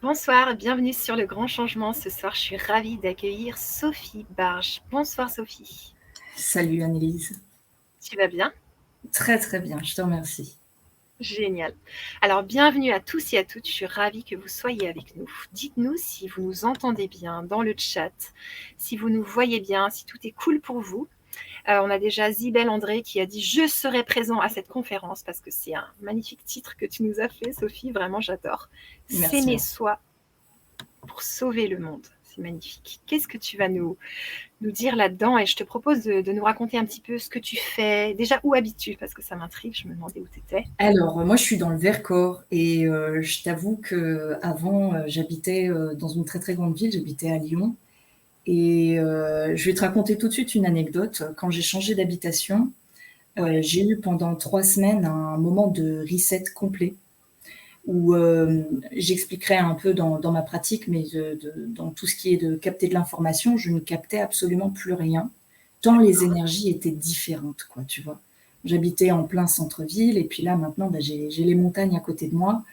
Bonsoir, bienvenue sur Le Grand Changement. Ce soir, je suis ravie d'accueillir Sophie Barge. Bonsoir Sophie. Salut Annelise. Tu vas bien? Très très bien, je te remercie. Génial. Alors, bienvenue à tous et à toutes. Je suis ravie que vous soyez avec nous. Dites-nous si vous nous entendez bien dans le chat, si vous nous voyez bien, si tout est cool pour vous. On a déjà Zibel André qui a dit « Je serai présent à cette conférence » parce que c'est un magnifique titre que tu nous as fait, Sophie. Vraiment, j'adore. Merci. S'aimer soi pour sauver le monde. C'est magnifique. Qu'est-ce que tu vas nous dire là-dedans? Et je te propose de nous raconter un petit peu ce que tu fais. Déjà, où habites-tu? Parce que ça m'intrigue, je me demandais où tu étais. Alors, moi je suis dans le Vercors et je t'avoue qu'avant j'habitais dans une très très grande ville, j'habitais à Lyon. Et je vais te raconter tout de suite une anecdote. Quand j'ai changé d'habitation, Ouais. j'ai eu pendant 3 semaines un moment de reset complet où j'expliquerai un peu dans ma pratique, mais dans tout ce qui est de capter de l'information, je ne captais absolument plus rien, tant les énergies étaient différentes, quoi, tu vois. J'habitais en plein centre-ville, et puis là, maintenant, bah, j'ai les montagnes à côté de moi.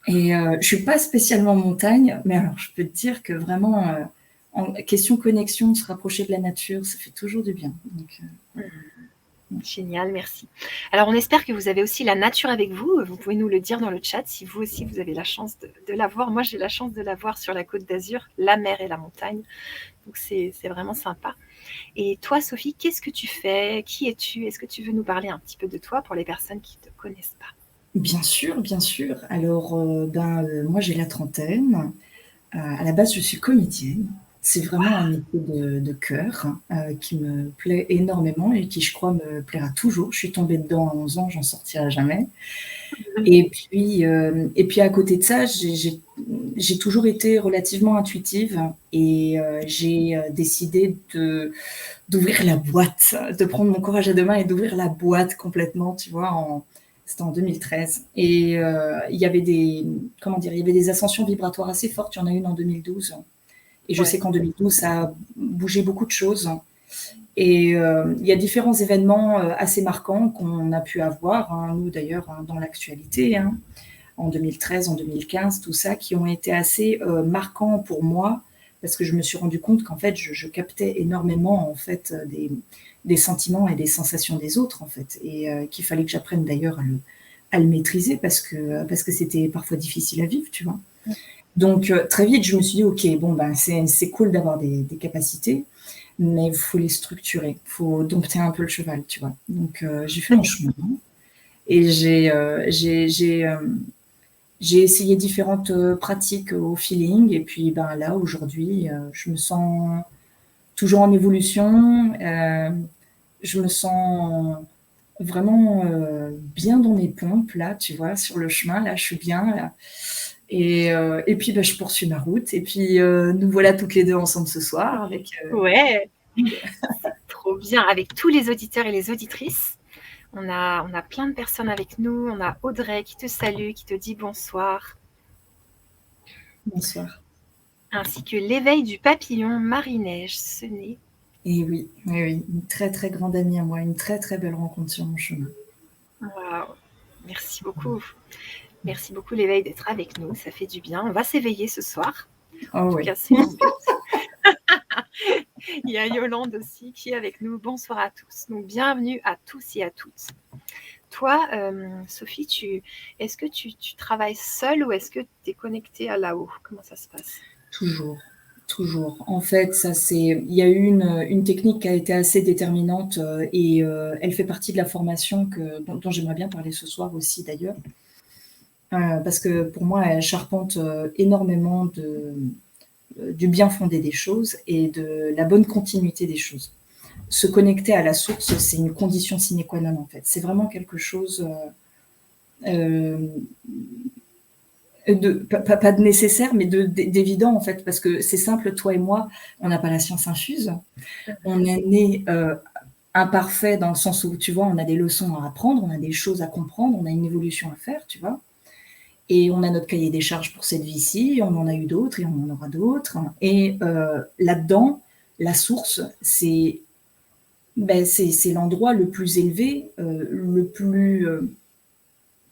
Et je suis pas spécialement montagne, mais alors je peux te dire que vraiment, en question connexion, se rapprocher de la nature, ça fait toujours du bien. Donc, Génial, merci. Alors, on espère que vous avez aussi la nature avec vous. Vous pouvez nous le dire dans le chat si vous aussi vous avez la chance de la voir. Moi, j'ai la chance de la voir sur la Côte d'Azur, la mer et la montagne. Donc, c'est vraiment sympa. Et toi, Sophie, qu'est-ce que tu fais? Qui es-tu? Est-ce que tu veux nous parler un petit peu de toi pour les personnes qui ne te connaissent pas? bien sûr, bien sûr. Alors, moi, j'ai la trentaine. À la base, je suis comédienne. C'est vraiment un Waouh. métier de cœur qui me plaît énormément et qui, je crois, me plaira toujours. Je suis tombée dedans à 11 ans, j'en sortirai jamais. Et puis à côté de ça, j'ai toujours été relativement intuitive et j'ai décidé d'ouvrir la boîte, de prendre mon courage à deux mains et d'ouvrir la boîte complètement, tu vois, c'était en 2013. Et il y avait il y avait des ascensions vibratoires assez fortes. Il y en a une en 2012. Et je sais Ouais. qu'en 2012, ça a bougé beaucoup de choses. Et il y a différents événements assez marquants qu'on a pu avoir, hein, nous d'ailleurs, hein, dans l'actualité, hein, en 2013, en 2015, tout ça, qui ont été assez marquants pour moi, parce que je me suis rendu compte qu'en fait, je captais énormément en fait des sentiments et des sensations des autres, en fait, et qu'il fallait que j'apprenne d'ailleurs à le maîtriser parce que c'était parfois difficile à vivre, tu vois. Donc très vite, je me suis dit, ok, bon ben c'est cool d'avoir des capacités, mais il faut les structurer, il faut dompter un peu le cheval, tu vois. Donc j'ai fait mon chemin et j'ai essayé différentes pratiques au feeling, et puis ben là aujourd'hui, je me sens toujours en évolution, je me sens vraiment bien dans mes pompes là, tu vois, sur le chemin là, je suis bien là. Et puis ben, je poursuis ma route, et puis nous voilà toutes les deux ensemble ce soir avec Ouais, c'est trop bien. Avec tous les auditeurs et les auditrices, on a plein de personnes avec nous. On a Audrey qui te salue, qui te dit bonsoir, bonsoir. ainsi que l'éveil du papillon Marie-Neige. Ce n'est Et oui, oui, oui, une très très grande amie à moi, une très très belle rencontre sur mon chemin. waouh. Merci beaucoup. Merci beaucoup l'éveil d'être avec nous. Ça fait du bien. On va s'éveiller ce soir. En Oh tout oui. cas, c'est mon but. Il y a Yolande aussi qui est avec nous. Bonsoir à tous. Donc, bienvenue à tous et à toutes. Toi, Sophie, est-ce que tu travailles seule ou est-ce que tu es connectée à là-haut? Comment ça se passe? Toujours, toujours. En fait, il y a eu une technique qui a été assez déterminante et elle fait partie de la formation dont j'aimerais bien parler ce soir aussi d'ailleurs, parce que pour moi, elle charpente énormément du bien fondé des choses et de la bonne continuité des choses. Se connecter à la source, c'est une condition sine qua non en fait. C'est vraiment quelque chose euh, pas de nécessaire, mais d'évident en fait, parce que c'est simple, toi et moi, on n'a pas la science infuse. On est né imparfait dans le sens où, tu vois, on a des leçons à apprendre, on a des choses à comprendre, on a une évolution à faire, tu vois. Et on a notre cahier des charges pour cette vie-ci, on en a eu d'autres et on en aura d'autres. Et là-dedans, la source, c'est l'endroit le plus élevé, le plus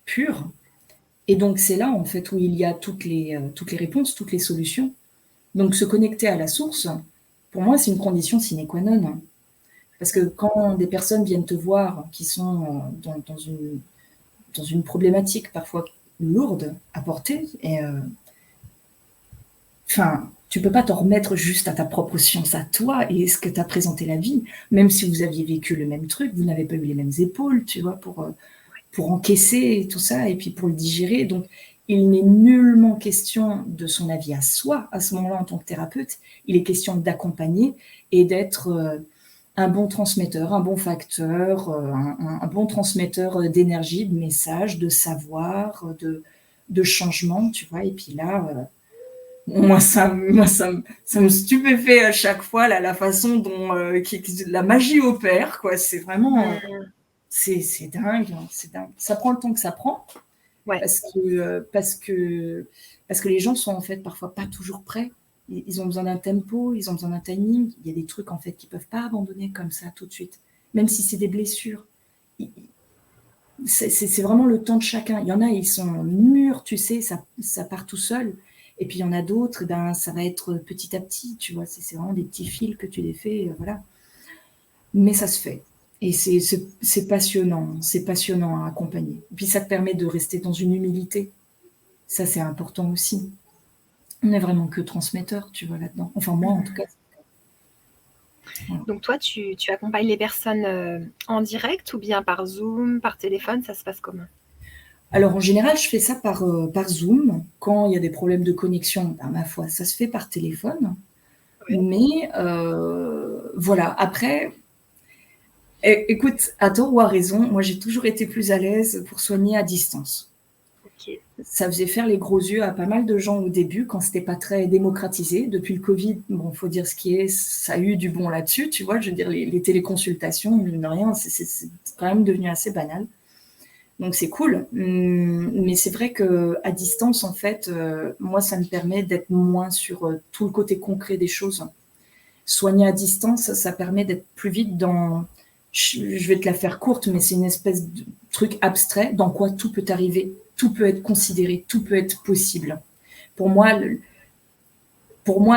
pur, Et donc, c'est là, en fait, où il y a toutes les réponses, toutes les solutions. Donc, se connecter à la source, pour moi, c'est une condition sine qua non. Parce que quand des personnes viennent te voir qui sont dans une problématique parfois lourde à porter, et enfin, tu peux pas t'en remettre juste à ta propre science, à toi et ce que t'a présenté la vie. Même si vous aviez vécu le même truc, vous n'avez pas eu les mêmes épaules, tu vois, pour encaisser tout ça et puis pour le digérer. Donc, il n'est nullement question de son avis à soi, à ce moment-là, en tant que thérapeute. Il est question d'accompagner et d'être un bon transmetteur, un bon facteur, un bon transmetteur d'énergie, de messages, de savoir, de changement, tu vois. Et puis là, ça me stupéfait à chaque fois, là, la façon dont la magie opère, quoi. C'est vraiment... c'est dingue, hein, c'est dingue. Ça prend le temps que ça prend, Ouais. parce que les gens sont en fait parfois pas toujours prêts. Ils ont besoin d'un tempo, ils ont besoin d'un timing. Il y a des trucs en fait qu'ils peuvent pas abandonner comme ça tout de suite, même si c'est des blessures. C'est vraiment le temps de chacun. Il y en a, ils sont mûrs, tu sais, ça part tout seul. Et puis il y en a d'autres, ben, ça va être petit à petit, tu vois. C'est vraiment des petits fils que tu les fais, voilà. Mais ça se fait. Et c'est passionnant à accompagner. Et puis ça te permet de rester dans une humilité. Ça, c'est important aussi. On n'est vraiment que transmetteur, tu vois, là-dedans. Enfin, moi, en tout cas. Voilà. Donc toi, tu accompagnes les personnes en direct ou bien par Zoom, par téléphone, ça se passe comment? Alors, en général, je fais ça par Zoom. Quand il y a des problèmes de connexion, ben, ma foi, ça se fait par téléphone. Oui. Mais voilà, après, écoute, à tort ou à raison, moi, j'ai toujours été plus à l'aise pour soigner à distance. Ok. Ça faisait faire les gros yeux à pas mal de gens au début, quand c'était pas très démocratisé. Depuis le Covid, bon, faut dire ce qui est, ça a eu du bon là-dessus, tu vois. Je veux dire, les téléconsultations, mine de rien, c'est quand même devenu assez banal. Donc c'est cool. Mais c'est vrai que à distance, en fait, moi, ça me permet d'être moins sur tout le côté concret des choses. Soigner à distance, ça permet d'être plus vite dans... Je vais te la faire courte, mais c'est une espèce de truc abstrait dans quoi tout peut arriver, tout peut être considéré, tout peut être possible. Pour moi,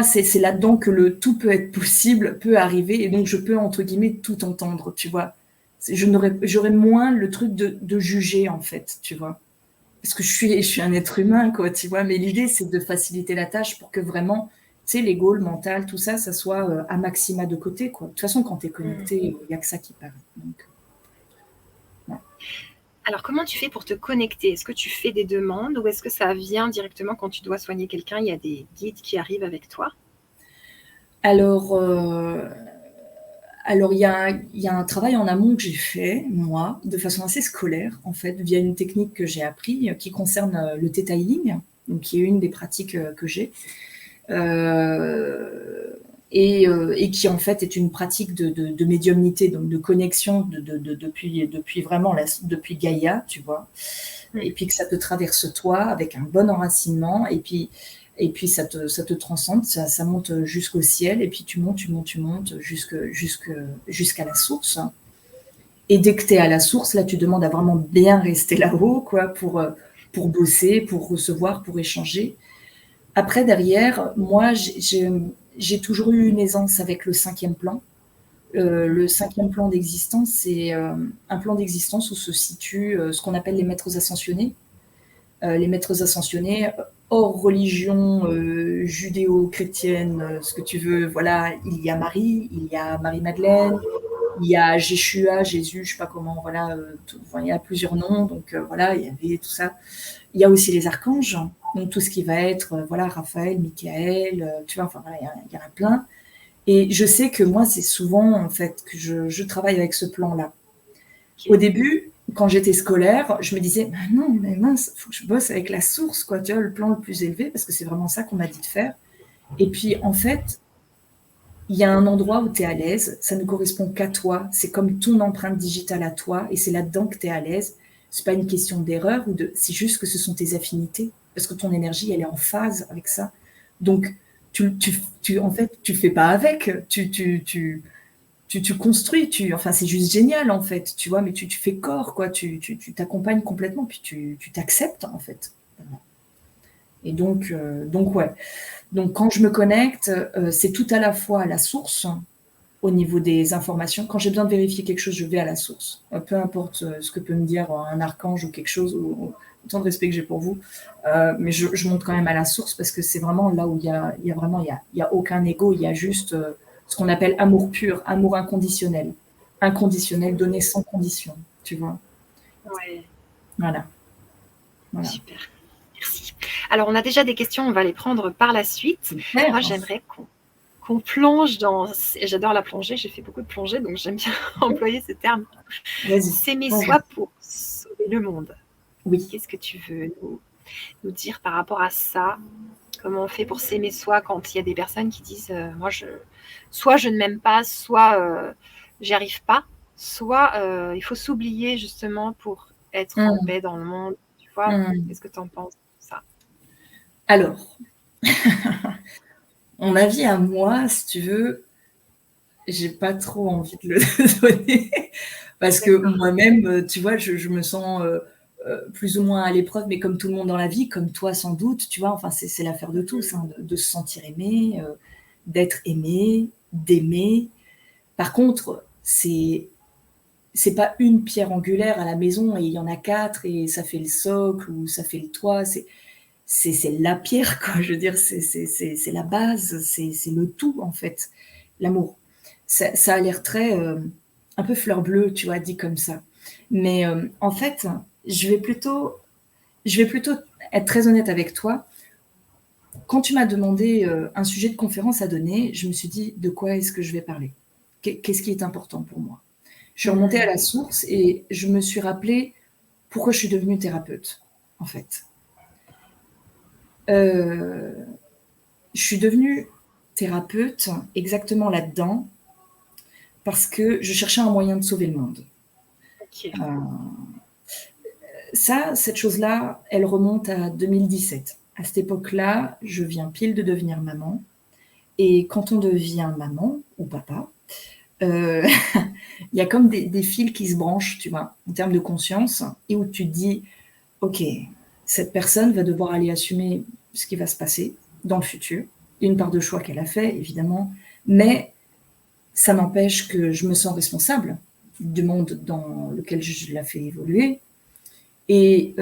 c'est là-dedans que le tout peut être possible, peut arriver, et donc je peux, entre guillemets, tout entendre, tu vois. J'aurais moins le truc de juger, en fait, tu vois. Parce que je suis un être humain, quoi, tu vois. Mais l'idée, c'est de faciliter la tâche pour que vraiment, tu sais, l'ego, le mental, tout ça, ça soit à maxima de côté, quoi. De toute façon, quand tu es connecté, il n'y a que ça qui parle. Donc, ouais. Alors comment tu fais pour te connecter? Est-ce que tu fais des demandes ou est-ce que ça vient directement quand tu dois soigner quelqu'un? Il y a des guides qui arrivent avec toi? Alors, il y a un travail en amont que j'ai fait, moi, de façon assez scolaire, en fait, via une technique que j'ai appris qui concerne le theta healing, donc qui est une des pratiques que j'ai. Et qui en fait est une pratique de médiumnité, donc de connexion depuis vraiment depuis Gaïa, tu vois. Et puis que ça te traverse toi avec un bon enracinement, et puis ça te transcende, ça monte jusqu'au ciel, et puis tu montes jusqu'à la source. Et dès que tu es à la source, là tu demandes à vraiment bien rester là-haut, quoi, pour bosser, pour recevoir, pour échanger. Après, derrière, moi, j'ai toujours eu une aisance avec le cinquième plan. Le cinquième plan d'existence, c'est un plan d'existence où se situent ce qu'on appelle les maîtres ascensionnés. Les maîtres ascensionnés, hors religion judéo-chrétienne, ce que tu veux, voilà, il y a Marie, il y a Marie-Madeleine, il y a Jéshua, Jésus, je sais pas comment, voilà, enfin, il y a plusieurs noms, donc voilà, il y avait tout ça. Il y a aussi les archanges, donc tout ce qui va être, voilà, Raphaël, Michael, tu vois, enfin voilà, il y en a plein. Et je sais que moi, c'est souvent, en fait, que je travaille avec ce plan-là. Au début, quand j'étais scolaire, je me disais, bah non, mais mince, il faut que je bosse avec la source, quoi, tu vois, le plan le plus élevé, parce que c'est vraiment ça qu'on m'a dit de faire. Et puis, en fait, il y a un endroit où tu es à l'aise, ça ne correspond qu'à toi, c'est comme ton empreinte digitale à toi, et c'est là-dedans que tu es à l'aise. C'est pas une question d'erreur, c'est juste que ce sont tes affinités, parce que ton énergie, elle est en phase avec ça. Donc, en fait, tu fais pas avec, tu construis, enfin, c'est juste génial, en fait, tu vois, mais tu fais corps, quoi, tu t'accompagnes complètement, puis tu t'acceptes, en fait. Et donc ouais. Donc quand je me connecte, c'est tout à la fois à la source, au niveau des informations. Quand j'ai besoin de vérifier quelque chose, je vais à la source. Peu importe ce que peut me dire un archange ou quelque chose, autant de respect que j'ai pour vous, mais je monte quand même à la source parce que c'est vraiment là où il y a vraiment, il y a aucun ego, il y a juste ce qu'on appelle amour pur, amour inconditionnel. Inconditionnel, donné sans condition, tu vois. Ouais, Voilà. Voilà. super. Merci. Alors, on a déjà des questions, on va les prendre par la suite. Super. Moi, j'aimerais qu'on plonge dans... J'adore la plongée, j'ai fait beaucoup de plongée, donc j'aime bien employer ce terme. Vas-y. S'aimer Bonjour. soi pour sauver le monde. Oui. Qu'est-ce que tu veux nous dire par rapport à ça? Comment on fait pour s'aimer soi quand il y a des personnes qui disent moi, soit je ne m'aime pas, soit j'y arrive pas, soit il faut s'oublier justement pour être en paix dans le monde. Tu vois, qu'est-ce que tu en penses de ça? Alors, mon avis à moi, si tu veux, j'ai pas trop envie de le donner parce que D'accord. moi-même, tu vois, je me sens plus ou moins à l'épreuve, mais comme tout le monde dans la vie, comme toi sans doute, tu vois, enfin, c'est l'affaire de tous, hein, de se sentir aimé, d'être aimé, d'aimer. Par contre, c'est pas une pierre angulaire à la maison et il y en a 4 et ça fait le socle ou ça fait le toit. C'est la pierre, quoi. Je veux dire, c'est la base, c'est le tout, en fait, l'amour. Ça a l'air très, un peu fleur bleue, tu vois, dit comme ça. Mais en fait, je vais plutôt être très honnête avec toi. Quand tu m'as demandé un sujet de conférence à donner, je me suis dit, de quoi est-ce que je vais parler? Qu'est-ce qui est important pour moi? Je suis remontée à la source et je me suis rappelé pourquoi je suis devenue thérapeute, en fait. Je suis devenue thérapeute exactement là-dedans parce que je cherchais un moyen de sauver le monde. Ok. Cette chose-là, elle remonte à 2017. À cette époque-là, je viens pile de devenir maman. Et quand on devient maman ou papa, il y a comme des fils qui se branchent, tu vois, en termes de conscience, et où tu te dis, OK, cette personne va devoir aller assumer ce qui va se passer dans le futur. Une part de choix qu'elle a fait, évidemment, mais ça n'empêche que je me sens responsable du monde dans lequel je la fais évoluer. Et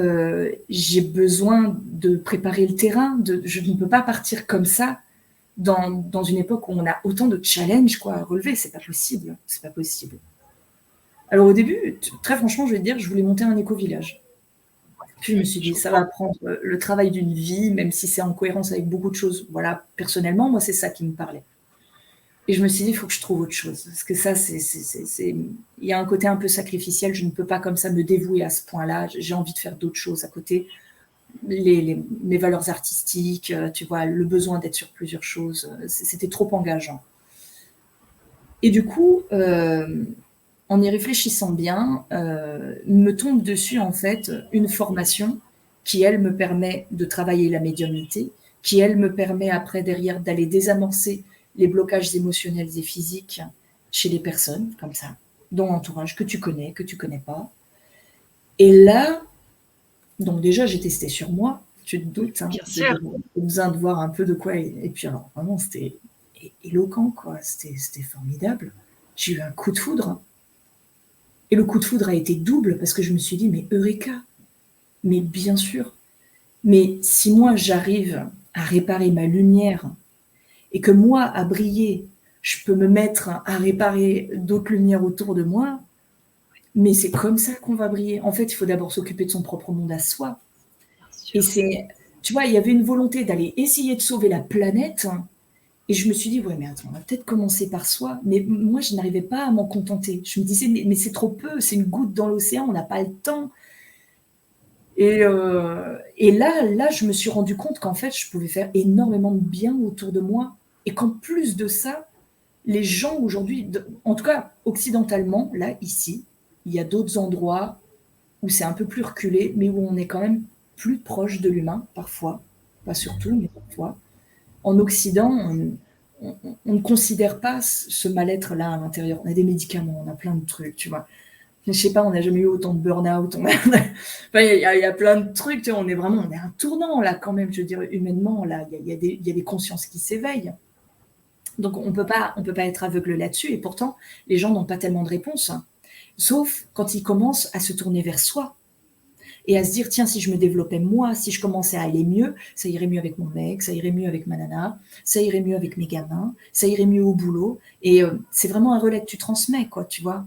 j'ai besoin de préparer le terrain. Je ne peux pas partir comme ça dans une époque où on a autant de challenges quoi, à relever. C'est pas possible. C'est pas possible. Alors au début, très franchement, je vais te dire, je voulais monter un éco-village. Puis je me suis dit, ça va prendre le travail d'une vie, même si c'est en cohérence avec beaucoup de choses. Voilà, personnellement, moi, c'est ça qui me parlait. Et je me suis dit, il faut que je trouve autre chose. Parce que ça, il y a un côté un peu sacrificiel. Je ne peux pas comme ça me dévouer à ce point-là. J'ai envie de faire d'autres choses à côté. Mes valeurs artistiques, tu vois, le besoin d'être sur plusieurs choses, c'était trop engageant. Et du coup, en y réfléchissant bien, me tombe dessus en fait une formation qui, elle, me permet de travailler la médiumnité, qui, elle, me permet après, derrière, d'aller désamorcer les blocages émotionnels et physiques chez les personnes, comme ça, dans l'entourage, que tu connais pas. Et là, donc déjà, j'ai testé sur moi, tu te doutes, hein, j'ai besoin de voir un peu de quoi. Et puis alors, vraiment, c'était éloquent, quoi. C'était formidable. J'ai eu un coup de foudre. Et le coup de foudre a été double parce que je me suis dit, mais Eureka, mais bien sûr. Mais si moi, j'arrive à réparer ma lumière et que moi, à briller, je peux me mettre à réparer d'autres lumières autour de moi, mais c'est comme ça qu'on va briller. En fait, il faut d'abord s'occuper de son propre monde à soi. Et tu vois, il y avait une volonté d'aller essayer de sauver la planète. Et je me suis dit, ouais, mais attends, on va peut-être commencer par soi. Mais moi, je n'arrivais pas à m'en contenter. Je me disais, mais c'est trop peu, c'est une goutte dans l'océan, on n'a pas le temps. Et là, je me suis rendu compte qu'en fait, je pouvais faire énormément de bien autour de moi. Et qu'en plus de ça, les gens aujourd'hui, en tout cas occidentalement, là, ici, il y a d'autres endroits où c'est un peu plus reculé, mais où on est quand même plus proche de l'humain, parfois. Pas surtout, mais parfois. En Occident, on ne considère pas ce mal-être-là à l'intérieur. On a des médicaments, on a plein de trucs, tu vois. Je sais pas, on n'a jamais eu autant de burn-out. Enfin, il y a plein de trucs. Tu vois, on est à un tournant là quand même. Je veux dire, humainement, là, il y a des consciences qui s'éveillent. Donc on peut pas être aveugle là-dessus. Et pourtant, les gens n'ont pas tellement de réponses, hein. Sauf quand ils commencent à se tourner vers soi et à se dire, tiens, si je me développais moi, si je commençais à aller mieux, ça irait mieux avec mon mec, ça irait mieux avec ma nana, ça irait mieux avec mes gamins, ça irait mieux au boulot. Et c'est vraiment un relais que tu transmets, quoi, tu vois.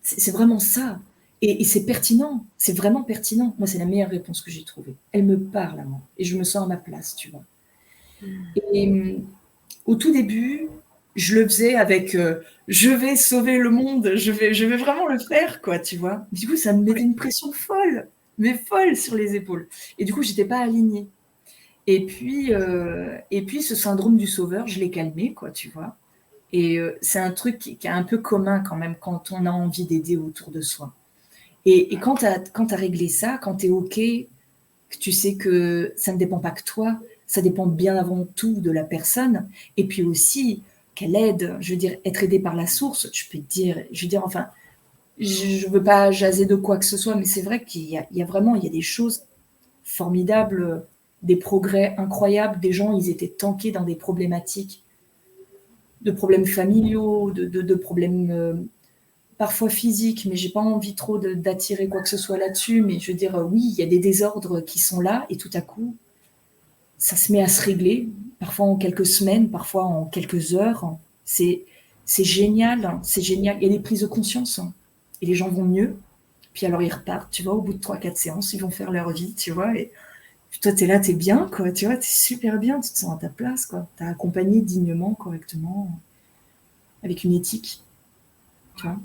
C'est vraiment ça. Et c'est pertinent, c'est vraiment pertinent. Moi, c'est la meilleure réponse que j'ai trouvée. Elle me parle à moi et je me sens à ma place, tu vois. Et au tout début, je le faisais avec je vais sauver le monde, je vais vraiment le faire, quoi, tu vois. Du coup, ça me mettait Oui. une pression folle, mais folle sur les épaules. Et du coup, j'étais pas alignée. Et puis ce syndrome du sauveur, je l'ai calmé, quoi, tu vois. Et c'est un truc qui est un peu commun quand même quand on a envie d'aider autour de soi. Et quand tu as réglé ça, quand tu es OK, que tu sais que ça ne dépend pas que toi, ça dépend bien avant tout de la personne, et puis aussi qu'elle aide, je veux dire, être aidée par la source, je peux te dire, je veux dire, enfin, je veux pas jaser de quoi que ce soit, mais c'est vrai il y a vraiment, il y a des choses formidables, des progrès incroyables, des gens, ils étaient tankés dans des problématiques, de problèmes familiaux, de problèmes parfois physiques, mais j'ai pas envie trop d'attirer quoi que ce soit là-dessus, mais je veux dire, oui, il y a des désordres qui sont là, et tout à coup, ça se met à se régler, parfois en quelques semaines, parfois en quelques heures. C'est, c'est génial, hein, c'est génial. Il y a des prises de conscience, hein, et les gens vont mieux. Puis alors ils repartent, tu vois, au bout de 3 4 séances, ils vont faire leur vie, tu vois. Et puis toi, t'es là, t'es bien, quoi, tu vois, t'es super bien, tu te sens à ta place, quoi. T'as accompagné dignement, correctement, avec une éthique, tu vois.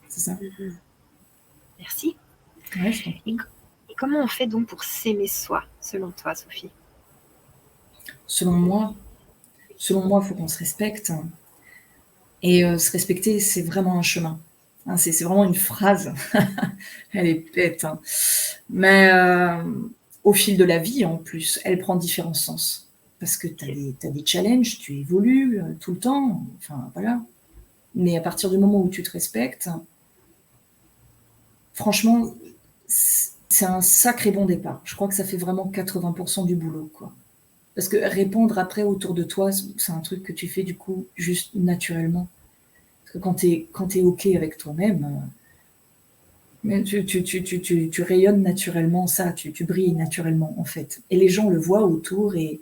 C'est ça. Merci. Ouais, je t'en Et, prie. et comment on fait donc pour s'aimer soi, selon toi, Sophie? Selon moi, il faut qu'on se respecte. Et se respecter, c'est vraiment un chemin. Hein, c'est vraiment une phrase. Elle est bête, hein. Mais au fil de la vie, en plus, elle prend différents sens. Parce que Ok. t'as des challenges, tu évolues tout le temps. Enfin, voilà. Mais à partir du moment où tu te respectes, franchement, c'est un sacré bon départ. Je crois que ça fait vraiment 80% du boulot, quoi. Parce que répondre après autour de toi, c'est un truc que tu fais du coup juste naturellement. Parce que quand t'es OK avec toi-même, mais tu rayonnes naturellement ça, tu brilles naturellement en fait. Et les gens le voient autour et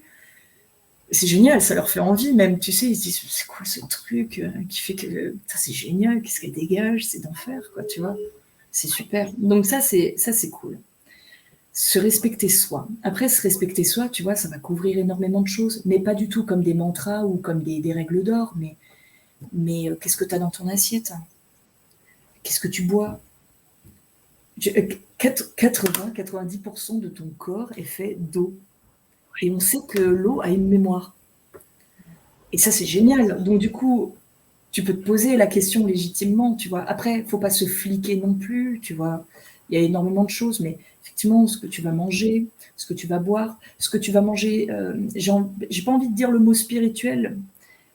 c'est génial, ça leur fait envie même, tu sais, ils se disent c'est quoi ce truc qui fait que ça c'est génial, qu'est-ce qu'elle dégage, c'est d'enfer quoi, tu vois. C'est super. Donc ça c'est cool. Se respecter soi. Après se respecter soi, tu vois, ça va couvrir énormément de choses, mais pas du tout comme des mantras ou comme des règles d'or, mais qu'est-ce que tu as dans ton assiette? Qu'est-ce que tu bois? 80-90% de ton corps est fait d'eau. Et on sait que l'eau a une mémoire. Et ça, c'est génial. Donc, du coup, tu peux te poser la question légitimement, tu vois. Après, il faut pas se fliquer non plus, tu vois. Il y a énormément de choses, mais effectivement, ce que tu vas manger, ce que tu vas boire, ce que tu vas manger, j'ai pas envie de dire le mot spirituel,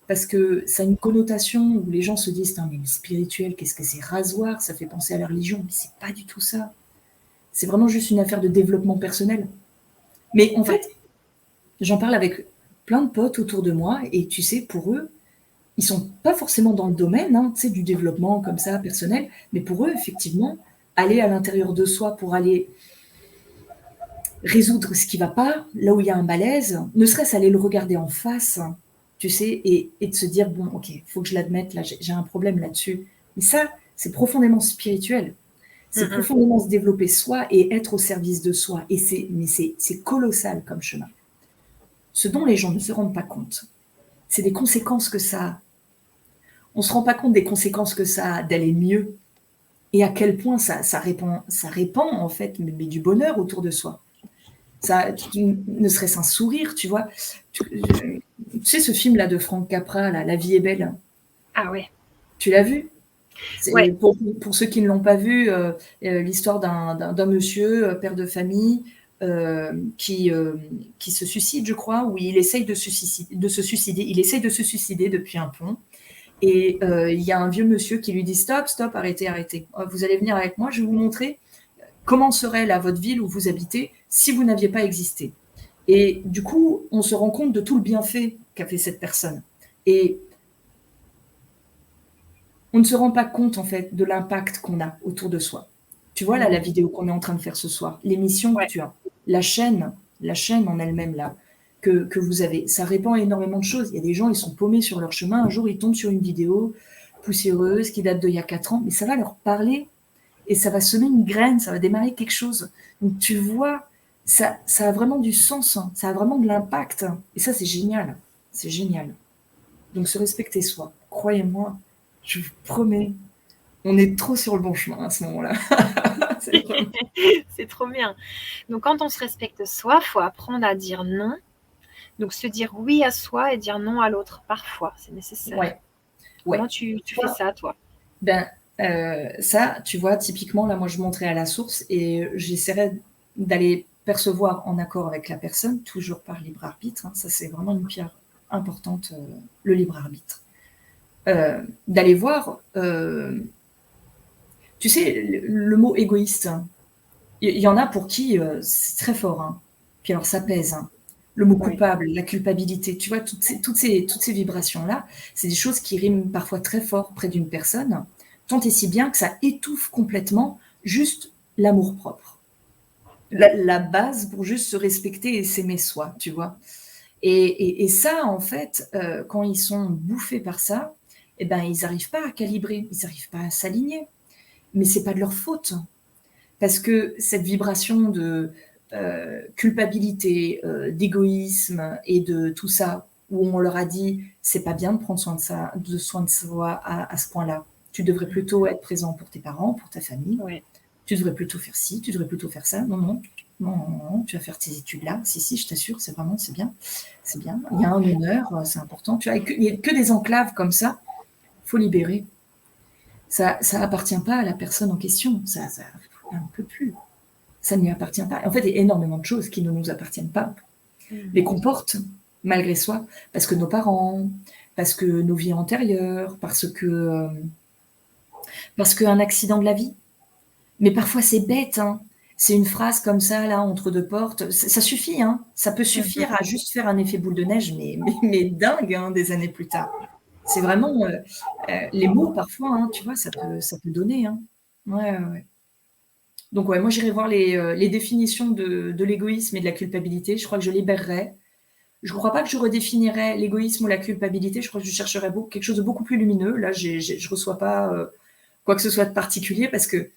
parce que ça a une connotation où les gens se disent, mais le spirituel, qu'est-ce que c'est rasoir, ça fait penser à la religion, mais c'est pas du tout ça. C'est vraiment juste une affaire de développement personnel. Mais en Ouais. fait, j'en parle avec plein de potes autour de moi et tu sais, pour eux, ils sont pas forcément dans le domaine, hein, tu sais, du développement comme ça, personnel, mais pour eux, effectivement, aller à l'intérieur de soi pour aller résoudre ce qui va pas, là où il y a un malaise, ne serait-ce aller le regarder en face, tu sais, et de se dire, bon, ok, il faut que je l'admette, là, j'ai un problème là-dessus. Mais ça, c'est profondément spirituel. C'est profondément se développer soi et être au service de soi. Et c'est colossal comme chemin. Ce dont les gens ne se rendent pas compte, c'est des conséquences que ça a. On ne se rend pas compte des conséquences que ça a d'aller mieux et à quel point ça répand en fait, mais du bonheur autour de soi. Ça, ne serait-ce un sourire, tu vois. Tu sais ce film-là de Frank Capra, là, La vie est belle. Ah ouais. Tu l'as vu? Ouais. C'est pour ceux qui ne l'ont pas vu, l'histoire d'un monsieur, père de famille, qui se suicide, je crois, ou il essaye de se suicider. Il essaye de se suicider depuis un pont. Et il y a un vieux monsieur qui lui dit stop, stop, arrêtez, arrêtez. Vous allez venir avec moi, je vais vous montrer comment serait là votre ville où vous habitez si vous n'aviez pas existé. Et du coup, on se rend compte de tout le bienfait qu'a fait cette personne. Et on ne se rend pas compte, en fait, de l'impact qu'on a autour de soi. Tu vois, là, la vidéo qu'on est en train de faire ce soir, l'émission que Ouais. tu as, la chaîne en elle-même, là, que vous avez, ça répand énormément de choses. Il y a des gens, ils sont paumés sur leur chemin. Un jour, ils tombent sur une vidéo poussiéreuse qui date d'il y a 4 ans, mais ça va leur parler et ça va semer une graine, ça va démarrer quelque chose. Donc, tu vois, ça a vraiment du sens, hein, ça a vraiment de l'impact. Et ça, c'est génial. C'est génial. Donc, se respecter soi, croyez-moi, je vous promets, on est trop sur le bon chemin à ce moment-là. C'est vraiment... C'est trop bien. Donc, quand on se respecte soi, il faut apprendre à dire non. Donc, se dire oui à soi et dire non à l'autre. Parfois, c'est nécessaire. Ouais. Comment tu fais ça, toi? Ben, ça, tu vois, typiquement, là, moi, je monterai à la source et j'essaierai d'aller percevoir en accord avec la personne, toujours par libre arbitre. Hein, ça, c'est vraiment une pierre importante, le libre arbitre. D'aller voir, tu sais, le mot égoïste, il y en a pour qui c'est très fort. Hein. Puis alors, ça pèse. Hein. Le mot coupable, la culpabilité, tu vois, toutes ces vibrations-là, c'est des choses qui riment parfois très fort près d'une personne, tant et si bien que ça étouffe complètement juste l'amour-propre. La base pour juste se respecter et s'aimer soi, tu vois. Et ça, en fait, quand ils sont bouffés par ça, eh ben, ils n'arrivent pas à calibrer, ils n'arrivent pas à s'aligner. Mais c'est pas de leur faute. Parce que cette vibration de culpabilité, d'égoïsme et de tout ça, où on leur a dit c'est pas bien de prendre soin de soi à ce point-là. Tu devrais plutôt être présent pour tes parents, pour ta famille. Ouais. Tu devrais plutôt faire ci, tu devrais plutôt faire ça. Non, non, non, non, non, tu vas faire tes études là. Si, si, je t'assure, c'est vraiment, c'est bien. C'est bien. Il y a un honneur, c'est important. Tu vois, il n'y a que des enclaves comme ça. Il faut libérer. Ça appartient pas à la personne en question. Ça un peu plus. Ça ne lui appartient pas. En fait, il y a énormément de choses qui ne nous appartiennent pas, mais qu'on porte malgré soi, parce que nos parents, parce que nos vies antérieures, parce qu'un accident de la vie. Mais parfois, c'est bête, hein. C'est une phrase comme ça, là, entre deux portes. Ça suffit, hein. Ça peut suffire à juste faire un effet boule de neige, mais dingue, hein, des années plus tard. C'est vraiment les mots, parfois, hein, tu vois, ça peut donner. Hein. Ouais, ouais, ouais. Donc, ouais, moi, j'irai voir les définitions de l'égoïsme et de la culpabilité. Je crois que je libérerai. Je ne crois pas que je redéfinirais l'égoïsme ou la culpabilité. Je crois que je chercherais quelque chose de beaucoup plus lumineux. Là, je ne reçois pas quoi que ce soit de particulier parce que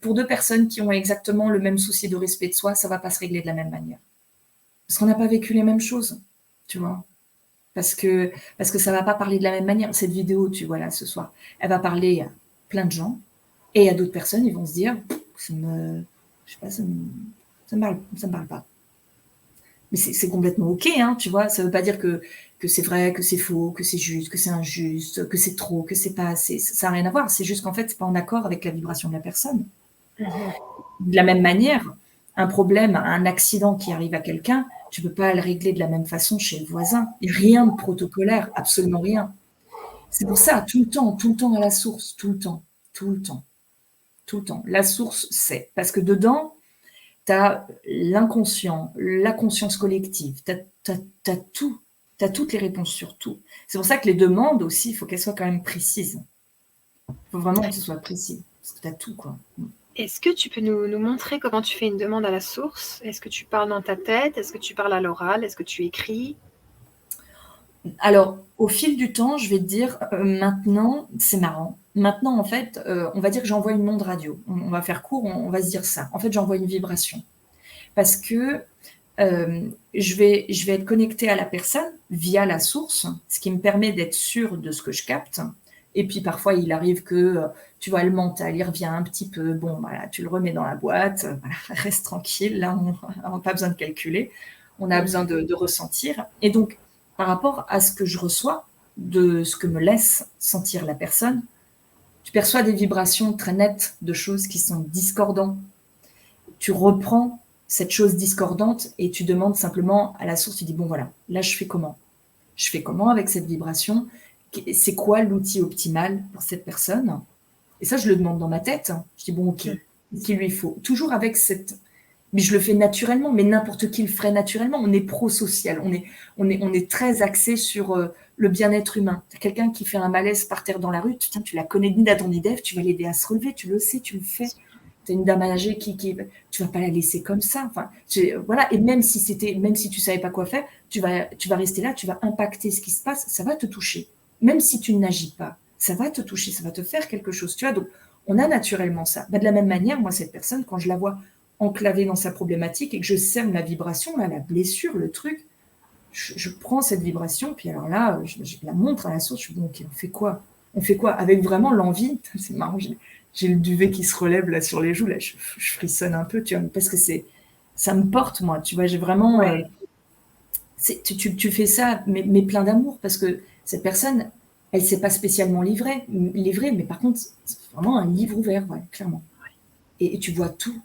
pour deux personnes qui ont exactement le même souci de respect de soi, ça ne va pas se régler de la même manière. Parce qu'on n'a pas vécu les mêmes choses, tu vois. Parce que ça ne va pas parler de la même manière. Cette vidéo, tu vois, là, ce soir, elle va parler à plein de gens. Et il y a d'autres personnes, ils vont se dire, je sais pas, ça me parle pas. Mais c'est complètement OK, hein, tu vois. Ça ne veut pas dire que c'est vrai, que c'est faux, que c'est juste, que c'est injuste, que c'est trop, que c'est pas assez. Ça n'a rien à voir. C'est juste qu'en fait, c'est pas en accord avec la vibration de la personne. De la même manière, un problème, un accident qui arrive à quelqu'un, tu peux pas le régler de la même façon chez le voisin. Il n'y a rien de protocolaire, absolument rien. C'est pour ça, tout le temps à la source, tout le temps, tout le temps, tout le temps. La source, c'est parce que dedans, tu as l'inconscient, la conscience collective, tu as tout, tu as toutes les réponses sur tout. C'est pour ça que les demandes aussi, il faut qu'elles soient quand même précises. Il faut vraiment que ce soit précis, parce que tu as tout, quoi. Est-ce que tu peux nous montrer comment tu fais une demande à la source? Est-ce que tu parles dans ta tête? Est-ce que tu parles à l'oral? Est-ce que tu écris? Alors, au fil du temps, je vais te dire, maintenant, c'est marrant. Maintenant, en fait, on va dire que j'envoie une onde radio. On va faire court, on va se dire ça. En fait, j'envoie une vibration. Parce que je vais être connectée à la personne via la source, ce qui me permet d'être sûre de ce que je capte. Et puis parfois, il arrive que, tu vois, le mental, il revient un petit peu. Bon, voilà, tu le remets dans la boîte, voilà, reste tranquille. Là, on n'a pas besoin de calculer. On a besoin de ressentir. Et donc, par rapport à ce que je reçois, de ce que me laisse sentir la personne, tu perçois des vibrations très nettes de choses qui sont discordantes. Tu reprends cette chose discordante et tu demandes simplement à la source, tu dis, bon voilà, là je fais comment? Je fais comment avec cette vibration? C'est quoi l'outil optimal pour cette personne? Et ça, je le demande dans ma tête. Je dis, bon, ok, ce qu'il lui faut. Toujours avec cette... Mais je le fais naturellement, mais n'importe qui le ferait naturellement. On est pro-social, on est très axé sur le bien-être humain. Tu as quelqu'un qui fait un malaise par terre dans la rue, tu la connais ni d'Adam ni d'Ève, tu vas l'aider à se relever, tu le sais, tu le fais. Tu as une dame âgée tu vas pas la laisser comme ça. Enfin, voilà. Et même si tu savais pas quoi faire, tu vas rester là, tu vas impacter ce qui se passe, ça va te toucher. Même si tu n'agis pas, ça va te toucher, ça va te faire quelque chose. Tu vois, donc on a naturellement ça. Bah, de la même manière, moi, cette personne, quand je la vois enclavée dans sa problématique et que je sème la vibration, là, la blessure, le truc, je prends cette vibration, puis alors là, je la montre à la source, je dis, bon, ok, on fait quoi? On fait quoi? Avec vraiment l'envie, c'est marrant, j'ai le duvet qui se relève là sur les joues, là, je frissonne un peu, tu vois, parce que ça me porte, moi, tu vois, j'ai vraiment... Ouais. tu fais ça, mais plein d'amour, parce que cette personne, elle ne s'est pas spécialement livrée, mais par contre, c'est vraiment un livre ouvert, ouais, clairement. Et tu vois tout.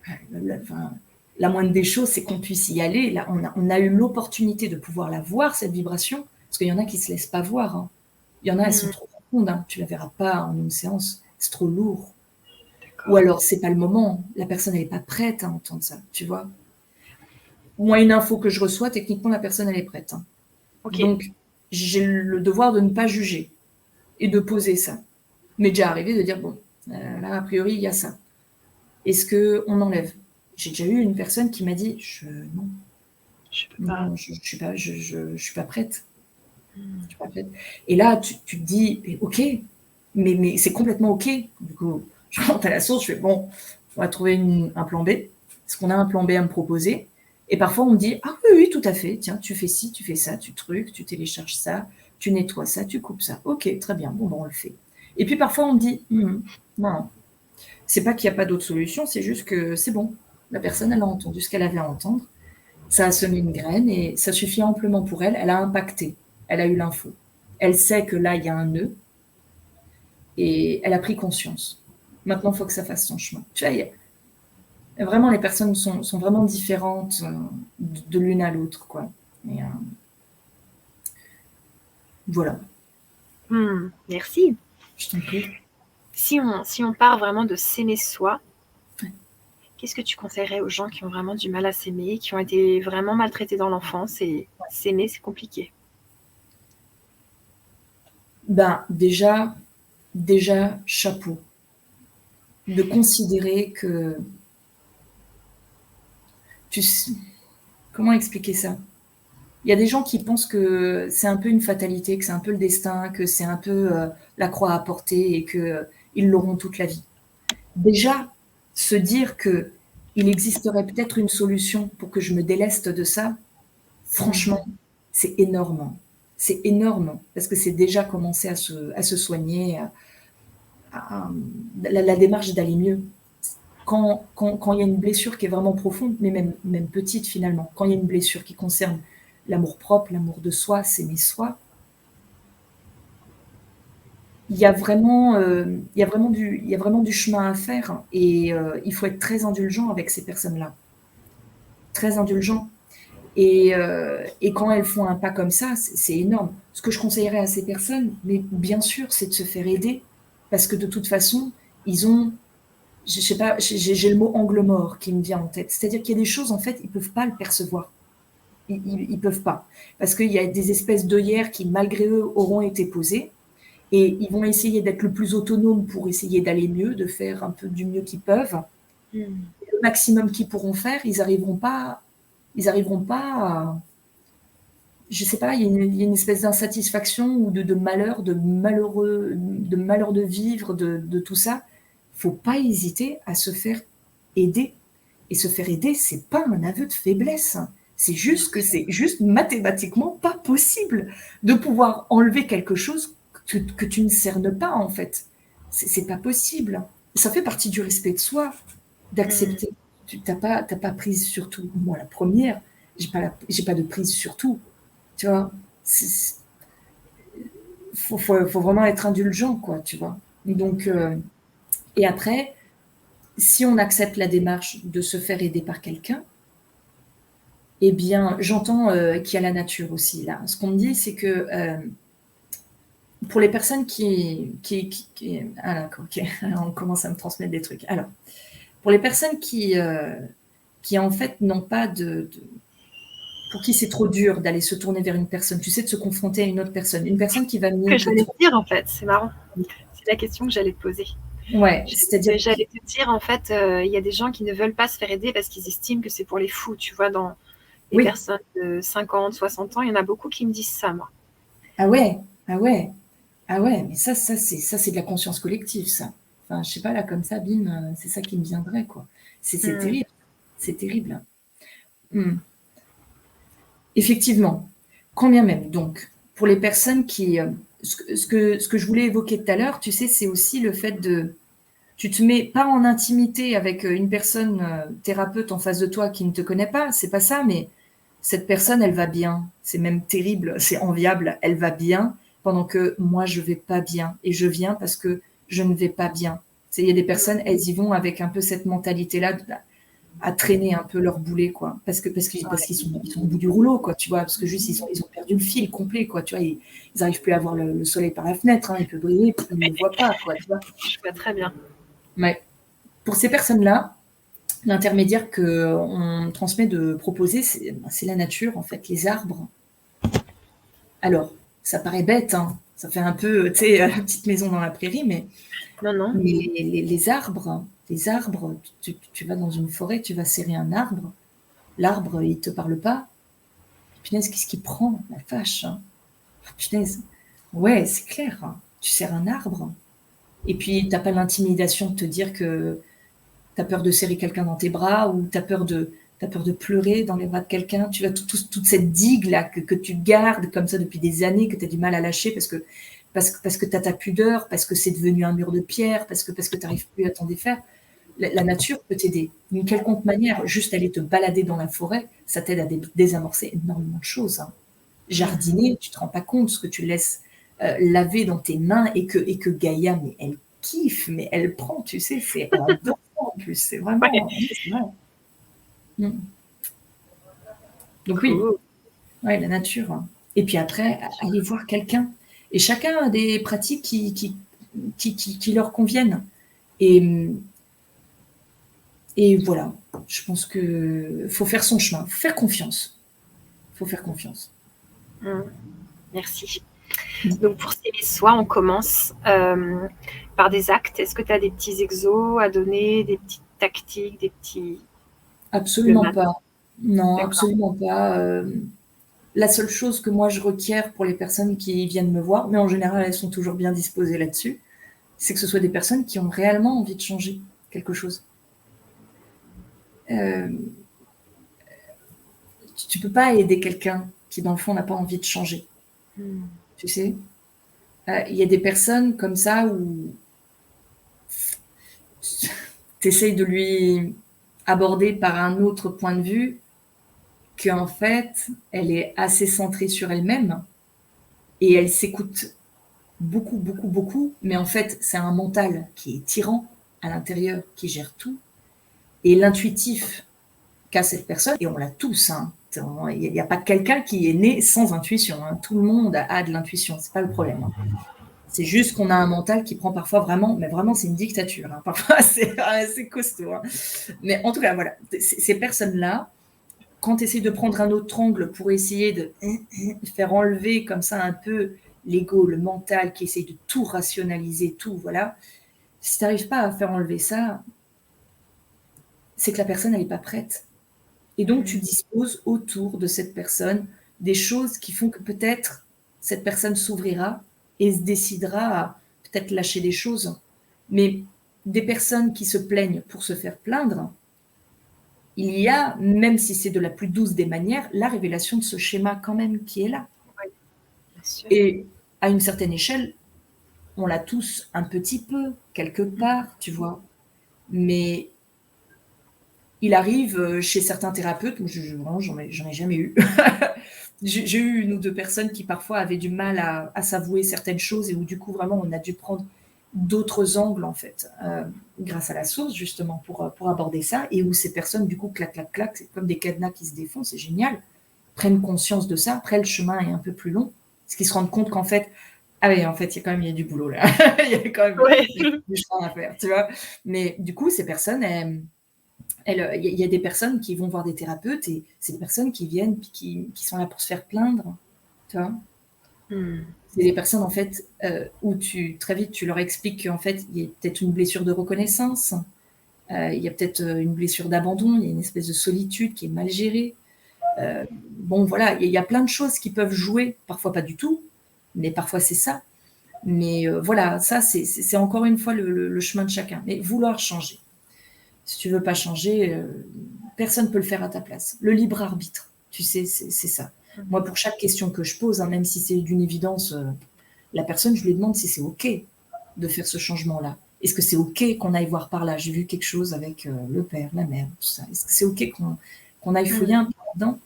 Enfin, la moindre des choses, c'est qu'on puisse y aller. Là, on a eu l'opportunité de pouvoir la voir, cette vibration, parce qu'il y en a qui ne se laissent pas voir. Hein. Il y en a, elles sont trop profondes. Hein. Tu ne la verras pas en une séance. C'est trop lourd. Ou alors, c'est pas le moment. La personne, elle n'est pas prête à entendre ça, tu vois. Moi, une info que je reçois, techniquement, la personne, elle est prête. Hein. Ok. Donc, j'ai le devoir de ne pas juger et de poser ça. Mais déjà arrivé de dire, bon, là, a priori, il y a ça. Est-ce qu'on enlève? J'ai déjà eu une personne qui m'a dit, non, Je peux pas. non, je suis pas prête. Je suis pas prête. Et là, tu te dis, ok, mais c'est complètement ok. Du coup, je rentre à la source, je fais, bon, on va trouver un plan B. Est-ce qu'on a un plan B à me proposer? Et parfois, on me dit, ah oui, tout à fait, tiens, tu fais ci, tu fais ça, tu trucs, tu télécharges ça, tu nettoies ça, tu coupes ça. Ok, très bien, bon, on le fait. Et puis parfois, on me dit, non, c'est pas qu'il n'y a pas d'autre solution, c'est juste que c'est bon. La personne, elle a entendu ce qu'elle avait à entendre. Ça a semé une graine et ça suffit amplement pour elle. Elle a impacté. Elle a eu l'info. Elle sait que là, il y a un nœud et elle a pris conscience. Maintenant, il faut que ça fasse son chemin. Tu vois, vraiment, les personnes sont vraiment différentes de l'une à l'autre, quoi. Et, voilà. Merci. Je t'en prie. Si on part vraiment de s'aimer soi, qu'est-ce que tu conseillerais aux gens qui ont vraiment du mal à s'aimer, qui ont été vraiment maltraités dans l'enfance et s'aimer, c'est compliqué? Ben, déjà, chapeau. De considérer que comment expliquer ça? Il y a des gens qui pensent que c'est un peu une fatalité, que c'est un peu le destin, que c'est un peu la croix à porter et qu'ils l'auront toute la vie. Déjà, se dire qu'il existerait peut-être une solution pour que je me déleste de ça, franchement, c'est énorme. C'est énorme parce que c'est déjà commencer à se soigner, la démarche d'aller mieux. Quand il y a une blessure qui est vraiment profonde, mais même petite finalement, quand il y a une blessure qui concerne l'amour-propre, l'amour de soi, s'aimer soi, il y a vraiment du chemin à faire et il faut être très indulgent avec ces personnes-là. Très indulgent. Et quand elles font un pas comme ça, c'est énorme. Ce que je conseillerais à ces personnes, mais bien sûr, c'est de se faire aider parce que de toute façon, ils ont... Je sais pas, j'ai le mot angle mort qui me vient en tête. C'est-à-dire qu'il y a des choses, en fait, ils peuvent pas le percevoir. Ils peuvent pas. Parce qu'il y a des espèces d'œillères qui, malgré eux, auront été posées. Et ils vont essayer d'être le plus autonomes pour essayer d'aller mieux, de faire un peu du mieux qu'ils peuvent. Le maximum qu'ils pourront faire, ils arriveront pas à... Je sais pas, il y a une espèce d'insatisfaction ou de malheur, de malheur de vivre, de tout ça. Faut pas hésiter à se faire aider. Et se faire aider, c'est pas un aveu de faiblesse. C'est juste que c'est juste mathématiquement pas possible de pouvoir enlever quelque chose que tu ne cernes pas, en fait. C'est pas possible. Ça fait partie du respect de soi, d'accepter. Tu n'as pas prise sur tout. Moi, la première, j'ai pas de prise sur tout. Tu vois, faut vraiment être indulgent, quoi, tu vois. Donc, et après, si on accepte la démarche de se faire aider par quelqu'un, eh bien, j'entends qu'il y a la nature aussi, là. Ce qu'on me dit, c'est que pour les personnes ah d'accord, ok, on commence à me transmettre des trucs. Alors, pour les personnes qui en fait n'ont pas pour qui c'est trop dur d'aller se tourner vers une personne, tu sais, de se confronter à une autre personne, une personne qui va Que venir te j'allais te dire, en fait, c'est marrant. C'est la question que j'allais te poser. ouais, c'est-à-dire J'allais te dire, en fait, il y a des gens qui ne veulent pas se faire aider parce qu'ils estiment que c'est pour les fous. Tu vois, dans les oui, personnes de 50, 60 ans, il y en a beaucoup qui me disent ça, moi. ah ouais, ah ouais, ah ouais, mais ça c'est de la conscience collective, ça. Enfin, je sais pas, là, comme ça, bim, c'est ça qui me viendrait, quoi. C'est Mm. terrible, c'est terrible. Hmm. Effectivement, quand bien même. Donc, pour les personnes qui, ce que je voulais évoquer tout à l'heure, tu sais, c'est aussi le fait tu te mets pas en intimité avec une personne thérapeute en face de toi qui ne te connaît pas, c'est pas ça, mais cette personne, elle va bien. C'est même terrible, c'est enviable, elle va bien, pendant que moi, je vais pas bien. Et je viens parce que je ne vais pas bien. Tu sais, il y a des personnes, elles y vont avec un peu cette mentalité-là à traîner un peu leur boulet, quoi. Parce qu'ils sont au bout du rouleau, quoi, tu vois. Parce que juste, ils ont perdu le fil complet, quoi. Tu vois, ils n'arrivent plus à voir le soleil par la fenêtre, hein, il peut briller, puis ils ne le voient pas, quoi, tu vois. Je vois très bien. Mais pour ces personnes-là, l'intermédiaire qu'on transmet de proposer, c'est la nature, en fait, les arbres. Alors, ça paraît bête, hein. Ça fait un peu, tu sais, petite maison dans la prairie, mais Non, non. les arbres, tu vas dans une forêt, tu vas serrer un arbre, l'arbre, il te parle pas. Punaise, qu'est-ce qu'il prend, la vache, hein. Punaise, ouais, c'est clair, hein. Tu serres un arbre, et puis t'as pas l'intimidation de te dire que t'as peur de serrer quelqu'un dans tes bras, ou t'as peur de pleurer dans les bras de quelqu'un. Tu vois, toute cette digue-là que tu gardes comme ça depuis des années, que tu as du mal à lâcher parce que tu as ta pudeur, parce que c'est devenu un mur de pierre, parce que tu n'arrives plus à t'en défaire. La nature peut t'aider d'une quelconque manière. Juste aller te balader dans la forêt, ça t'aide à désamorcer énormément de choses, hein. Jardiner, tu te rends pas compte ce que tu laisses laver dans tes mains, et que Gaïa, mais elle kiffe, mais elle prend, tu sais, elle adore ça en plus, c'est Ouais. vraiment, c'est vrai. Mm. Donc oui, Cool. ouais, la nature, hein. Et puis après, aller voir quelqu'un. Et chacun a des pratiques qui leur conviennent. Et, et voilà, je pense que faut faire son chemin, faut faire confiance. Faut faire confiance. Mm. Merci. Donc, pour s'aimer soi, on commence par des actes. Est-ce que tu as des petits exos à donner, des petites tactiques, des petits... Le Absolument matin, pas. Non, d'accord. absolument pas. La seule chose que moi je requiers pour les personnes qui viennent me voir, mais en général elles sont toujours bien disposées là-dessus, c'est que ce soit des personnes qui ont réellement envie de changer quelque chose. Euh, tu peux pas aider quelqu'un qui dans le fond n'a pas envie de changer, Mm. tu sais. Il y a des personnes comme ça où tu essayes de lui aborder par un autre point de vue, qu'en fait elle est assez centrée sur elle-même et elle s'écoute beaucoup, beaucoup, beaucoup, mais en fait, c'est un mental qui est tyran à l'intérieur, qui gère tout. Et l'intuitif qu'a cette personne, et on l'a tous, hein, il n'y a pas quelqu'un qui est né sans intuition, hein. Tout le monde a de l'intuition, c'est pas le problème, hein. C'est juste qu'on a un mental qui prend parfois vraiment, mais vraiment c'est une dictature, hein. Parfois c'est costaud, hein. Mais en tout cas, voilà, ces personnes-là, quand tu essaies de prendre un autre angle pour essayer de faire enlever comme ça un peu l'ego, le mental qui essaie de tout rationaliser, tout, voilà. Si tu n'arrives pas à faire enlever ça, c'est que la personne, elle n'est pas prête. Et donc, tu Mm. disposes autour de cette personne des choses qui font que peut-être cette personne s'ouvrira et se décidera à peut-être lâcher des choses. Mais des personnes qui se plaignent pour se faire plaindre, il y a, même si c'est de la plus douce des manières, la révélation de ce schéma quand même qui est là. Oui, bien sûr. Et à une certaine échelle, on l'a tous un petit peu, quelque part, tu vois. Mais il arrive chez certains thérapeutes, vraiment, j'en ai jamais eu. J'ai eu une ou deux personnes qui parfois avaient du mal à s'avouer certaines choses, et où du coup, vraiment, on a dû prendre d'autres angles, en fait, grâce à la source, justement, pour aborder ça, et où ces personnes, du coup, clac, clac, clac, c'est comme des cadenas qui se défont, c'est génial, prennent conscience de ça. Après, le chemin est un peu plus long, parce qu'ils se rendent compte qu'en fait, Ah oui, en fait, il y a du boulot là. Il y a quand même Ouais. du chemin à faire, tu vois? Mais du coup, ces personnes, il y a des personnes qui vont voir des thérapeutes et c'est des personnes qui viennent puis qui sont là pour se faire plaindre, tu vois? Mmh. C'est des personnes en fait, où très vite, tu leur expliques qu'en fait, il y a peut-être une blessure de reconnaissance, il y a peut-être, une blessure d'abandon, il y a une espèce de solitude qui est mal gérée. Bon voilà, il y a plein de choses qui peuvent jouer, parfois pas du tout, mais parfois c'est ça. Mais voilà, ça c'est encore une fois le chemin de chacun. Mais vouloir changer. Si tu veux pas changer, personne peut le faire à ta place. Le libre arbitre, tu sais, c'est ça. Moi, pour chaque question que je pose, hein, même si c'est d'une évidence, la personne, je lui demande si c'est OK de faire ce changement-là. Est-ce que c'est OK qu'on aille voir par là? J'ai vu quelque chose avec le père, la mère, tout ça. Est-ce que c'est OK qu'on aille fouiller Mmh. un peu là-dedans?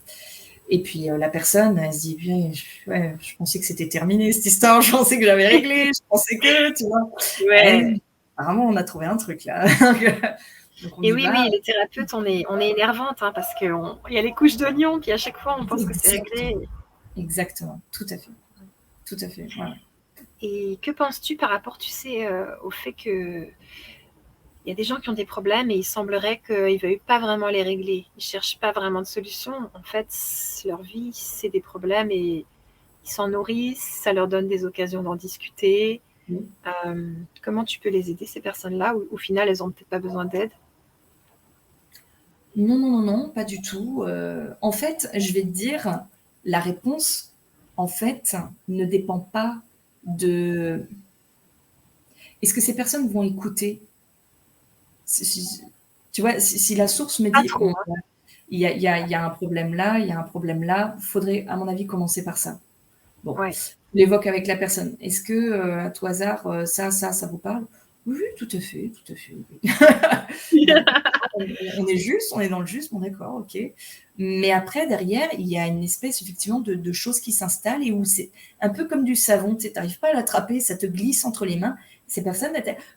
Et puis la personne, elle se dit, bien, ouais, je pensais que c'était terminé cette histoire, je pensais que j'avais réglé, je pensais que, tu vois. Ouais. Apparemment, on a trouvé un truc là. Donc on Et y oui, va. oui, les thérapeutes, on est énervantes, hein, parce qu'il y a les couches d'oignons, puis à chaque fois, on pense que c'est réglé. Exactement, exactement, tout à fait, ouais. Et que penses-tu par rapport, tu sais, au fait que il y a des gens qui ont des problèmes et il semblerait qu'ils ne veuillent pas vraiment les régler. Ils ne cherchent pas vraiment de solution. En fait, leur vie, c'est des problèmes et ils s'en nourrissent, ça leur donne des occasions d'en discuter. Oui. Comment tu peux les aider, ces personnes-là, ou au final, elles n'ont peut-être pas besoin d'aide? Non, non, non, non, pas du tout. En fait, je vais te dire, la réponse, en fait, ne dépend pas de... Est-ce que ces personnes vont écouter? Tu vois, si la source me Pas dit, trop, hein. il y a un problème là, il y a un problème là, il faudrait, à mon avis, commencer par ça. Bon, Ouais. je l'évoque avec la personne. Est-ce que, à tout hasard, ça vous parle? Oui, oui, tout à fait, tout à fait. Oui. Bon, on est juste, on est dans le juste, bon d'accord, ok. Mais après, derrière, il y a une espèce effectivement de choses qui s'installent et où c'est un peu comme du savon, tu n'arrives pas à l'attraper, ça te glisse entre les mains. Ces personnes,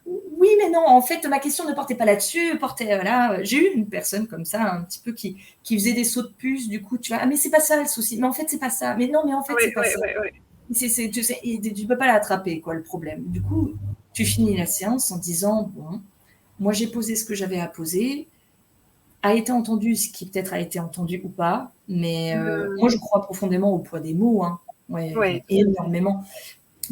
oui, mais non, en fait, ma question ne portait pas là-dessus, voilà. J'ai eu une personne comme ça, un petit peu qui faisait des sauts de puce, du coup, tu vois, ah, mais c'est pas ça le souci, mais en fait, c'est pas ça, mais non, mais en fait, Ouais, c'est pas ouais, ça. ouais, ouais. Tu sais, tu peux pas l'attraper, quoi, le problème. Du coup, tu finis la séance en disant, bon, moi, j'ai posé ce que j'avais à poser, a été entendu, ce qui peut-être a été entendu ou pas, mais moi, je crois profondément au poids des mots, hein. Ouais, Ouais, tout à fait. énormément.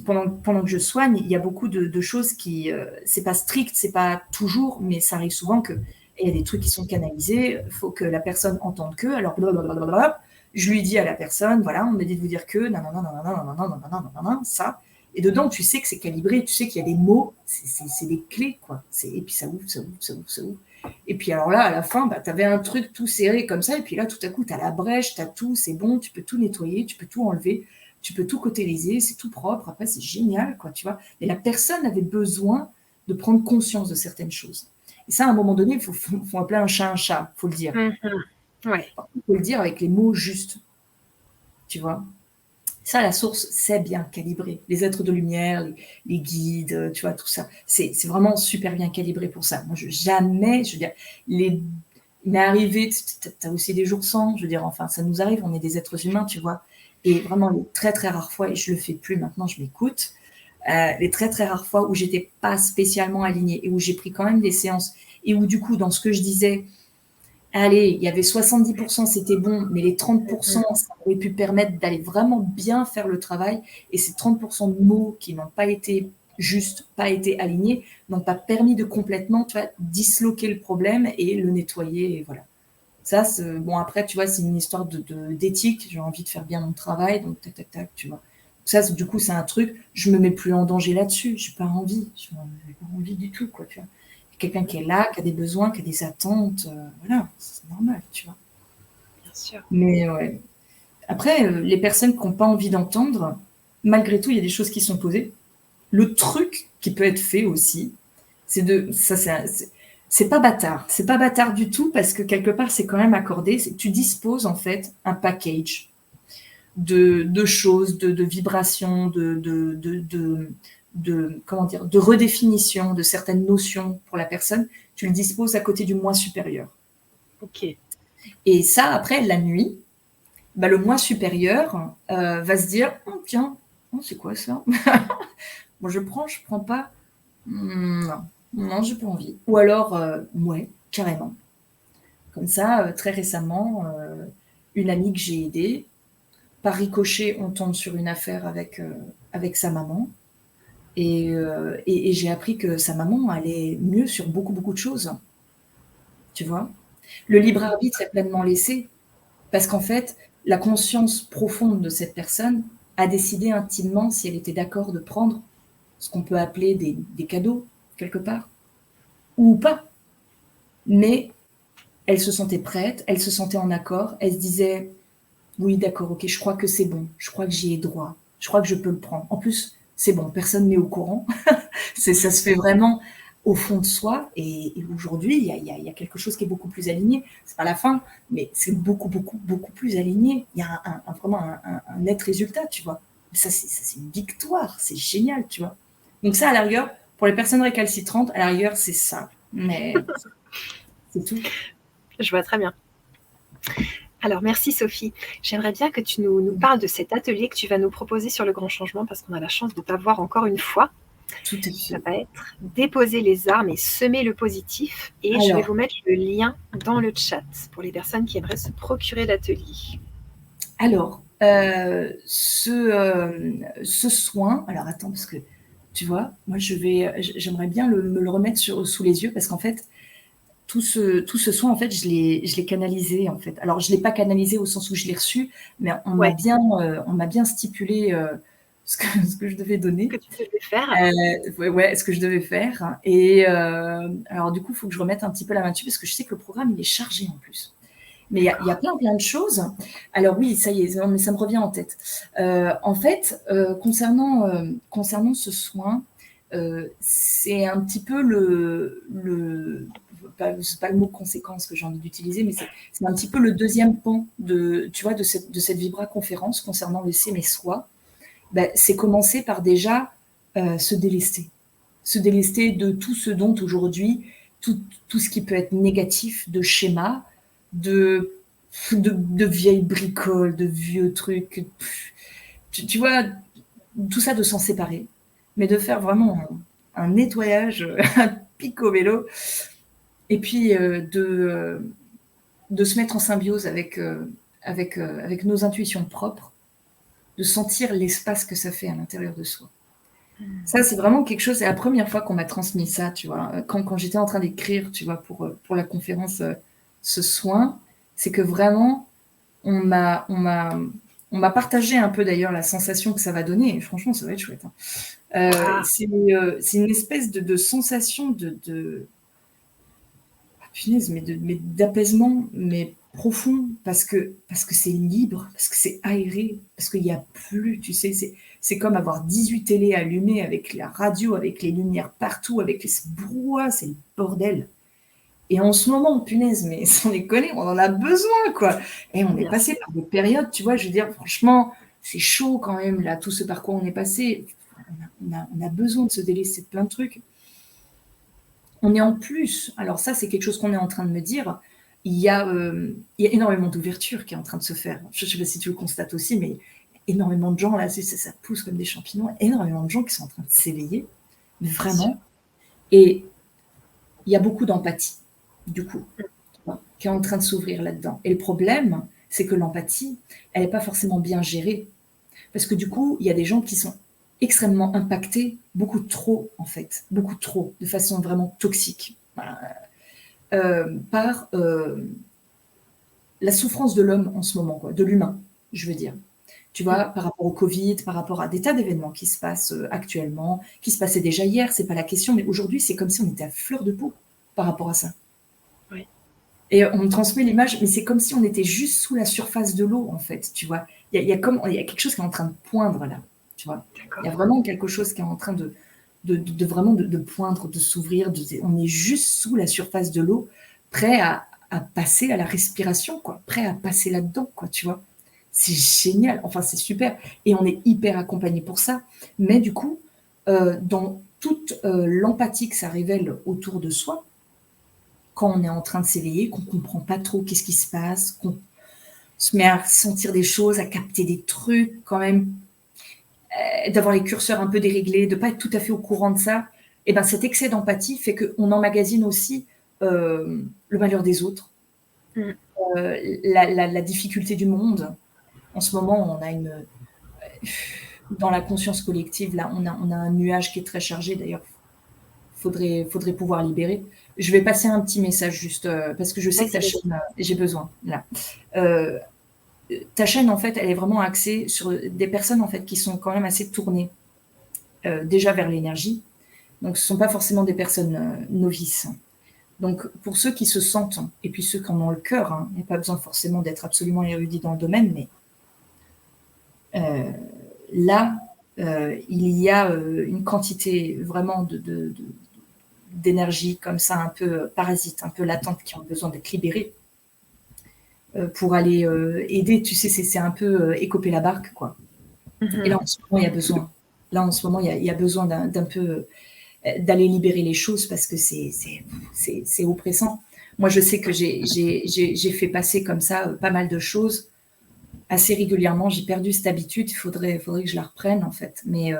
Pendant que je soigne, il y a beaucoup de choses qui, c'est pas strict, c'est pas toujours, mais ça arrive souvent que il y a des trucs qui sont canalisés, il faut que la personne entende que, alors blablabla, je lui dis à la personne, voilà, on m'a dit de vous dire que, nanana, nanana, nanana, nanana, nanana, ça. Et dedans, tu sais que c'est calibré, tu sais qu'il y a des mots, c'est des clés, quoi. Et puis ça ouvre, ça ouvre, ça ouvre, ça ouvre. Et puis alors là, à la fin, bah, tu avais un truc tout serré comme ça, et puis là, tout à coup, tu as la brèche, tu as tout, c'est bon, tu peux tout nettoyer, tu peux tout enlever, tu peux tout cotériser, c'est tout propre, après, c'est génial, quoi, tu vois. Et la personne avait besoin de prendre conscience de certaines choses. Et ça, à un moment donné, il faut appeler un chat, il faut le dire. Mhm. Ouais. Il faut le dire avec les mots justes, tu vois. Ça, la source, c'est bien calibré. Les êtres de lumière, les guides, tu vois, tout ça. C'est vraiment super bien calibré pour ça. Moi, je veux dire, il m'est arrivé, tu as aussi des jours sans, je veux dire, enfin, ça nous arrive, on est des êtres humains, tu vois. Et vraiment, les très, très rares fois, et je le fais plus maintenant, je m'écoute, les très, très rares fois où j'étais pas spécialement alignée et où j'ai pris quand même des séances et où, du coup, dans ce que je disais, allez, il y avait 70%, c'était bon, mais les 30%, ça aurait pu permettre d'aller vraiment bien faire le travail. Et ces 30% de mots qui n'ont pas été justes, pas été alignés, n'ont pas permis de complètement, tu vois, disloquer le problème et le nettoyer. Et voilà. Ça, bon, après, tu vois, c'est une histoire d'éthique. J'ai envie de faire bien mon travail, donc tac, tac, tac, tu vois. Ça, du coup, c'est un truc, je me mets plus en danger là-dessus. J'ai pas envie. Je n'ai pas envie du tout, quoi, tu vois. Quelqu'un qui est là, qui a des besoins, qui a des attentes, voilà, c'est normal, tu vois. Bien sûr. Mais ouais. Après, les personnes qui n'ont pas envie d'entendre, malgré tout, il y a des choses qui sont posées. Le truc qui peut être fait aussi, c'est c'est pas bâtard. C'est pas bâtard du tout parce que quelque part, c'est quand même accordé. Tu disposes en fait un package de choses, de vibrations, comment dire, de redéfinition de certaines notions pour la personne. Tu le disposes à côté du moi supérieur. Ok. Et ça, après, la nuit, bah, le moi supérieur va se dire, oh, tiens, Oh, c'est quoi ça? Bon, je prends pas. Non, non, j'ai pas envie. Ou alors, ouais, carrément. Comme ça, très récemment, une amie que j'ai aidée, par ricochet, on tombe sur une affaire avec sa maman. Et j'ai appris que sa maman allait mieux sur beaucoup, beaucoup de choses, tu vois. Le libre Mmh. arbitre est pleinement laissé parce qu'en fait, la conscience profonde de cette personne a décidé intimement si elle était d'accord de prendre ce qu'on peut appeler des cadeaux, quelque part, ou pas. Mais elle se sentait prête, elle se sentait en accord, elle se disait oui, d'accord, ok, je crois que c'est bon, je crois que j'y ai droit, je crois que je peux le prendre. En plus, c'est bon, personne n'est au courant. Ça se fait vraiment au fond de soi. Et aujourd'hui, il y a quelque chose qui est beaucoup plus aligné. C'est pas la fin, mais c'est beaucoup, beaucoup, beaucoup plus aligné. Il y a vraiment un net résultat, tu vois. Ça, c'est une victoire. C'est génial, tu vois. Donc ça, à la rigueur, pour les personnes récalcitrantes, à la rigueur, c'est ça. Mais c'est tout. Je vois très bien. Alors merci Sophie. J'aimerais bien que tu nous parles de cet atelier que tu vas nous proposer sur le grand changement parce qu'on a la chance de t'avoir encore une fois. Tout à Ça fait. va être déposer les armes et semer le positif. Et je vais Alors, vous mettre le lien dans le chat pour les personnes qui aimeraient se procurer l'atelier. Alors, ce soin, alors attends, parce que tu vois, moi j'aimerais bien me le remettre sous les yeux parce qu'en fait, tout ce soin, en fait, je l'ai canalisé, en fait. Alors, je ne l'ai pas canalisé au sens où je l'ai reçu, mais Ouais, on m'a bien stipulé ce que je devais donner, que tu devais faire. ouais, ouais, ce que je devais faire. Et alors, du coup, il faut que je remette un petit peu la main dessus parce que je sais que le programme, il est chargé en plus. Mais il y a D'accord. plein, plein de choses. Alors oui, ça y est, non, mais ça me revient en tête. En fait, concernant ce soin, c'est un petit peu c'est pas le mot conséquence que j'ai envie d'utiliser, mais c'est un petit peu le deuxième pan tu vois, de cette Vibra conférence concernant le s'aimer soi. Ben, c'est commencer par déjà se délester. Se délester de tout ce dont aujourd'hui, tout ce qui peut être négatif, de schéma, de, de vieilles bricoles, de vieux trucs. Tu vois, tout ça de s'en séparer, mais de faire vraiment un nettoyage, un pic au vélo, et puis de se mettre en symbiose avec nos intuitions propres, de sentir l'espace que ça fait à l'intérieur de soi. Ça, c'est vraiment quelque chose, c'est la première fois qu'on m'a transmis ça, tu vois. Quand j'étais en train d'écrire, tu vois, pour la conférence, ce soin, c'est que vraiment, on m'a, on m'a, on m'a partagé un peu d'ailleurs la sensation que ça va donner, et franchement, ça va être chouette, hein. Ah, C'est une espèce de sensation punaise, mais d'apaisement, mais profond, parce que c'est libre, parce que c'est aéré, parce qu'il n'y a plus, tu sais, c'est comme avoir 18 télés allumées avec la radio, avec les lumières partout, avec ce brouhaha, c'est le bordel. Et en ce moment, punaise, mais sans déconner, on en a besoin, quoi. Et on est bien passé sûr. par des périodes, tu vois, je veux dire, franchement, c'est chaud quand même, là, tout ce par quoi on est passé. On a besoin de se délaisser de plein de trucs. On est en plus, alors ça, c'est quelque chose qu'on est en train de me dire, il y a énormément d'ouverture qui est en train de se faire. Je ne sais pas si tu le constates aussi, mais énormément de gens, là, ça pousse comme des champignons, énormément de gens qui sont en train de s'éveiller, mais Bien sûr. vraiment. Et il y a beaucoup d'empathie, du coup, qui est en train de s'ouvrir là-dedans. Et le problème, c'est que l'empathie, elle n'est pas forcément bien gérée. Parce que du coup, il y a des gens qui sont extrêmement impactés, beaucoup trop, en fait, beaucoup trop, de façon vraiment toxique. Par la souffrance de l'homme en ce moment, quoi, de l'humain, je veux dire. Tu vois, par rapport au Covid, par rapport à des tas d'événements qui se passent actuellement, qui se passaient déjà hier, c'est pas la question, mais aujourd'hui, c'est comme si on était à fleur de peau par rapport à ça. Oui, Et on me transmet l'image, mais c'est comme si on était juste sous la surface de l'eau, en fait, tu vois. Il y a quelque chose qui est en train de poindre là, tu vois. Il y a d'accord. vraiment quelque chose qui est en train vraiment de poindre, de s'ouvrir. On est juste sous la surface de l'eau, prêt à passer à la respiration, quoi. Prêt à passer là-dedans, quoi, tu vois. C'est génial, enfin c'est super. Et on est hyper accompagné pour ça. Mais du coup, dans toute l'empathie que ça révèle autour de soi, quand on est en train de s'éveiller, qu'on ne comprend pas trop qu'est-ce qui se passe, qu'on se met à sentir des choses, à capter des trucs quand même. d'avoir les curseurs un peu déréglés, de pas être tout à fait au courant de ça, et ben cet excès d'empathie fait qu'on emmagasine aussi le malheur des autres, Mmh. la difficulté du monde. En ce moment, on a dans la conscience collective, là, on a un nuage qui est très chargé. D'ailleurs, faudrait pouvoir libérer. Je vais passer un petit message juste parce que je sais que Vas-y, ta vas-y. chaîne, j'ai besoin là. Euh, Ta chaîne, en fait, elle est vraiment axée sur des personnes en fait qui sont quand même assez tournées déjà vers l'énergie. Donc, ce ne sont pas forcément des personnes novices. Donc, pour ceux qui se sentent, et puis ceux qui en ont le cœur, hein, il n'y a pas besoin forcément d'être absolument érudit dans le domaine, mais là, il y a une quantité vraiment d'énergie comme ça, un peu parasite, un peu latente, qui ont besoin d'être libérées pour aller aider. Tu sais, c'est un peu écoper la barque, quoi. Et Mmh. là, en ce moment, il y a besoin. Là, en ce moment, il y a besoin d'un peu d'aller libérer les choses parce que c'est oppressant. Moi, je sais que j'ai fait passer comme ça pas mal de choses assez régulièrement. J'ai perdu cette habitude. Faudrait que je la reprenne, en fait. Mais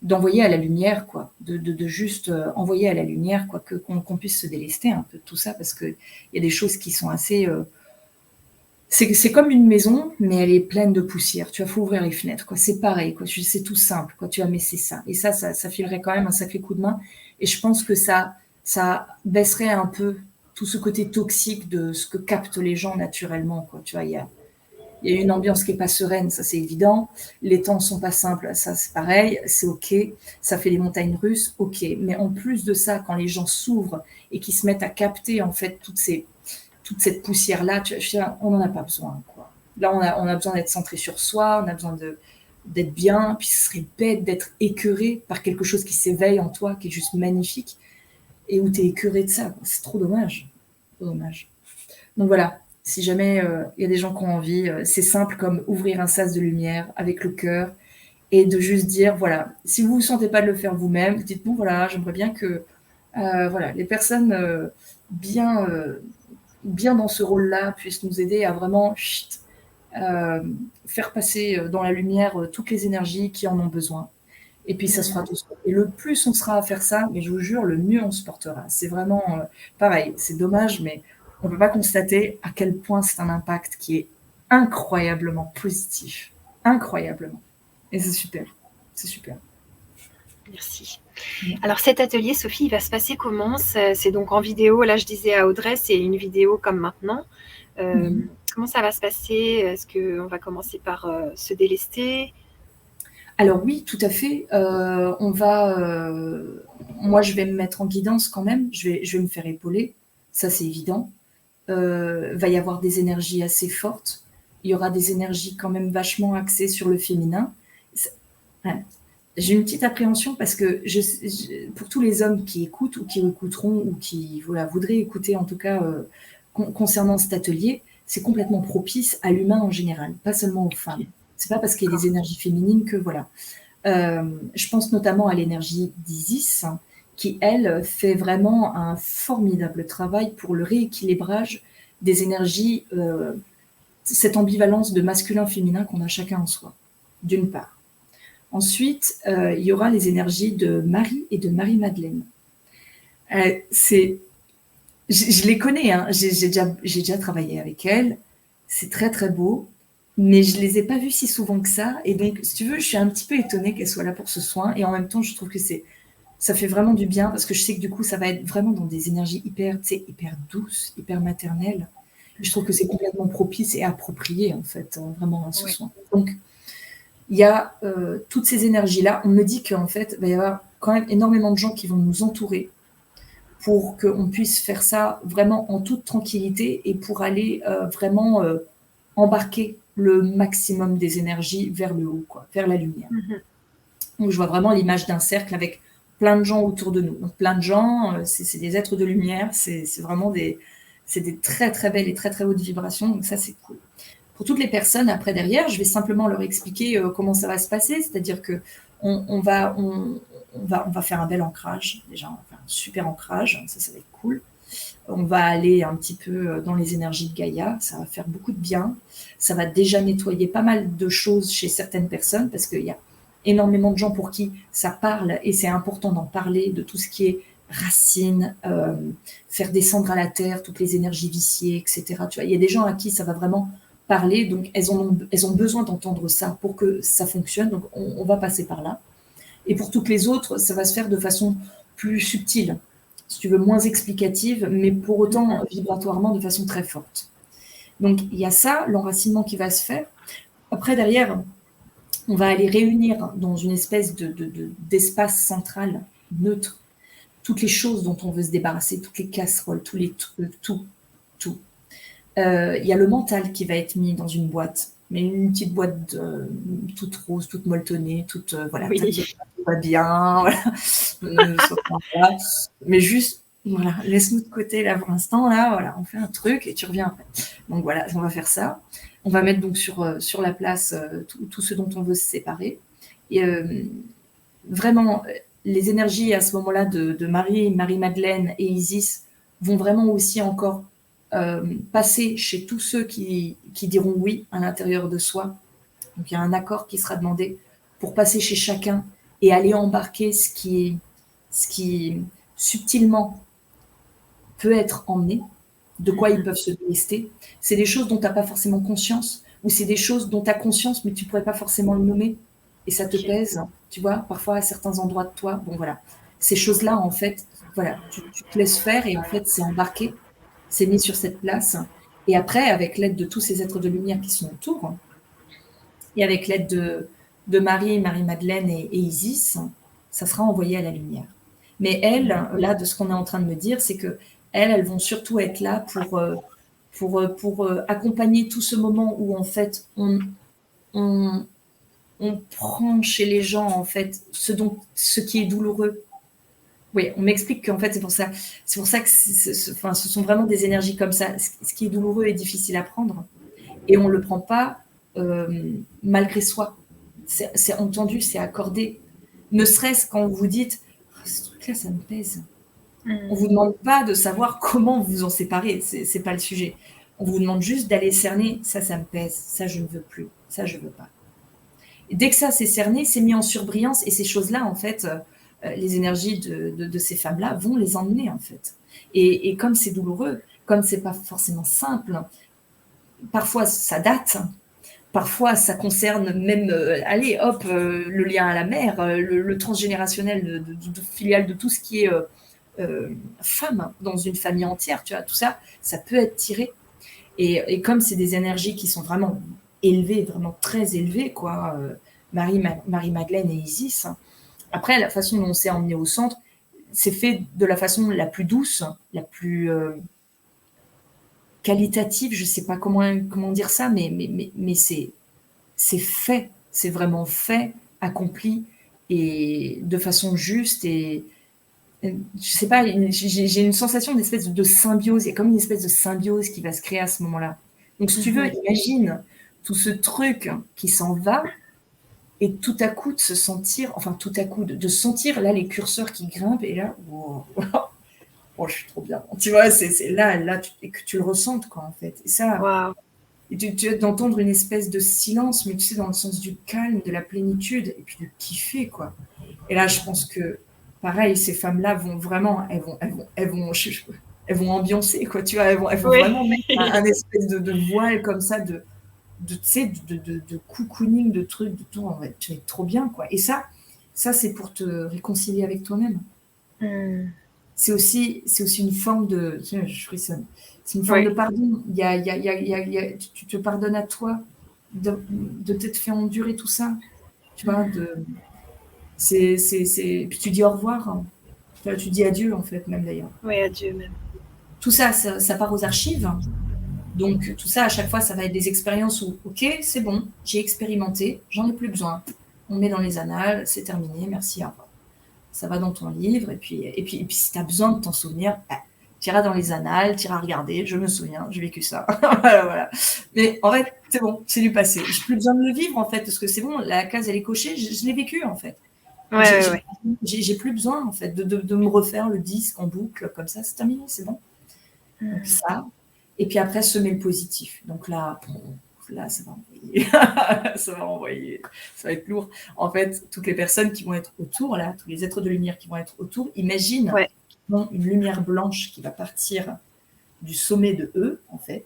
d'envoyer à la lumière, quoi. De juste envoyer à la lumière, quoi. Qu'on puisse se délester un peu de tout ça parce qu'il y a des choses qui sont assez. C'est comme une maison, mais elle est pleine de poussière. Tu vois, faut ouvrir les fenêtres, quoi. C'est pareil, quoi. C'est tout simple, quoi. Tu vas, mais c'est ça. Et ça filerait quand même un sacré coup de main. Et je pense que ça baisserait un peu tout ce côté toxique de ce que captent les gens naturellement, quoi. Tu vois, il y a une ambiance qui est pas sereine, ça c'est évident. Les temps sont pas simples, ça c'est pareil, c'est ok. Ça fait les montagnes russes, ok. Mais en plus de ça, quand les gens s'ouvrent et qui se mettent à capter en fait toute cette poussière-là, on n'en a pas besoin, quoi. Là, on a besoin d'être centré sur soi, on a besoin d'être bien, puis ce serait bête d'être écœuré par quelque chose qui s'éveille en toi, qui est juste magnifique, et où tu es écœuré de ça, quoi. C'est trop dommage. Trop dommage. Donc voilà, si jamais il y a des gens qui ont envie, c'est simple comme ouvrir un sas de lumière avec le cœur et de juste dire, voilà, si vous ne vous sentez pas de le faire vous-même, vous dites, bon voilà, j'aimerais bien que voilà, les personnes bien bien dans ce rôle-là, puisse nous aider à vraiment euh, faire passer dans la lumière toutes les énergies qui en ont besoin. Et puis ça se fera tout seul. Et le plus on sera à faire ça, mais je vous jure, le mieux on se portera. C'est vraiment pareil, c'est dommage, mais on ne peut pas constater à quel point c'est un impact qui est incroyablement positif. Incroyablement. Et c'est super. C'est super. Merci. Alors cet atelier, Sophie, il va se passer comment? C'est donc en vidéo. Là, je disais à Audrey, c'est une vidéo comme maintenant. Mhm. Comment ça va se passer? Est-ce qu'on va commencer par se délester? Alors oui, tout à fait. Moi, je vais me mettre en guidance quand même. Je vais me faire épauler. Ça, c'est évident. Va y avoir des énergies assez fortes. Il y aura des énergies quand même vachement axées sur le féminin. Ouais. J'ai une petite appréhension parce que pour tous les hommes qui écoutent ou qui écouteront ou qui voilà, voudraient écouter en tout cas concernant cet atelier, c'est complètement propice à l'humain en général, pas seulement aux femmes. C'est pas parce qu'il y a des énergies féminines que voilà. Je pense notamment à l'énergie d'Isis, qui, elle, fait vraiment un formidable travail pour le rééquilibrage des énergies, cette ambivalence de masculin-féminin qu'on a chacun en soi, d'une part. Ensuite, il y aura les énergies de Marie et de Marie-Madeleine. C'est, je les connais, hein, j'ai déjà travaillé avec elles, c'est très très beau, mais je les ai pas vues si souvent que ça, et donc, si tu veux, je suis un petit peu étonnée qu'elles soient là pour ce soin, et en même temps, je trouve que ça fait vraiment du bien, parce que je sais que du coup, ça va être vraiment dans des énergies hyper, tu sais, hyper douces, hyper maternelles. Je trouve que c'est complètement propice et approprié, en fait, vraiment à ce Oui. soin. Donc, il y a toutes ces énergies-là. On me dit qu'en fait, il va y avoir quand même énormément de gens qui vont nous entourer pour qu'on puisse faire ça vraiment en toute tranquillité et pour aller vraiment embarquer le maximum des énergies vers le haut, quoi, vers la lumière. Mhm. Donc, je vois vraiment l'image d'un cercle avec plein de gens autour de nous. Donc, plein de gens, c'est des êtres de lumière, c'est vraiment c'est des très très belles et très très hautes vibrations. Donc ça, c'est cool. Pour toutes les personnes, après, derrière, je vais simplement leur expliquer comment ça va se passer. C'est-à-dire que on va faire un bel ancrage. Déjà, on va faire un super ancrage. Ça va être cool. On va aller un petit peu dans les énergies de Gaïa. Ça va faire beaucoup de bien. Ça va déjà nettoyer pas mal de choses chez certaines personnes parce qu'il y a énormément de gens pour qui ça parle et c'est important d'en parler, de tout ce qui est racines, faire descendre à la terre toutes les énergies viciées, etc. Tu vois, il y a des gens à qui ça va vraiment parler, donc elles ont besoin d'entendre ça pour que ça fonctionne, donc on va passer par là. Et pour toutes les autres, ça va se faire de façon plus subtile, si tu veux, moins explicative, mais pour autant vibratoirement de façon très forte. Donc il y a ça, l'enracinement qui va se faire. Après, derrière, on va aller réunir dans une espèce d'espace central neutre toutes les choses dont on veut se débarrasser, toutes les casseroles, tous les trucs, tout. Il y a le mental qui va être mis dans une boîte, mais une petite boîte toute rose, toute molletonnée, toute voilà, Oui. tout va bien, voilà. Mais juste voilà, laisse-nous de côté là pour l'instant, là, voilà, on fait un truc et tu reviens après. Donc voilà, on va faire ça. On va mettre donc sur la place tout ce dont on veut se séparer. Et vraiment, les énergies à ce moment-là de Marie-Madeleine et Isis vont vraiment aussi encore passer chez tous ceux qui diront oui à l'intérieur de soi. Donc il y a un accord qui sera demandé pour passer chez chacun et aller embarquer ce qui subtilement peut être emmené, de quoi ils peuvent se délester. C'est des choses dont tu n'as pas forcément conscience, ou c'est des choses dont tu as conscience, mais tu ne pourrais pas forcément le nommer, et ça te pèse, tu vois, parfois à certains endroits de toi. Bon, voilà. Ces choses-là, en fait, voilà, tu te laisses faire, et en fait, c'est embarqué, c'est mis sur cette place. Et après, avec l'aide de tous ces êtres de lumière qui sont autour, et avec l'aide de Marie-Madeleine et Isis, ça sera envoyé à la lumière. Mais elles, là, de ce qu'on est en train de me dire, c'est que elles vont surtout être là pour accompagner tout ce moment où, en fait, on prend chez les gens, en fait, ce qui est douloureux. Oui, on m'explique qu'en fait, c'est pour ça que ce sont vraiment des énergies comme ça. Ce qui est douloureux et difficile à prendre. Et on ne le prend pas malgré soi. C'est entendu, c'est accordé. Ne serait-ce quand vous dites ce truc-là, ça me pèse. On ne vous demande pas de savoir comment vous en séparer, c'est pas le sujet. On vous demande juste d'aller cerner ça me pèse, ça je ne veux plus, ça je veux pas. Et dès que ça c'est cerné, c'est mis en surbrillance et ces choses-là, en fait, les énergies de ces femmes-là vont les emmener, en fait. Et comme c'est douloureux, comme c'est pas forcément simple, parfois ça date. Parfois, ça concerne même, allez, hop, le lien à la mère, le transgénérationnel de filiale de tout ce qui est femme dans une famille entière, tu vois, tout ça, ça peut être tiré. Et comme c'est des énergies qui sont vraiment élevées, vraiment très élevées, quoi, Marie-Madeleine et Isis, après, la façon dont on s'est emmené au centre, c'est fait de la façon la plus douce, la plus qualitative, je sais pas comment dire ça, mais c'est fait, c'est vraiment fait, accompli et de façon juste et je sais pas, j'ai une sensation d'espèce de symbiose, il y a comme une espèce de symbiose qui va se créer à ce moment-là. Donc si tu veux, imagine tout ce truc qui s'en va et tout à coup de se sentir, enfin tout à coup de sentir là les curseurs qui grimpent et là, wow, oh, je suis trop bien. Tu vois, c'est là et que tu le ressentes quoi en fait. Et ça, Wow. et tu d'entendre une espèce de silence, mais tu sais, dans le sens du calme, de la plénitude, et puis de kiffer, quoi. Et là, je pense que, pareil, ces femmes-là vont vraiment, elles vont ambiancer, quoi, tu vois, elles vont Oui. vraiment mettre un espèce de voile comme ça, tu sais, de cocooning, de trucs, de tout, en fait, tu vas être trop bien, quoi. Et ça c'est pour te réconcilier avec toi-même. C'est aussi une forme de, je frissonne, c'est une forme de pardon. Tu te pardonnes à toi de t'être fait endurer tout ça. Tu vois, puis tu dis au revoir. Hein. Tu dis adieu, en fait, même d'ailleurs. Oui, adieu même. Tout ça, ça part aux archives. Donc, tout ça, à chaque fois, ça va être des expériences où, ok, c'est bon, j'ai expérimenté, j'en ai plus besoin. On met dans les annales, c'est terminé, merci, au revoir. Ça va dans ton livre, et puis si tu as besoin de t'en souvenir, tu iras dans les annales, tu iras regarder, je me souviens, j'ai vécu ça. voilà. Mais en fait, c'est bon, c'est du passé. J'ai plus besoin de le vivre, en fait, parce que c'est bon, la case, elle est cochée, je l'ai vécu, en fait. J'ai plus besoin, en fait, de me refaire le disque en boucle, comme ça, c'est terminé, c'est bon. Donc ça, et puis après, semer le positif. Donc là, là, ça va envoyer. Ça va envoyer. Ça va être lourd. En fait, toutes les personnes qui vont être autour, là, tous les êtres de lumière qui vont être autour, imagine Ouais. qu'ils ont une lumière blanche qui va partir du sommet de eux, en fait,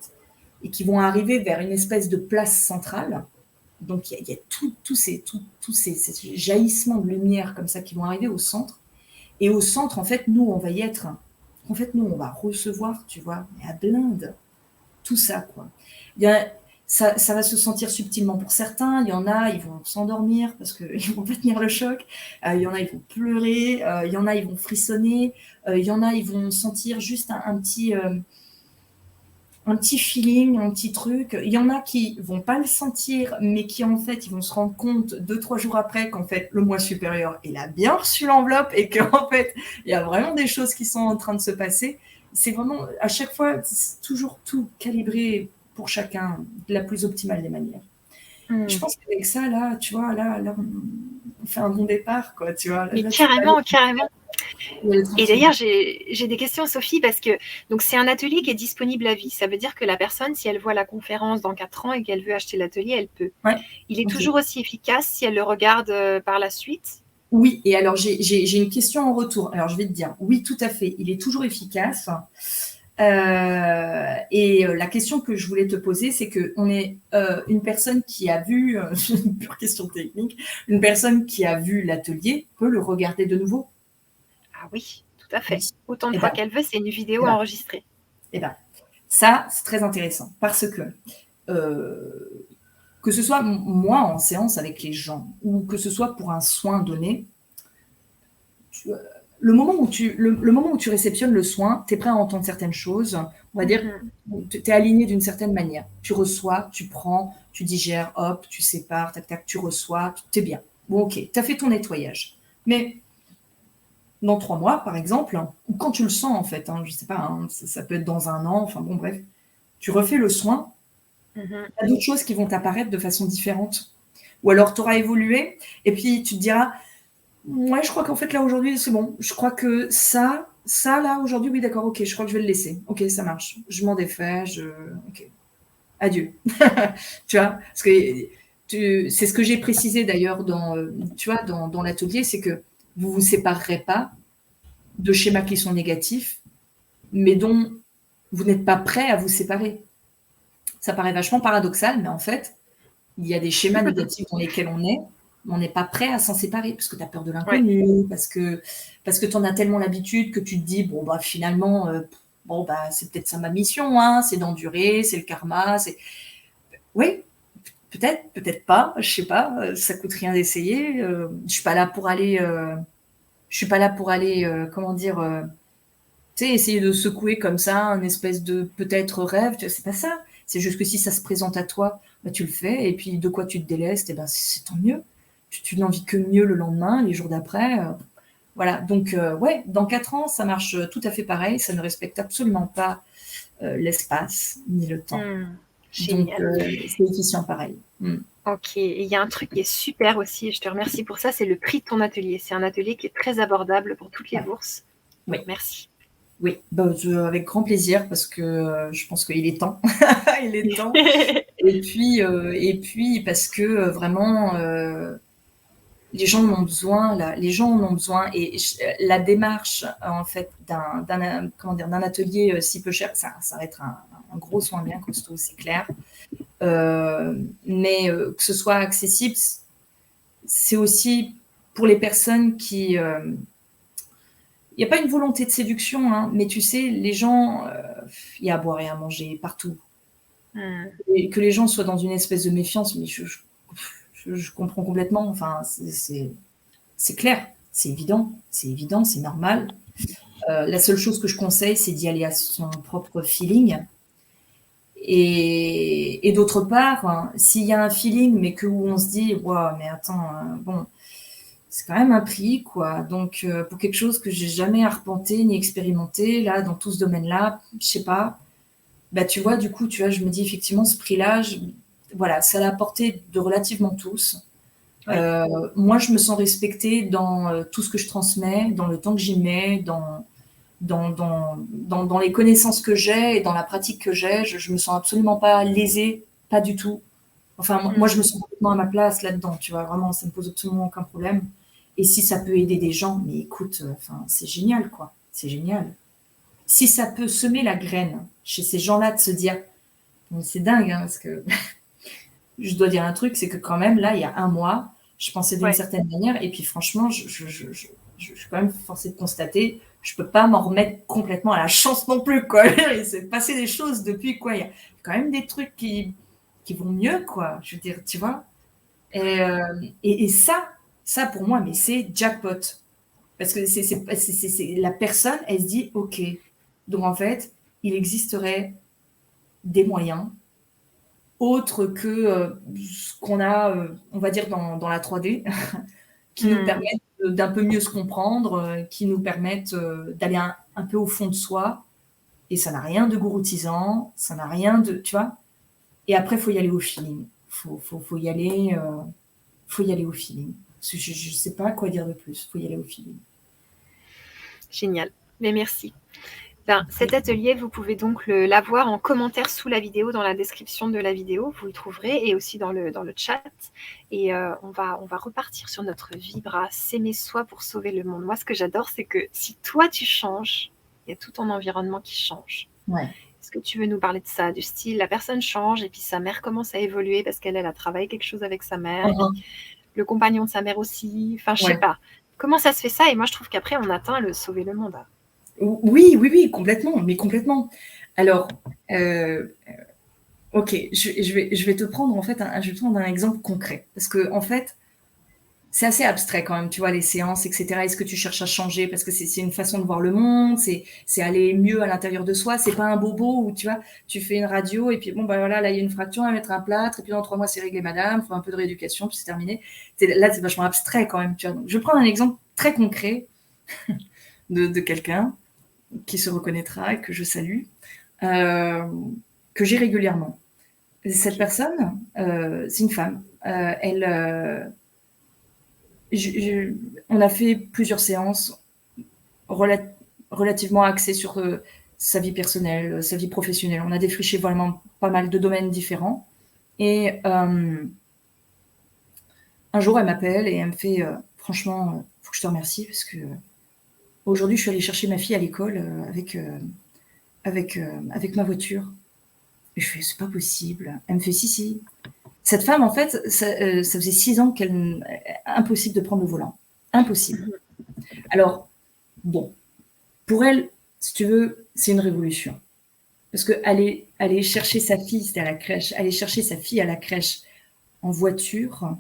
et qui vont arriver vers une espèce de place centrale. Donc, il y a tous ces jaillissements de lumière comme ça qui vont arriver au centre. Et au centre, en fait, nous, on va y être. En fait, nous, on va recevoir, tu vois, mais à blinde, tout ça, quoi. Ça va se sentir subtilement pour certains. Il y en a, ils vont s'endormir parce qu'ils ne vont pas tenir le choc. Il y en a, ils vont pleurer. Il y en a, ils vont frissonner. Il y en a, ils vont sentir juste un petit feeling, un petit truc. Il y en a qui vont pas le sentir, mais qui en fait, ils vont se rendre compte 2-3 jours après qu'en fait, le moi supérieur, il a bien reçu l'enveloppe et qu'en fait, il y a vraiment des choses qui sont en train de se passer. C'est vraiment, à chaque fois, c'est toujours tout calibré pour chacun de la plus optimale des manières. Je pense qu'avec ça, là, tu vois, là, on fait un bon départ, quoi, tu vois. Mais là, carrément. Et d'ailleurs, j'ai des questions, Sophie, parce que donc c'est un atelier qui est disponible à vie. Ça veut dire que la personne, si elle voit la conférence dans 4 ans et qu'elle veut acheter l'atelier, elle peut. Ouais. Il est toujours aussi efficace si elle le regarde par la suite? Oui, et alors j'ai une question en retour. Alors je vais te dire, oui, tout à fait, il est toujours efficace. Et la question que je voulais te poser, c'est qu'on est une personne qui a vu, une pure question technique, une personne qui a vu l'atelier peut le regarder de nouveau. Ah oui, tout à fait. Oui. Autant de fois qu'elle veut, c'est une vidéo enregistrée. Eh bien, ça, c'est très intéressant parce que ce soit moi en séance avec les gens ou que ce soit pour un soin donné, le moment où tu réceptionnes le soin, tu es prêt à entendre certaines choses. On va dire, tu es aligné d'une certaine manière. Tu reçois, tu prends, tu digères, hop, tu sépares, tac, tac, tu reçois, tu es bien. Bon, ok, tu as fait ton nettoyage. Mais dans 3 mois, par exemple, ou quand tu le sens, en fait, je sais pas, ça peut être dans 1 an, enfin bon, bref, tu refais le soin, il y a d'autres choses qui vont apparaître de façon différente. Ou alors, tu auras évolué, et puis tu te diras, ouais, je crois qu'en fait, là, aujourd'hui, c'est bon. Je crois que ça, là, aujourd'hui, oui, d'accord, ok, je crois que je vais le laisser. Ok, ça marche. Je m'en défais, ok. Adieu. Tu vois, parce que c'est ce que j'ai précisé d'ailleurs dans l'atelier, c'est que vous ne vous séparerez pas de schémas qui sont négatifs, mais dont vous n'êtes pas prêt à vous séparer. Ça paraît vachement paradoxal, mais en fait, il y a des schémas négatifs dans lesquels on est, mais on n'est pas prêt à s'en séparer, parce que tu as peur de l'inconnu, parce que tu en as tellement l'habitude que tu te dis, bon, bah, finalement, c'est peut-être ça ma mission, c'est d'endurer, c'est le karma, oui, peut-être, peut-être pas, je sais pas, ça coûte rien d'essayer. Je suis pas là pour aller, comment dire, tu sais, essayer de secouer comme ça un espèce de peut-être rêve. C'est pas ça. C'est juste que si ça se présente à toi, bah, tu le fais. Et puis de quoi tu te délestes, c'est tant mieux. Tu n'en vis que mieux le lendemain, les jours d'après. Voilà. Donc, ouais, dans 4 ans, ça marche tout à fait pareil. Ça ne respecte absolument pas l'espace ni le temps. Donc, c'est efficient pareil. Ok, et il y a un truc qui est super aussi, et je te remercie pour ça, c'est le prix de ton atelier. C'est un atelier qui est très abordable pour toutes les bourses. Oui. Merci. Oui, avec grand plaisir, parce que je pense qu'il est temps. Il est temps. Et puis parce que vraiment, les gens en ont besoin. Là, les gens en ont besoin. Et la démarche, en fait, d'un atelier si peu cher, ça va être un gros soin bien costaud, c'est clair. Mais que ce soit accessible, c'est aussi pour les personnes qui... Il n'y a pas une volonté de séduction, mais tu sais, les gens, il y a à boire et à manger partout. Et que les gens soient dans une espèce de méfiance, mais je comprends complètement. Enfin, c'est clair, c'est évident, c'est normal. La seule chose que je conseille, c'est d'y aller à son propre feeling. Et d'autre part, s'il y a un feeling, mais où on se dit, wow, mais attends, bon, c'est quand même un prix, quoi. Donc, pour quelque chose que j'ai jamais arpenté ni expérimenté, là, dans tout ce domaine-là, je sais pas. Bah, tu vois, du coup, je me dis effectivement, ce prix-là, voilà, c'est à la portée de relativement tous. Oui. Moi, je me sens respectée dans tout ce que je transmets, dans le temps que j'y mets, dans les connaissances que j'ai et dans la pratique que j'ai. Je me sens absolument pas lésée, pas du tout. Enfin, moi, je me sens complètement à ma place là-dedans, tu vois. Vraiment, ça me pose absolument aucun problème. Et si ça peut aider des gens, mais écoute, enfin, c'est génial, quoi. C'est génial. Si ça peut semer la graine chez ces gens-là de se dire, mais c'est dingue, hein, parce que je dois dire un truc, c'est que quand même, là, il y a un mois, je pensais d'une Ouais. certaine manière, et puis franchement, je suis quand même forcée de constater, je peux pas m'en remettre complètement à la chance non plus, quoi. Il s'est passé des choses depuis, quoi. Il y a quand même des trucs qui vont mieux, quoi. Je veux dire, tu vois. Et ça pour moi, mais c'est jackpot. Parce que la personne, elle se dit, OK. Donc en fait, il existerait des moyens autres que ce qu'on a, on va dire, dans la 3D, qui nous Mmh. permettent d'un peu mieux se comprendre, qui nous permettent d'aller un peu au fond de soi. Et ça n'a rien de gouroutisant, ça n'a rien de, tu vois. Et après, il faut y aller au feeling. Faut y aller, faut y aller au feeling. Je ne sais pas quoi dire de plus. Il faut y aller au feeling. Génial. Mais merci. Ben, cet atelier, vous pouvez donc l'avoir en commentaire sous la vidéo, dans la description de la vidéo, vous le trouverez, et aussi dans le chat. Et on va repartir sur notre vibre à s'aimer soi pour sauver le monde. Moi, ce que j'adore, c'est que si toi, tu changes, il y a tout ton environnement qui change. Ouais. Est-ce que tu veux nous parler de ça, du style, la personne change et puis sa mère commence à évoluer parce qu'elle a travaillé quelque chose avec sa mère, et puis le compagnon de sa mère aussi, enfin, je sais Ouais. pas. Comment ça se fait ça? Et moi, je trouve qu'après, on atteint le sauver le monde. Oui, oui, oui, complètement, mais complètement. Alors, ok, je vais te prendre en fait, je vais te prendre un exemple concret, parce que en fait, c'est assez abstrait quand même, tu vois, les séances, etc. Est-ce que tu cherches à changer parce que c'est une façon de voir le monde, c'est aller mieux à l'intérieur de soi, c'est pas un bobo où tu vois, tu fais une radio et puis bon bah voilà, là il y a une fracture, on va mettre un plâtre et puis dans 3 mois c'est réglé madame, faut un peu de rééducation puis c'est terminé. Là c'est vachement abstrait quand même, tu vois. Donc, je vais prendre un exemple très concret de quelqu'un qui se reconnaîtra et que je salue, euh, que j'ai régulièrement. Cette personne, c'est une femme. Elle, on a fait plusieurs séances relativement axées sur sa vie personnelle, sa vie professionnelle. On a défriché vraiment pas mal de domaines différents. Et un jour, elle m'appelle et elle me fait franchement, faut que je te remercie parce que aujourd'hui, je suis allée chercher ma fille à l'école avec ma voiture. Et je fais, c'est pas possible. Elle me fait, si, si. Cette femme, en fait, ça faisait 6 ans qu'elle. Impossible de prendre le volant. Impossible. Alors, bon, pour elle, si tu veux, c'est une révolution. Parce que aller chercher sa fille, c'était à la crèche, aller chercher sa fille à la crèche en voiture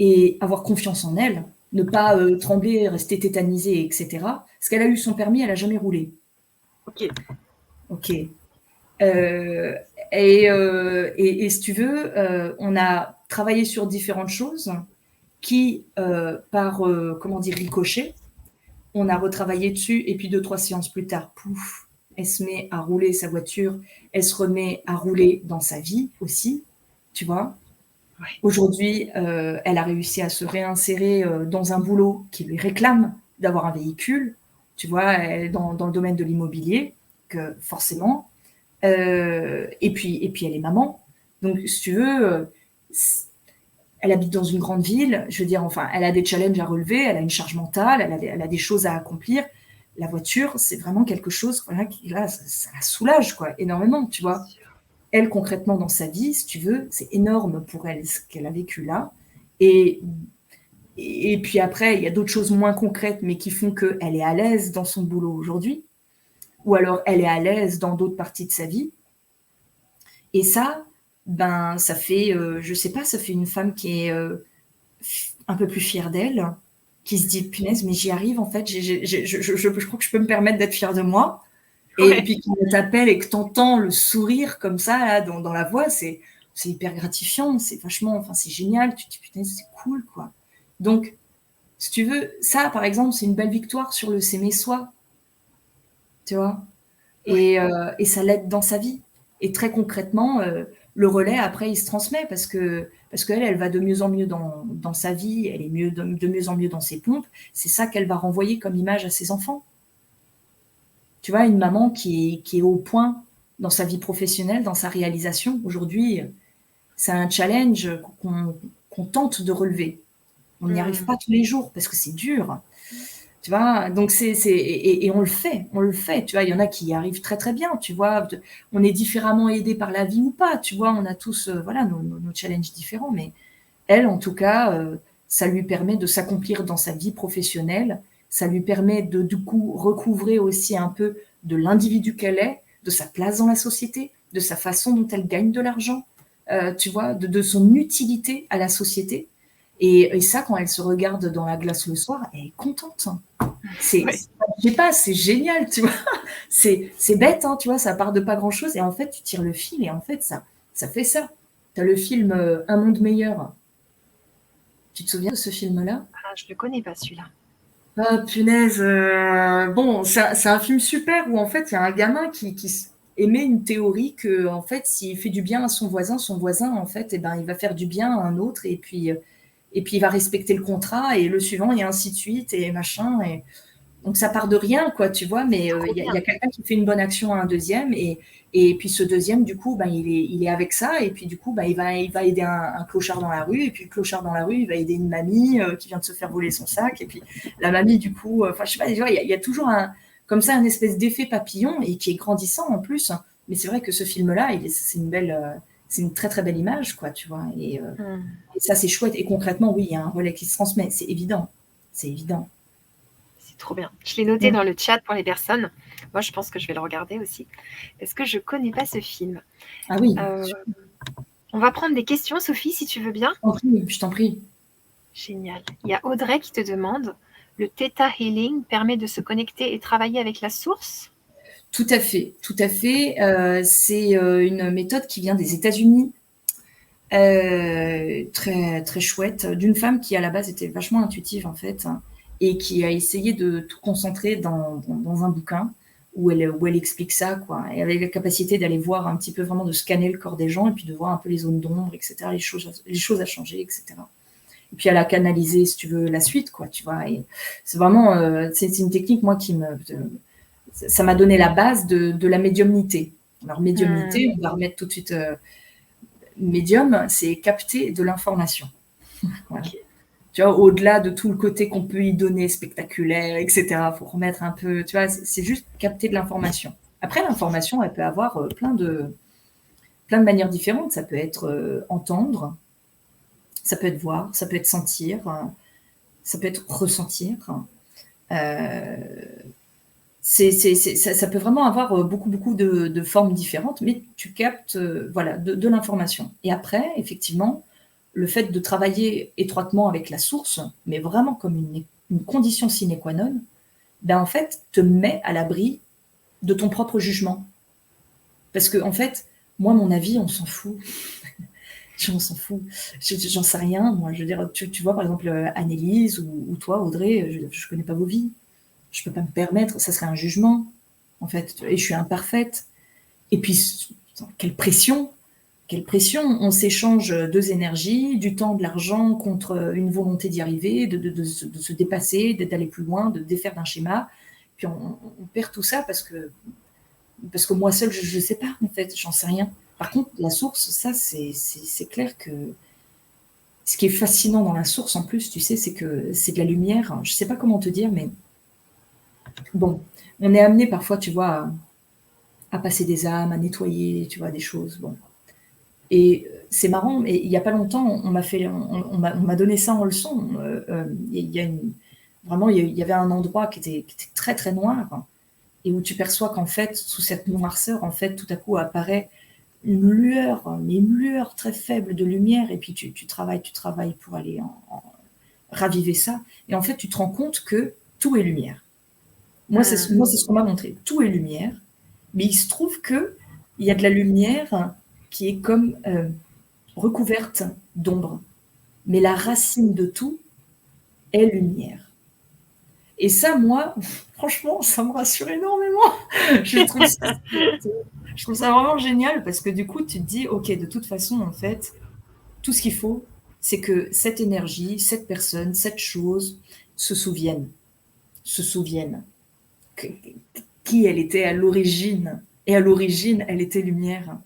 et avoir confiance en elle, ne pas trembler, rester tétanisée, etc. Parce qu'elle a eu son permis, elle n'a jamais roulé. Ok. Ok. Euh, et si tu veux, on a travaillé sur différentes choses qui, par, comment dire, ricochet, on a retravaillé dessus, et puis 2-3 séances plus tard, pouf, elle se met à rouler sa voiture, elle se remet à rouler dans sa vie aussi, tu vois. Ouais. Aujourd'hui, elle a réussi à se réinsérer dans un boulot qui lui réclame d'avoir un véhicule, tu vois, dans le domaine de l'immobilier, que forcément. Et puis elle est maman. Donc, si tu veux, elle habite dans une grande ville, je veux dire, enfin, elle a des challenges à relever, elle a une charge mentale, elle a des choses à accomplir. La voiture, c'est vraiment quelque chose, voilà, qui, là, ça la soulage, quoi, énormément, tu vois. Elle, concrètement, dans sa vie, si tu veux, c'est énorme pour elle, ce qu'elle a vécu là. Et, et puis après, il y a d'autres choses moins concrètes, mais qui font qu'elle est à l'aise dans son boulot aujourd'hui, ou alors elle est à l'aise dans d'autres parties de sa vie. Et ça, ben, ça fait, je sais pas, ça fait une femme qui est un peu plus fière d'elle, qui se dit, punaise, mais j'y arrive, en fait, je crois que je peux me permettre d'être fière de moi. Et Ouais. puis quand on t'appelle et que t'entends le sourire comme ça, là, dans la voix, c'est hyper gratifiant, c'est vachement, enfin, c'est génial, tu te dis, punaise, c'est cool, quoi. Donc, si tu veux, ça, par exemple, c'est une belle victoire sur le s'aimer soi, tu vois. Ouais. Et ça l'aide dans sa vie. Et très concrètement, le relais, après, il se transmet parce qu'elle, elle va de mieux en mieux dans sa vie, elle est de mieux en mieux dans ses pompes. C'est ça qu'elle va renvoyer comme image à ses enfants. Tu vois, une maman qui est au point dans sa vie professionnelle, dans sa réalisation. Aujourd'hui, c'est un challenge qu'on tente de relever. On n'y arrive Mmh. pas tous les jours parce que c'est dur. Tu vois, donc et on le fait, tu vois. Il y en a qui y arrivent très très bien, tu vois. On est différemment aidé par la vie ou pas, tu vois. On a tous, voilà, nos challenges différents, mais elle, en tout cas, ça lui permet de s'accomplir dans sa vie professionnelle. Ça lui permet de, du coup, recouvrer aussi un peu de l'individu qu'elle est, de sa place dans la société, de sa façon dont elle gagne de l'argent, tu vois, de son utilité à la société. Et ça, quand elle se regarde dans la glace le soir, elle est contente. Ouais. Je sais pas, c'est génial, tu vois. C'est bête, hein, tu vois, ça part de pas grand-chose. Et en fait, tu tires le fil et en fait, ça fait ça. Tu as le film Un monde meilleur. Tu te souviens de ce film-là? Ah, je le connais pas celui-là. Ah, punaise. Bon, c'est un film super où en fait, il y a un gamin qui émet une théorie que en fait, s'il fait du bien à son voisin, en fait, eh ben, il va faire du bien à un autre et puis il va respecter le contrat et le suivant et ainsi de suite et machin. Et donc ça part de rien, quoi, tu vois, mais C'est trop il y a bien. quelqu'un qui fait une bonne action à un deuxième, et puis ce deuxième, du coup, ben, il est avec ça, et puis du coup, ben, il va aider un clochard dans la rue, et puis le clochard dans la rue, il va aider une mamie qui vient de se faire voler son sac, et puis la mamie, du coup, enfin, je sais pas, tu vois, il y a toujours comme ça, un espèce d'effet papillon, et qui est grandissant en plus. Mais c'est vrai que ce film-là, c'est une très très belle image, quoi, tu vois, Mmh. et ça, c'est chouette, et concrètement, oui, il y a un relais qui se transmet, c'est évident, c'est évident. C'est trop bien. Je l'ai noté dans le chat pour les personnes. Moi, je pense que je vais le regarder aussi parce que je connais pas ce film. Ah oui, Euh, on va prendre des questions, Sophie, si tu veux bien. je t'en prie. Génial. Il y a Audrey qui te demande, le Theta Healing permet de se connecter et travailler avec la source? Tout à fait, tout à fait. C'est une méthode qui vient des États-Unis, très très chouette, d'une femme qui à la base était vachement intuitive en fait, et qui a essayé de tout concentrer dans un bouquin où elle explique ça, quoi, et avec la capacité d'aller voir un petit peu vraiment, de scanner le corps des gens et puis de voir un peu les zones d'ombre, etc., les choses à changer, etc. Et puis elle a canalisé, si tu veux, la suite, quoi, tu vois. Et c'est vraiment, c'est une technique, moi, ça m'a donné la base de la médiumnité. Alors, médiumnité, on va remettre tout de suite médium, c'est capter de l'information. Voilà. Ok. Tu vois, au-delà de tout le côté qu'on peut y donner, spectaculaire, etc., faut remettre un peu, tu vois, c'est juste capter de l'information. Après, l'information, elle peut avoir plein de manières différentes. Ça peut être entendre, ça peut être voir, ça peut être sentir, ça peut être ressentir. Euh, ça peut vraiment avoir beaucoup de formes différentes, mais tu captes voilà, de l'information. Et après, effectivement, le fait de travailler étroitement avec la source, mais vraiment comme une condition sine qua non, ben en fait, te met à l'abri de ton propre jugement. Parce que, en fait, moi, mon avis, on s'en fout. On s'en fout. J'en sais rien. Moi, je veux dire, tu vois, par exemple, Annelise ou toi, Audrey, je ne connais pas vos vies. Je peux pas me permettre, ça serait un jugement, en fait, et je suis imparfaite. Et puis, quelle pression, on s'échange deux énergies, du temps, de l'argent, contre une volonté d'y arriver, de se dépasser, d'aller plus loin, de défaire d'un schéma. Puis on perd tout ça parce que moi seule, je ne sais pas, en fait, j'en sais rien. Par contre, la source, ça, c'est clair que ce qui est fascinant dans la source, en plus, tu sais, c'est que c'est de la lumière. Je ne sais pas comment te dire, mais bon, on est amené parfois, tu vois, à passer des âmes, à nettoyer, tu vois, des choses. Bon. Et c'est marrant, mais il n'y a pas longtemps, on m'a donné ça en leçon. Il y a vraiment, il y avait un endroit qui était très très noir, et où tu perçois qu'en fait, sous cette noirceur, en fait, tout à coup apparaît une lueur, mais une lueur très faible de lumière, et puis tu travailles pour aller raviver ça. Et en fait, tu te rends compte que tout est lumière. Moi, c'est ce qu'on m'a montré. Tout est lumière, mais il se trouve que il y a de la lumière qui est comme recouverte d'ombre. Mais la racine de tout est lumière. Et ça, moi, franchement, ça me rassure énormément. Je trouve ça, je trouve ça vraiment génial parce que du coup, tu te dis, ok, de toute façon, en fait, tout ce qu'il faut, c'est que cette énergie, cette personne, cette chose se souvienne qui elle était à l'origine. Et à l'origine, elle était lumière.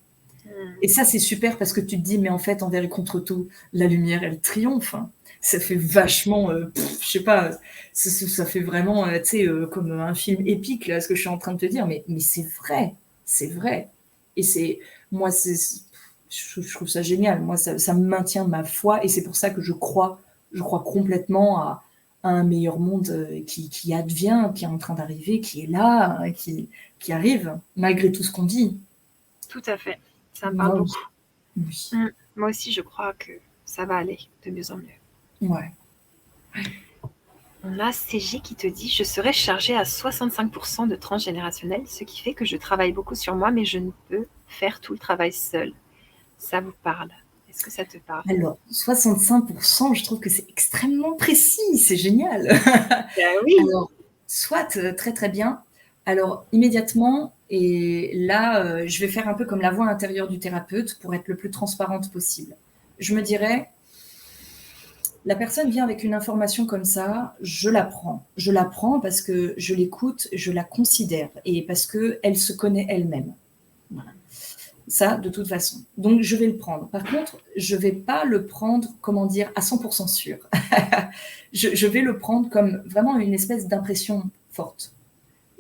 Et ça, c'est super parce que tu te dis, mais en fait, envers et contre tout, la lumière, elle triomphe. Hein. Ça fait vachement, je sais pas, ça fait vraiment, tu sais, comme un film épique, là, ce que je suis en train de te dire, mais c'est vrai, c'est vrai. Et moi, je trouve ça génial. Moi, ça me maintient ma foi et c'est pour ça que je crois complètement à un meilleur monde qui advient, qui est en train d'arriver, qui est là, hein, qui arrive, malgré tout ce qu'on dit. Tout à fait. Ça me parle Moi, beaucoup. oui. Moi aussi, je crois que ça va aller de mieux en mieux. Ouais. On a CG qui te dit: «Je serai chargée à 65% de transgénérationnel, ce qui fait que je travaille beaucoup sur moi, mais je ne peux faire tout le travail seule». Ça vous parle? Est-ce que ça te parle? Alors, 65%, je trouve que c'est extrêmement précis, c'est génial. Ben oui! Alors, soit, très, très bien. Alors, immédiatement et là, je vais faire un peu comme la voix intérieure du thérapeute pour être le plus transparente possible. Je me dirais: «La personne vient avec une information comme ça, je la prends. Je la prends parce que je l'écoute, je la considère et parce qu'elle se connaît elle-même». Voilà. Ça, de toute façon. Donc, je vais le prendre. Par contre, je vais pas le prendre, comment dire, à 100% sûr. Je vais le prendre comme vraiment une espèce d'impression forte.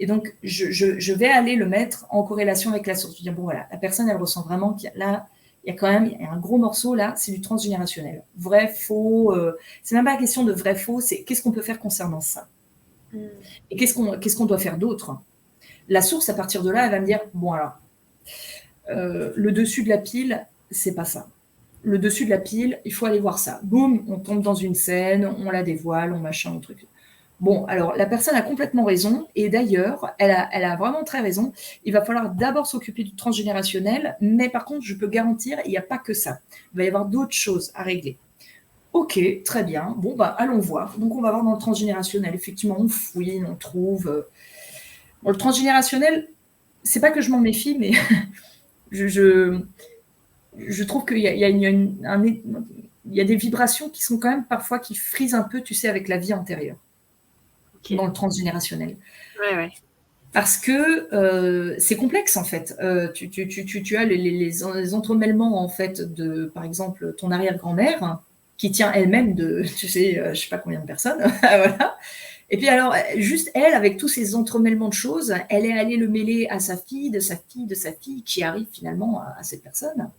Et donc, je vais aller le mettre en corrélation avec la source. Je vais dire, bon, voilà, la personne, elle ressent vraiment qu'il y a là, il y a quand même il y a un gros morceau là, c'est du transgénérationnel. Vrai, faux, c'est même pas la question de vrai, faux, c'est qu'est-ce qu'on peut faire concernant ça et qu'est-ce qu'on doit faire d'autre. La source, à partir de là, elle va me dire, bon, alors, le dessus de la pile, c'est pas ça. Le dessus de la pile, il faut aller voir ça. Boum, on tombe dans une scène, on la dévoile, on machin, on truc. Bon, alors la personne a complètement raison, et d'ailleurs, elle a vraiment très raison. Il va falloir d'abord s'occuper du transgénérationnel, mais par contre, je peux garantir, il n'y a pas que ça. Il va y avoir d'autres choses à régler. Ok, très bien. Bon, bah, allons voir. Donc, on va voir dans le transgénérationnel. Effectivement, on fouine, on trouve. Bon, le transgénérationnel, c'est pas que je m'en méfie, mais je, je trouve qu'il y a, il y a des vibrations qui sont quand même parfois qui frisent un peu, tu sais, avec la vie antérieure, OK. dans le transgénérationnel. Ouais, ouais. Parce que c'est complexe en fait. Tu as les entremêlements en fait de, par exemple, ton arrière-grand-mère qui tient elle-même de, tu sais, je sais pas combien de personnes, voilà. Et puis alors, juste elle, avec tous ces entremêlements de choses, elle est allée le mêler à sa fille, de sa fille, de sa fille, qui arrive finalement à cette personne.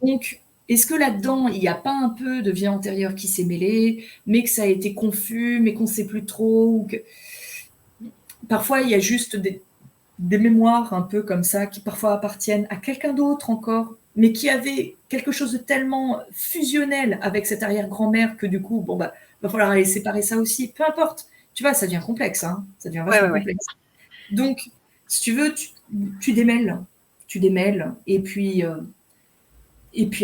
Donc, est-ce que là-dedans, il n'y a pas un peu de vie antérieure qui s'est mêlée, mais que ça a été confus, mais qu'on ne sait plus trop ou que... Parfois, il y a juste des mémoires un peu comme ça qui parfois appartiennent à quelqu'un d'autre encore, mais qui avait quelque chose de tellement fusionnel avec cette arrière-grand-mère que du coup, bon, bah, va falloir aller séparer ça aussi. Peu importe. Tu vois, ça devient complexe, hein. Ça devient Ouais, vachement ouais, ouais. complexe. Donc, si tu veux, tu démêles. Tu démêles. Et puis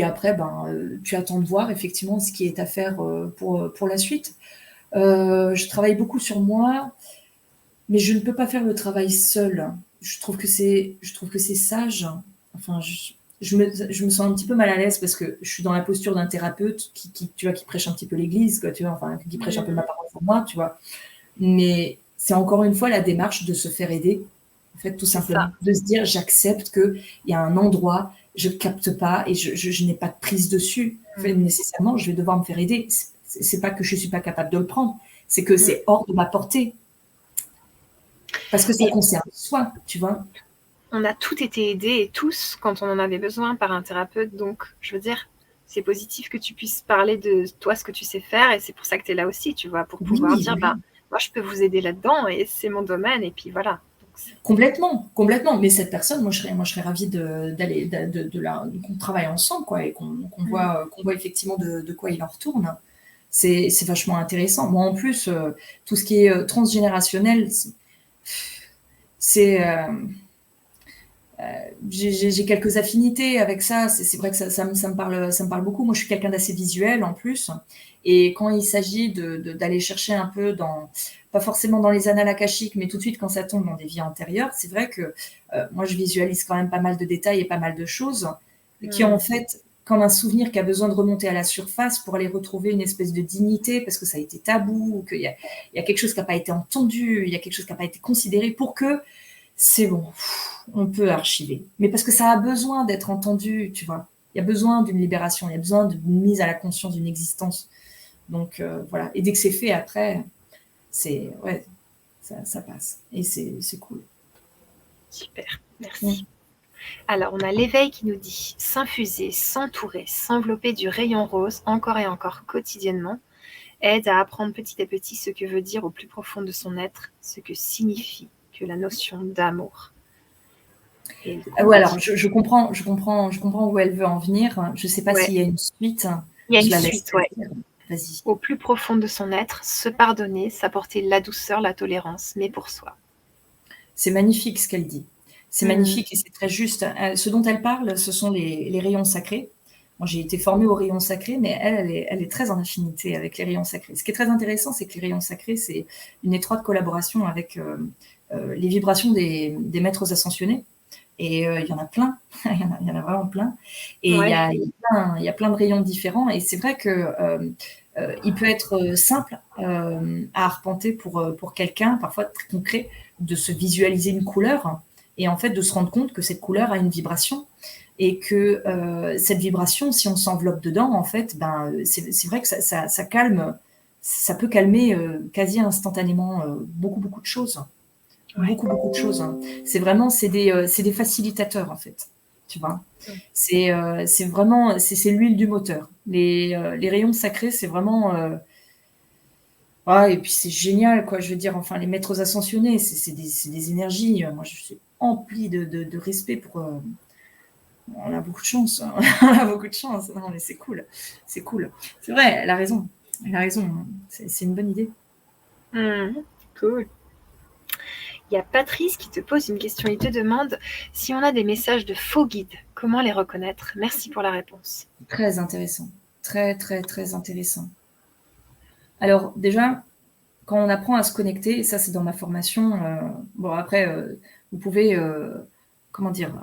après, ben, tu attends de voir effectivement ce qui est à faire pour la suite. Je travaille beaucoup sur moi, mais je ne peux pas faire le travail seul. Je trouve que c'est sage. Enfin, je me sens un petit peu mal à l'aise parce que je suis dans la posture d'un thérapeute tu vois, qui prêche un petit peu l'église, quoi, tu vois, enfin, qui prêche un peu ma parole pour moi, tu vois. Mais c'est encore une fois la démarche de se faire aider, en fait, tout C'est ça. simplement. De se dire, j'accepte qu'il y a un endroit, je ne capte pas et je n'ai pas de prise dessus. Fait, nécessairement, je vais devoir me faire aider. C'est pas que je ne suis pas capable de le prendre, c'est que c'est hors de ma portée. Parce que ça Et concerne soi, tu vois. on a tous été aidés et tous quand on en avait besoin par un thérapeute. Donc, je veux dire, c'est positif que tu puisses parler de toi, ce que tu sais faire. Et c'est pour ça que tu es là aussi, tu vois, pour pouvoir Oui, dire, bah, oui. moi, je peux vous aider là-dedans et c'est mon domaine. Et puis voilà. Donc, Complètement, complètement. Mais cette personne, moi, je serais ravie d'aller, qu'on travaille ensemble, quoi, et qu'on voit effectivement de quoi il en retourne. C'est vachement intéressant. Moi, en plus, tout ce qui est transgénérationnel, c'est j'ai quelques affinités avec ça. C'est vrai que ça me parle beaucoup. Moi, je suis quelqu'un d'assez visuel en plus. Et quand il s'agit d'aller chercher un peu dans, pas forcément dans les annales akashiques, mais tout de suite quand ça tombe dans des vies antérieures, c'est vrai que moi, je visualise quand même pas mal de détails et pas mal de choses qui ont en fait comme un souvenir qui a besoin de remonter à la surface pour aller retrouver une espèce de dignité parce que ça a été tabou, ou qu'il y a quelque chose qui n'a pas été entendu, il y a quelque chose qui n'a pas été considéré pour que c'est bon, on peut archiver. Mais parce que ça a besoin d'être entendu, tu vois. Il y a besoin d'une libération, il y a besoin d'une mise à la conscience d'une existence. Donc voilà. Et dès que c'est fait, après, ouais, ça passe. Et c'est cool. Super, Mm. merci. Alors, on a l'éveil qui nous dit s'infuser, s'entourer, s'envelopper du rayon rose encore et encore quotidiennement aide à apprendre petit à petit ce que veut dire au plus profond de son être, ce que signifie que la notion d'amour. Et du coup, Ouais, alors je comprends où elle veut en venir. Je sais pas ouais, s'il y a une suite. il y a Je une la laisse suite, ouais. dire. Vas-y. Au plus profond de son être, se pardonner, s'apporter la douceur, la tolérance, mais pour soi. C'est magnifique ce qu'elle dit. C'est magnifique et c'est très juste. Ce dont elle parle, ce sont les rayons sacrés. Moi, j'ai été formée aux rayons sacrés, mais elle est très en affinité avec les rayons sacrés. Ce qui est très intéressant, c'est que les rayons sacrés, c'est une étroite collaboration avec les vibrations des maîtres ascensionnés. Et il y en a plein, il y en a vraiment plein. Et Ouais. il y a plein de rayons différents. Et c'est vrai que il peut être simple à arpenter pour quelqu'un, parfois très concret, de se visualiser une couleur et en fait de se rendre compte que cette couleur a une vibration et que cette vibration, si on s'enveloppe dedans, en fait, ben, c'est vrai que ça calme, ça peut calmer quasi instantanément beaucoup de choses. Ouais. Beaucoup de choses. Hein. C'est des facilitateurs, en fait. Tu vois, c'est vraiment, c'est l'huile du moteur. Les rayons sacrés, c'est vraiment, et puis c'est génial, quoi. Je veux dire, enfin, les maîtres ascensionnés, c'est des énergies. Moi, je suis emplie de respect pour. On a beaucoup de chance. Hein. On a beaucoup de chance. Non, mais c'est cool. C'est cool. C'est vrai, elle a raison. Elle a raison. C'est une bonne idée. Cool. Il y a Patrice qui te pose une question. Il te demande si on a des messages de faux guides, comment les reconnaître? Merci pour la réponse. Très intéressant. Très, très, très intéressant. Alors, déjà, quand on apprend à se connecter, et ça c'est dans ma formation, bon après, vous pouvez, comment dire,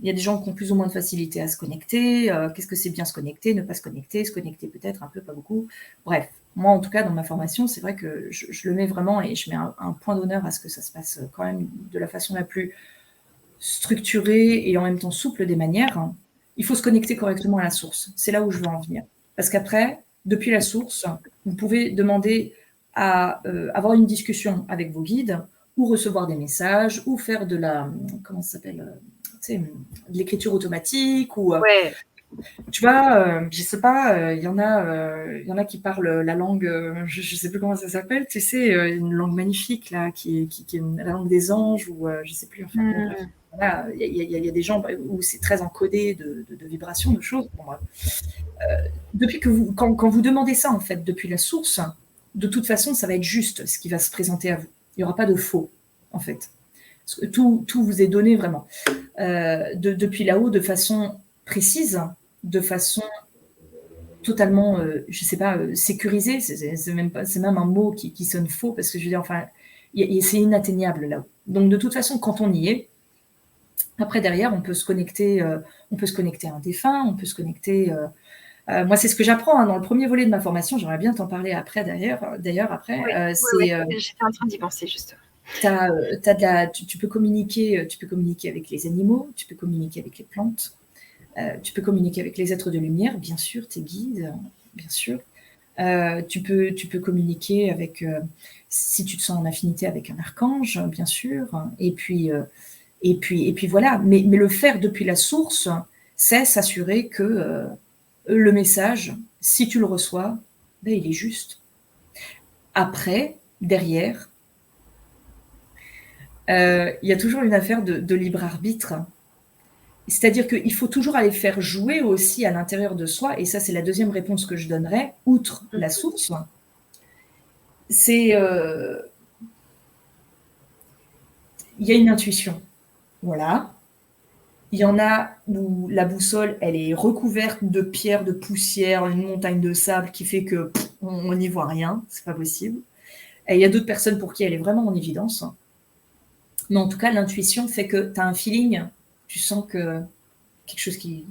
il y a des gens qui ont plus ou moins de facilité à se connecter. Qu'est-ce que c'est bien se connecter peut-être un peu, pas beaucoup. Bref, moi en tout cas dans ma formation, c'est vrai que je le mets vraiment et je mets un point d'honneur à ce que ça se passe quand même de la façon la plus structurée et en même temps souple des manières. Il faut se connecter correctement à la source. C'est là où je veux en venir. Parce qu'après, depuis la source, vous pouvez demander à avoir une discussion avec vos guides ou recevoir des messages ou faire de la, comment ça s'appelle, de l'écriture automatique ou Ouais. tu vois, je sais pas, il y en a qui parlent la langue, je sais plus comment ça s'appelle, tu sais, une langue magnifique là, qui est la langue des anges ou je sais plus. Enfin bon, bref. Voilà, il y a des gens où c'est très encodé de vibrations, de choses. Bon, bref. Depuis que quand vous demandez ça en fait, depuis la source, de toute façon, ça va être juste ce qui va se présenter à vous. Il n'y aura pas de faux en fait. Parce que tout vous est donné vraiment depuis là-haut de façon précise, de façon totalement, je sais pas, sécurisée. C'est même pas, c'est même un mot qui sonne faux parce que je veux dire, enfin, c'est inatteignable là-haut. Donc de toute façon, quand on y est, après derrière, on peut se connecter à un défunt, on peut se connecter. Moi, c'est ce que j'apprends hein, dans le premier volet de ma formation. J'aimerais bien t'en parler après. D'ailleurs, après, Oui, c'est j'étais en train d'y penser justement. tu peux communiquer avec les animaux, tu peux communiquer avec les plantes. Tu peux communiquer avec les êtres de lumière, bien sûr, tes guides, bien sûr. Tu peux communiquer avec, si tu te sens en affinité avec un archange, bien sûr. Et puis voilà. Mais le faire depuis la source, c'est s'assurer que le message, si tu le reçois, ben, il est juste. Après, derrière, il y a toujours une affaire de libre arbitre. C'est-à-dire qu'il faut toujours aller faire jouer aussi à l'intérieur de soi, et ça c'est la deuxième réponse que je donnerais, outre la source, c'est il y a une intuition. Voilà. Il y en a où la boussole, elle est recouverte de pierres, de poussière, une montagne de sable qui fait que on n'y voit rien, c'est pas possible. Et il y a d'autres personnes pour qui elle est vraiment en évidence. Mais en tout cas, l'intuition fait que tu as un feeling, tu sens que quelque chose qui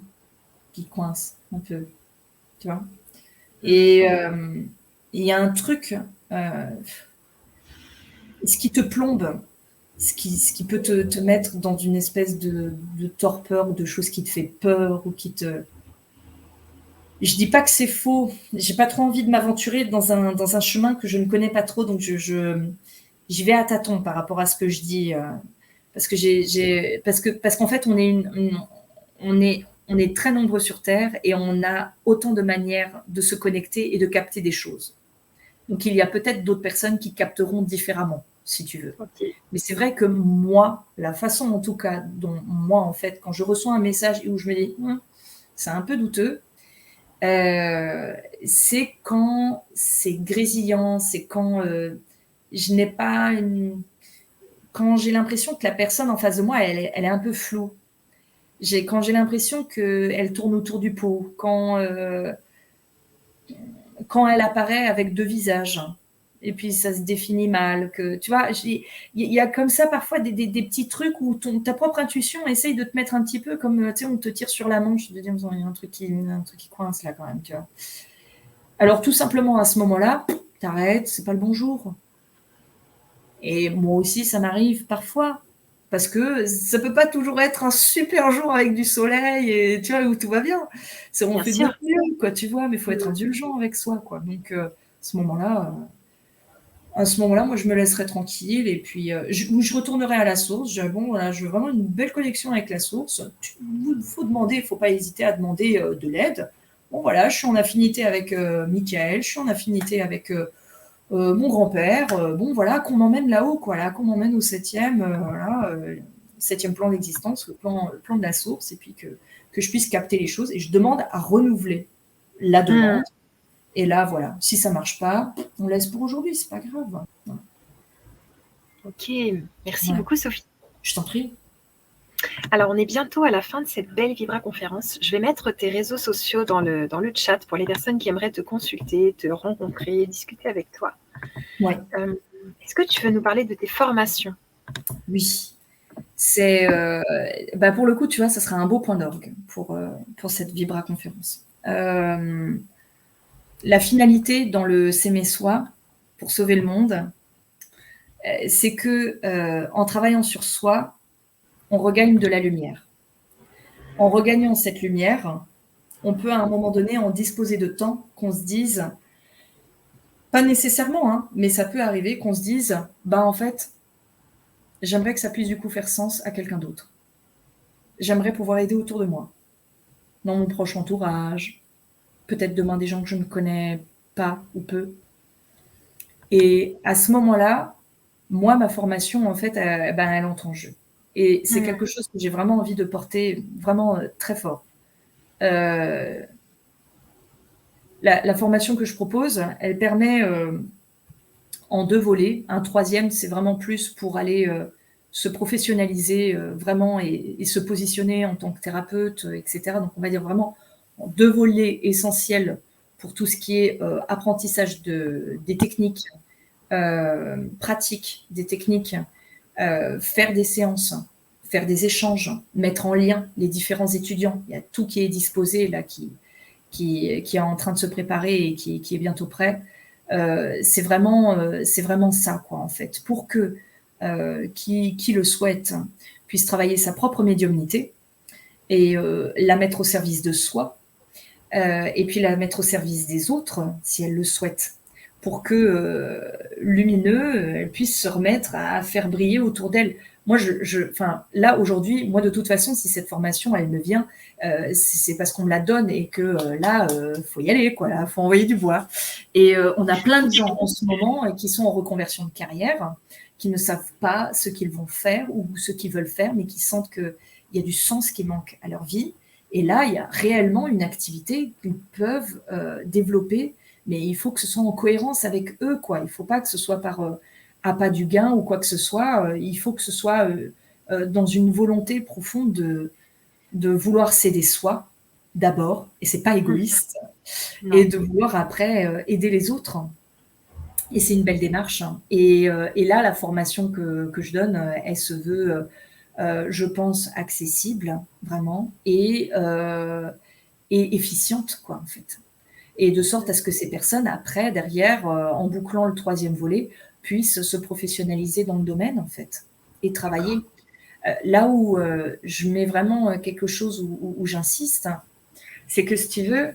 coince un peu, tu vois. Et il y a un truc, ce qui te plombe, ce qui peut te mettre dans une espèce de torpeur ou de choses qui te fait peur ou qui te... Je dis pas que c'est faux. J'ai pas trop envie de m'aventurer dans un chemin que je ne connais pas trop, donc j'y vais à tâtons par rapport à ce que je dis, parce que parce qu'en fait on est très nombreux sur Terre et on a autant de manières de se connecter et de capter des choses. Donc il y a peut-être d'autres personnes qui capteront différemment, si tu veux. Ok. Mais c'est vrai que moi, la façon en tout cas dont moi en fait, quand je reçois un message où je me dis c'est un peu douteux, c'est quand c'est grésillant, c'est quand je n'ai pas une... Quand j'ai l'impression que la personne en face de moi, elle est un peu floue. Quand j'ai l'impression qu'elle tourne autour du pot, quand elle apparaît avec deux visages, et puis ça se définit mal, que tu vois, il y a comme ça parfois des petits trucs où ta propre intuition essaye de te mettre un petit peu comme, tu sais, on te tire sur la manche, de dire, il y a un truc qui coince là quand même, tu vois. Alors tout simplement à ce moment-là, t'arrêtes, c'est pas le bon jour. Et moi aussi, ça m'arrive parfois. Parce que ça peut pas toujours être un super jour avec du soleil et tu vois, où tout va bien. On Bien fait de sûr. notre mieux, quoi, tu vois, mais il faut être indulgent avec soi, quoi. Donc, à ce moment-là, moi, je me laisserai tranquille et puis je retournerai à la source. Je dis, bon, voilà, je veux vraiment une belle connexion avec la source. Il faut demander, il faut pas hésiter à demander de l'aide. Bon, voilà, je suis en affinité avec Michael, je suis en affinité avec mon grand-père, bon voilà, qu'on m'emmène là-haut, quoi, là, qu'on m'emmène au septième, voilà, septième plan d'existence, le plan de la source, et puis que je puisse capter les choses. Et je demande à renouveler la demande. Et là, voilà, si ça marche pas, on laisse pour aujourd'hui, c'est pas grave. Voilà. Ok, merci Ouais. beaucoup Sophie. Je t'en prie. Alors, on est bientôt à la fin de cette belle Vibra conférence. Je vais mettre tes réseaux sociaux dans le chat pour les personnes qui aimeraient te consulter, te rencontrer, discuter avec toi. Ouais. Est-ce que tu veux nous parler de tes formations? Oui. C'est, pour le coup, tu vois, ça sera un beau point d'orgue pour cette Vibra conférence. La finalité dans le S'aimer soi, pour sauver le monde, c'est que en travaillant sur soi, on regagne de la lumière. En regagnant cette lumière, on peut à un moment donné en disposer de temps qu'on se dise, pas nécessairement, hein, mais ça peut arriver qu'on se dise, en fait, j'aimerais que ça puisse du coup faire sens à quelqu'un d'autre. J'aimerais pouvoir aider autour de moi, dans mon proche entourage, peut-être demain des gens que je ne connais pas ou peu. Et à ce moment-là, moi, ma formation, en fait, elle entre en jeu. Et c'est quelque chose que j'ai vraiment envie de porter vraiment très fort. La formation que je propose, elle permet en 2 volets. Un troisième, c'est vraiment plus pour aller se professionnaliser vraiment et se positionner en tant que thérapeute, etc. Donc, on va dire vraiment en 2 volets essentiels pour tout ce qui est apprentissage des techniques pratiques, des techniques, faire des séances, faire des échanges, mettre en lien les différents étudiants. Il y a tout qui est disposé là, qui est en train de se préparer et qui est bientôt prêt. C'est vraiment ça, quoi, en fait, pour que qui le souhaite puisse travailler sa propre médiumnité et la mettre au service de soi, et puis la mettre au service des autres, si elle le souhaite, pour que lumineux, elle puisse se remettre à faire briller autour d'elle. Moi, là, aujourd'hui, moi, de toute façon, si cette formation, elle me vient, c'est parce qu'on me la donne et que là, faut y aller, quoi. Là, faut envoyer du bois. Et on a plein de gens en ce moment qui sont en reconversion de carrière, qui ne savent pas ce qu'ils vont faire ou ce qu'ils veulent faire, mais qui sentent qu'il y a du sens qui manque à leur vie. Et là, il y a réellement une activité qu'ils peuvent développer, mais il faut que ce soit en cohérence avec eux, quoi. Il ne faut pas que ce soit par appât du gain ou quoi que ce soit. Il faut que ce soit dans une volonté profonde de vouloir s'aider soi, d'abord, et c'est pas égoïste, et de vouloir après aider les autres. Et c'est une belle démarche. Et là, la formation que je donne, elle se veut... je pense, accessible, vraiment, et efficiente, quoi, en fait. Et de sorte à ce que ces personnes, après, derrière, en bouclant le troisième volet, puissent se professionnaliser dans le domaine, en fait. et travailler. Là où je mets vraiment quelque chose où j'insiste, c'est que si tu veux,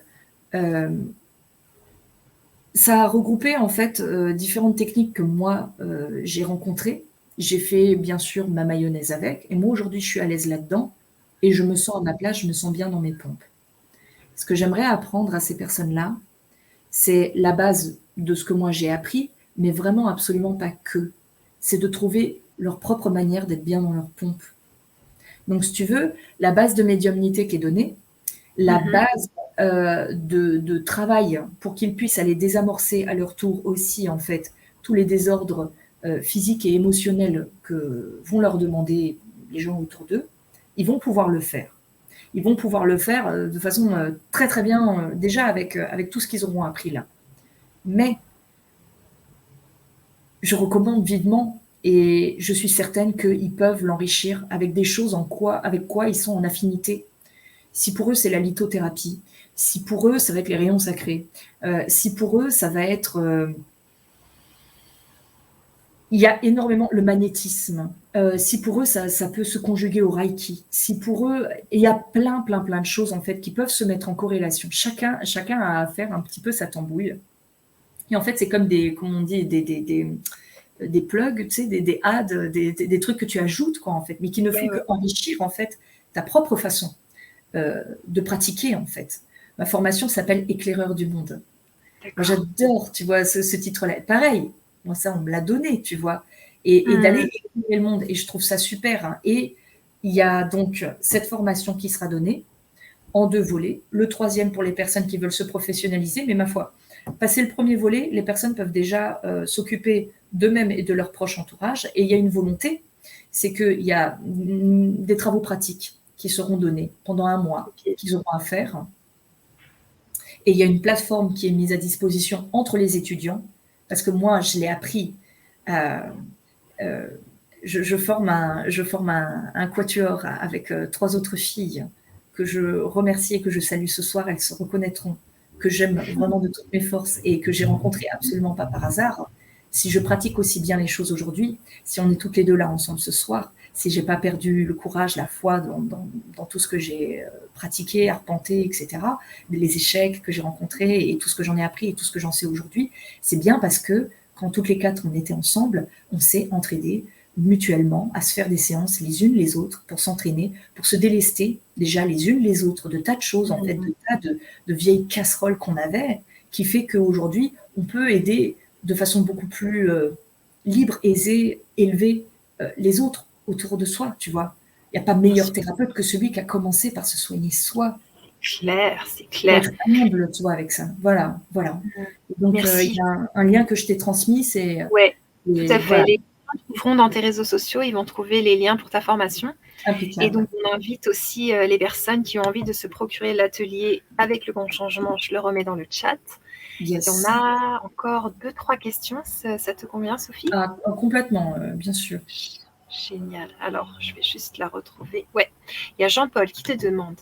ça a regroupé en fait différentes techniques que moi j'ai rencontrées. J'ai fait bien sûr ma mayonnaise avec, et moi aujourd'hui je suis à l'aise là-dedans, et je me sens à ma place, je me sens bien dans mes pompes. Ce que j'aimerais apprendre à ces personnes-là, c'est la base de ce que moi j'ai appris, mais vraiment absolument pas que. C'est de trouver leur propre manière d'être bien dans leur pompe. Donc, si tu veux, la base de médiumnité qui est donnée, la Mhm. base de travail pour qu'ils puissent aller désamorcer à leur tour aussi, en fait, tous les désordres physiques et émotionnels que vont leur demander les gens autour d'eux, ils vont pouvoir le faire. Ils vont pouvoir le faire de façon très très bien, déjà avec tout ce qu'ils auront appris là. Mais je recommande vivement et je suis certaine qu'ils peuvent l'enrichir avec des choses avec quoi ils sont en affinité. Si pour eux, c'est la lithothérapie, si pour eux, ça va être les rayons sacrés, si pour eux, ça va être... il y a énormément le magnétisme. Si pour eux, ça peut se conjuguer au Reiki. Si pour eux, il y a plein de choses en fait qui peuvent se mettre en corrélation. Chacun a à faire un petit peu sa tambouille. Et en fait, c'est comme comme on dit, des plugs, tu sais, des adds, des trucs que tu ajoutes, quoi, en fait, mais qui ne font Ouais, ouais, qu'enrichir, en fait, ta propre façon de pratiquer, en fait. Ma formation s'appelle Éclaireur du monde. Moi, d'accord. j'adore, tu vois, ce titre-là. Pareil, moi, ça, on me l'a donné, tu vois. Et d'aller Hmm. éclairer le monde, et je trouve ça super, hein. Et il y a donc cette formation qui sera donnée en 2 volets. Le troisième pour les personnes qui veulent se professionnaliser, mais ma foi, passer le premier volet, les personnes peuvent déjà s'occuper d'eux-mêmes et de leur proche entourage. Et il y a une volonté, c'est qu'il y a des travaux pratiques qui seront donnés pendant 1 mois, Ok. qu'ils auront à faire. Et il y a une plateforme qui est mise à disposition entre les étudiants, parce que moi, je l'ai appris. euh, euh, je forme un quatuor avec 3 autres filles que je remercie et que je salue ce soir. Elles se reconnaîtront que j'aime vraiment de toutes mes forces et que j'ai rencontré absolument pas par hasard. Si je pratique aussi bien les choses aujourd'hui, si on est toutes les deux là ensemble ce soir, si j'ai pas perdu le courage, la foi dans tout ce que j'ai pratiqué, arpenté, etc., les échecs que j'ai rencontrés et tout ce que j'en ai appris et tout ce que j'en sais aujourd'hui, c'est bien parce que quand toutes les 4 on était ensemble, on s'est entraidés mutuellement à se faire des séances les unes les autres pour s'entraîner, pour se délester déjà les unes les autres de tas de choses, en fait, Hmm. de tas de vieilles casseroles qu'on avait, qui fait qu'aujourd'hui, on peut aider de façon beaucoup plus libre, aisée, élevée les autres autour de soi, tu vois. Il n'y a pas Bien meilleur sûr. thérapeute que celui qui a commencé par se soigner soi. Clair, c'est Il faut clair. être humble, tu vois, avec ça. Voilà, voilà. Hmm. Et donc, il Merci. y a un lien que je t'ai transmis, Ouais, tout à fait. voilà, Les gens trouveront dans tes réseaux sociaux, ils vont trouver les liens pour ta formation. Et impeccable. donc, on invite aussi les personnes qui ont envie de se procurer l'atelier avec le grand changement. Je le remets dans le chat. Et on Yes. a encore 2, 3 questions. Ça te convient, Sophie? Ah, complètement, bien sûr. Génial. Alors, je vais juste la retrouver. Ouais. Il y a Jean-Paul qui te demande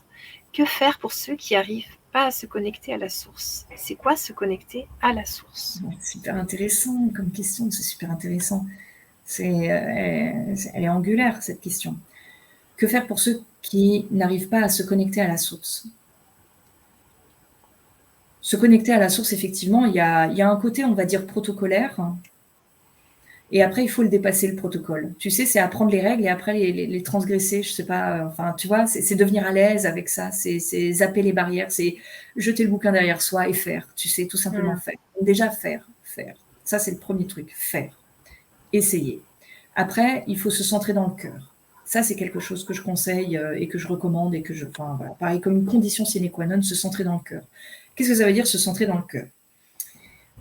que faire pour ceux qui n'arrivent pas à se connecter à la source? C'est quoi se connecter à la source? Super intéressant comme question, c'est super intéressant. Elle est angulaire, cette question. Que faire pour ceux qui n'arrivent pas à se connecter à la source? Se connecter à la source, effectivement, il y a un côté, on va dire, protocolaire. Et après, il faut le dépasser, le protocole. Tu sais, c'est apprendre les règles et après les transgresser. Je sais pas, enfin, tu vois, c'est devenir à l'aise avec ça. C'est zapper les barrières, c'est jeter le bouquin derrière soi et faire. Tu sais, tout simplement Hmm. faire. Donc déjà, faire. Ça, c'est le premier truc. Faire. Essayer. Après, il faut se centrer dans le cœur. Ça, c'est quelque chose que je conseille et que je recommande et enfin, voilà, pareil, comme une condition sine qua non, se centrer dans le cœur. Qu'est-ce que ça veut dire se centrer dans le cœur?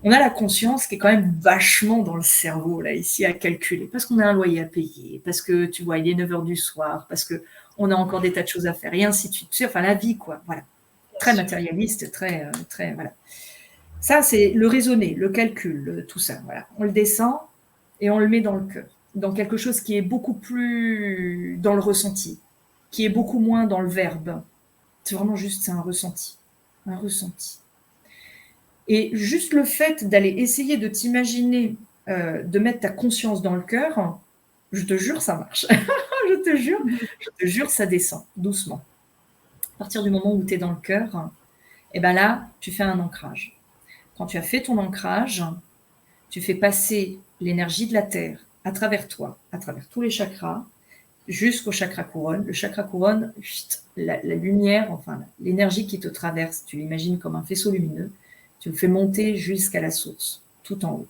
On a la conscience qui est quand même vachement dans le cerveau, là, ici, à calculer, parce qu'on a un loyer à payer, parce que, tu vois, il est 9 heures du soir, parce qu'on a encore des tas de choses à faire, et ainsi de suite. Tu sais, enfin, la vie, quoi, voilà. Bien Très sûr. matérialiste, très, voilà. Ça, c'est le raisonner, le calcul, tout ça, voilà. On le descend et on le met dans le cœur, dans quelque chose qui est beaucoup plus dans le ressenti, qui est beaucoup moins dans le verbe. C'est vraiment juste, c'est un ressenti. Un ressenti. Et juste le fait d'aller essayer de t'imaginer, de mettre ta conscience dans le cœur, Je te jure, ça marche. Je te jure, ça descend doucement. À partir du moment où tu es dans le cœur, et ben là, tu fais un ancrage. Quand tu as fait ton ancrage, tu fais passer l'énergie de la Terre à travers toi, à travers tous les chakras, jusqu'au chakra couronne. Le chakra couronne, la lumière, enfin l'énergie qui te traverse, tu l'imagines comme un faisceau lumineux, tu le fais monter jusqu'à la source, tout en haut.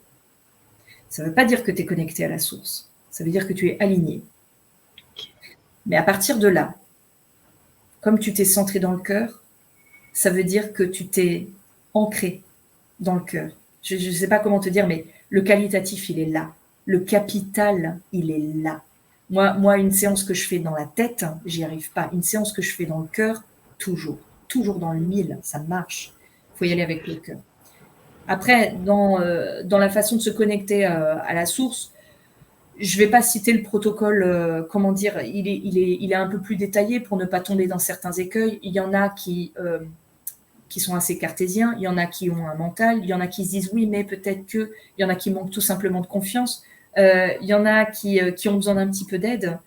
Ça ne veut pas dire que tu es connecté à la source, ça veut dire que tu es aligné. Mais à partir de là, comme tu t'es centré dans le cœur, ça veut dire que tu t'es ancré dans le cœur. Je ne sais pas comment te dire, mais le qualitatif, il est là. Le capital, il est là. Moi, une séance que je fais dans la tête, j'y arrive pas. Une séance que je fais dans le cœur, toujours dans le mille, ça marche. Il faut y aller avec le cœur. Après, dans la façon de se connecter à la source, je ne vais pas citer le protocole, comment dire, il est un peu plus détaillé pour ne pas tomber dans certains écueils. Il y en a qui sont assez cartésiens, il y en a qui ont un mental, il y en a qui se disent oui, mais peut-être que, il y en a qui manquent tout simplement de confiance, il y en a qui ont besoin d'un petit peu d'aide.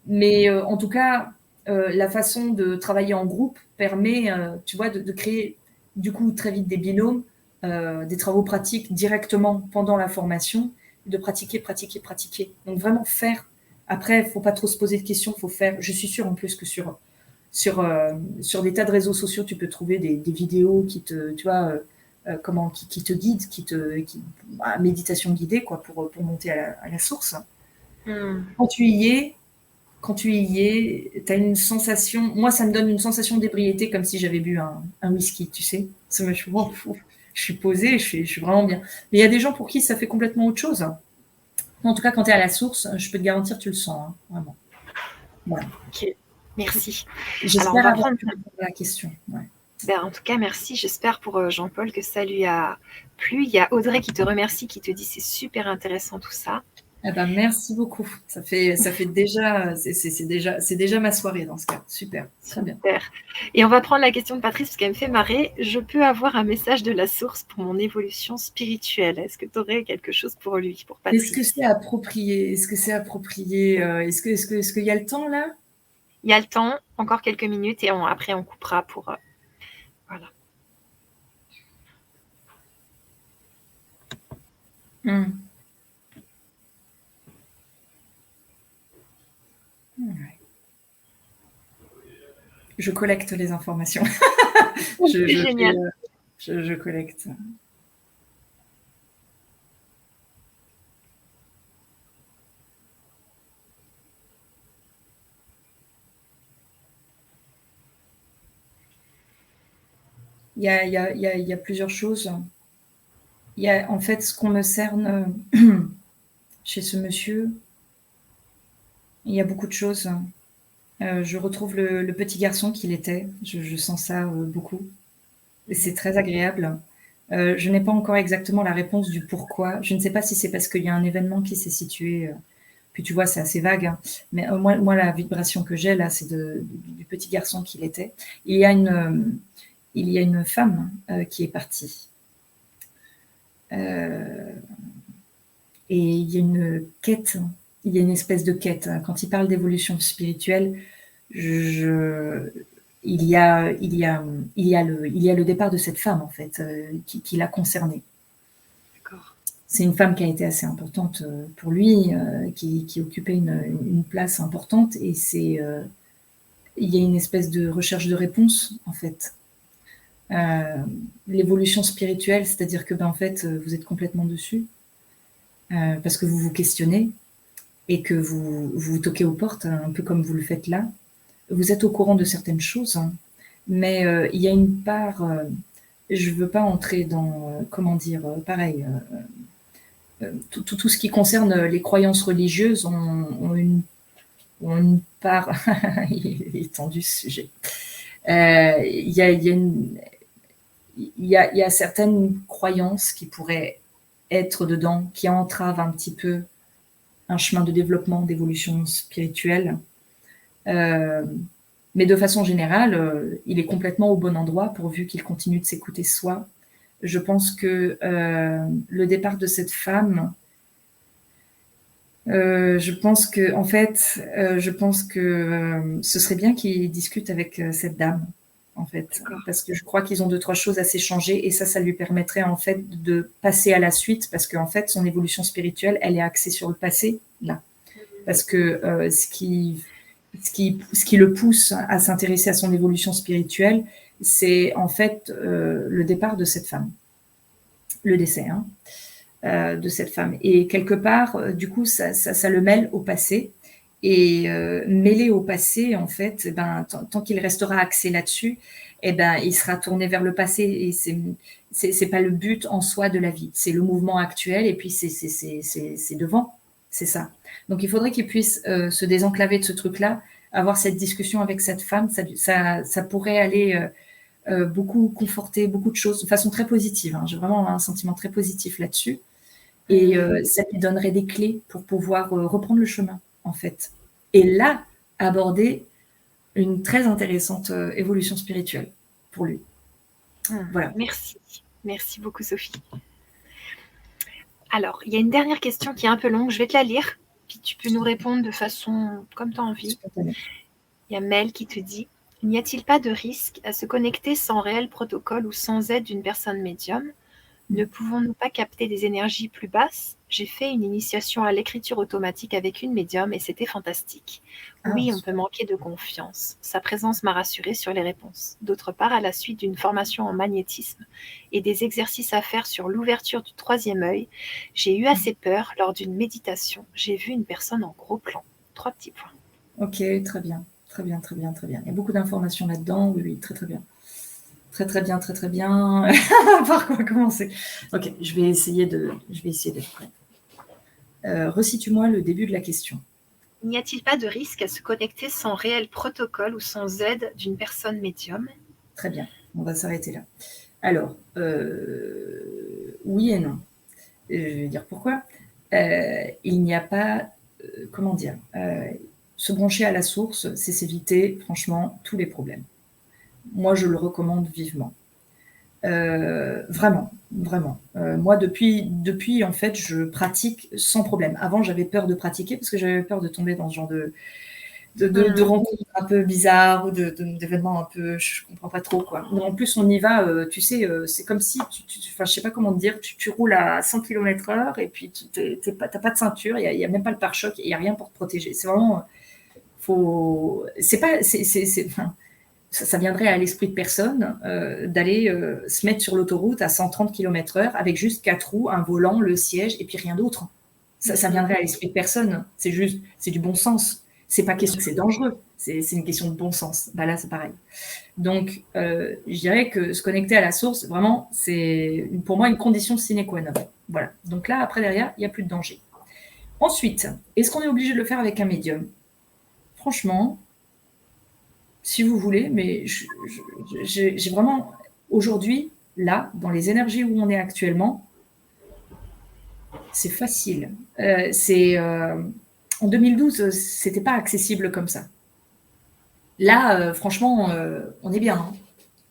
Mais en tout cas, la façon de travailler en groupe permet, tu vois, de créer du coup très vite des binômes, des travaux pratiques directement pendant la formation, de pratiquer. Donc vraiment faire. Après, il ne faut pas trop se poser de questions, il faut faire. Je suis sûre en plus que sur des tas de réseaux sociaux, tu peux trouver des vidéos qui te, tu vois, qui te guident, méditation guidée, quoi, pour monter à la source. Quand tu y es, tu as une sensation. Moi, ça me donne une sensation d'ébriété comme si j'avais bu un whisky, tu sais. Ça me fait, oh, je suis posée, je suis vraiment bien. Mais il y a des gens pour qui ça fait complètement autre chose. En tout cas, quand tu es à la source, je peux te garantir, tu le sens, hein, vraiment. Voilà. Ok, merci. J'espère Alors, avoir répondu à la question. Ouais. Ben, en tout cas, merci. J'espère pour Jean-Paul que ça lui a plu. Il y a Audrey qui te remercie, qui te dit c'est super intéressant tout ça. Eh ben, merci beaucoup. Ça fait déjà, c'est déjà ma soirée dans ce cas. Super, très bien. Super. Et on va prendre la question de Patrice parce qu'elle me fait marrer. Je peux avoir un message de la source pour mon évolution spirituelle. Est-ce que tu aurais quelque chose pour lui, pour Patrice? Est-ce que c'est approprié? Est-ce qu'il y a le temps là? Il y a le temps, encore quelques minutes et après on coupera pour voilà. Je collecte les informations. C'est génial. Je collecte. Il y a plusieurs choses. Il y a en fait ce qu'on me cerne chez ce monsieur. Il y a beaucoup de choses. Je retrouve le petit garçon qu'il était. Je sens ça beaucoup. Et c'est très agréable. Je n'ai pas encore exactement la réponse du pourquoi. Je ne sais pas si c'est parce qu'il y a un événement qui s'est situé. Puis tu vois, c'est assez vague. Hein. Mais moi, la vibration que j'ai là, c'est du petit garçon qu'il était. Il y a une femme qui est partie. Et il y a une quête. Il y a une espèce de quête. Quand il parle d'évolution spirituelle, il y a le départ de cette femme en fait qui l'a concerné. D'accord. C'est une femme qui a été assez importante pour lui, qui occupait une place importante et il y a une espèce de recherche de réponse en fait. L'évolution spirituelle, c'est-à-dire que en fait vous êtes complètement dessus parce que vous vous questionnez et que vous toquez aux portes un peu comme vous le faites là. Vous êtes au courant de certaines choses, hein, mais il y a une part, je ne veux pas entrer dans, comment dire, pareil, tout ce qui concerne les croyances religieuses ont une part, il est tendu ce sujet. Il y a certaines croyances qui pourraient être dedans, qui entravent un petit peu un chemin de développement, d'évolution spirituelle. Mais de façon générale, il est complètement au bon endroit pourvu qu'il continue de s'écouter soi. Je pense que le départ de cette femme, Je pense que, en fait, ce serait bien qu'il discute avec cette dame, en fait, D'accord. parce que je crois qu'ils ont 2-3 choses à s'échanger et ça lui permettrait en fait de passer à la suite, parce qu'en fait, son évolution spirituelle, elle est axée sur le passé, là. Parce que ce qui le pousse à s'intéresser à son évolution spirituelle, c'est en fait le départ de cette femme, le décès, hein, de cette femme. Et quelque part, du coup, ça le mêle au passé. Et mêlé au passé, en fait, eh ben, tant qu'il restera axé là-dessus, eh ben, il sera tourné vers le passé. Et c'est pas le but en soi de la vie. C'est le mouvement actuel et puis c'est devant. C'est ça. Donc il faudrait qu'il puisse se désenclaver de ce truc-là, avoir cette discussion avec cette femme. Ça pourrait aller beaucoup conforter beaucoup de choses de façon très positive. Hein. J'ai vraiment un sentiment très positif là-dessus. Et ça lui donnerait des clés pour pouvoir reprendre le chemin, en fait. Et là, aborder une très intéressante évolution spirituelle pour lui. Voilà. Merci. Merci beaucoup, Sophie. Alors, il y a une dernière question qui est un peu longue. Je vais te la lire, puis tu peux nous répondre de façon comme tu as envie. Il y a Mel qui te dit « N'y a-t-il pas de risque à se connecter sans réel protocole ou sans aide d'une personne médium ? Ne pouvons-nous pas capter des énergies plus basses ? J'ai fait une initiation à l'écriture automatique avec une médium et c'était fantastique. Oui, on peut manquer de confiance. Sa présence m'a rassurée sur les réponses. D'autre part, à la suite d'une formation en magnétisme et des exercices à faire sur l'ouverture du troisième œil, j'ai eu assez peur lors d'une méditation. J'ai vu une personne en gros plan. 3 petits points. Ok, très bien. Très bien, très bien, très bien. Il y a beaucoup d'informations là-dedans. Oui, oui, très, très bien. Très, très bien, très, très bien. Par quoi commencer ? Ok, je vais essayer d'être prête. Resitue-moi le début de la question. N'y a-t-il pas de risque à se connecter sans réel protocole ou sans aide d'une personne médium ? Très bien, on va s'arrêter là. Alors, oui et non. Je vais dire pourquoi. Il n'y a pas, comment dire, se brancher à la source, c'est s'éviter franchement tous les problèmes. Moi, je le recommande vivement. Vraiment, vraiment. Moi, depuis, en fait, je pratique sans problème. Avant, j'avais peur de pratiquer parce que j'avais peur de tomber dans ce genre de rencontres un peu bizarres ou d'événements un peu, je comprends pas trop quoi. En plus, on y va, tu sais, c'est comme si, enfin, je sais pas comment te dire, tu roules à 100 km/h et puis t'as pas de ceinture, il y a même pas le pare-choc, il y a rien pour te protéger. C'est vraiment, c'est pas, enfin, ça viendrait à l'esprit de personne d'aller se mettre sur l'autoroute à 130 km/h avec juste 4 roues, un volant, le siège et puis rien d'autre. Ça viendrait à l'esprit de personne. C'est du bon sens. C'est pas question que c'est dangereux. C'est une question de bon sens. Bah là, c'est pareil. Donc, je dirais que se connecter à la source, vraiment, c'est pour moi une condition sine qua non. Voilà. Donc là, après, derrière, il n'y a plus de danger. Ensuite, est-ce qu'on est obligé de le faire avec un médium ? Franchement, si vous voulez, mais j'ai vraiment, aujourd'hui, là, dans les énergies où on est actuellement, c'est facile. En 2012, c'était pas accessible comme ça. Là, franchement, on est bien.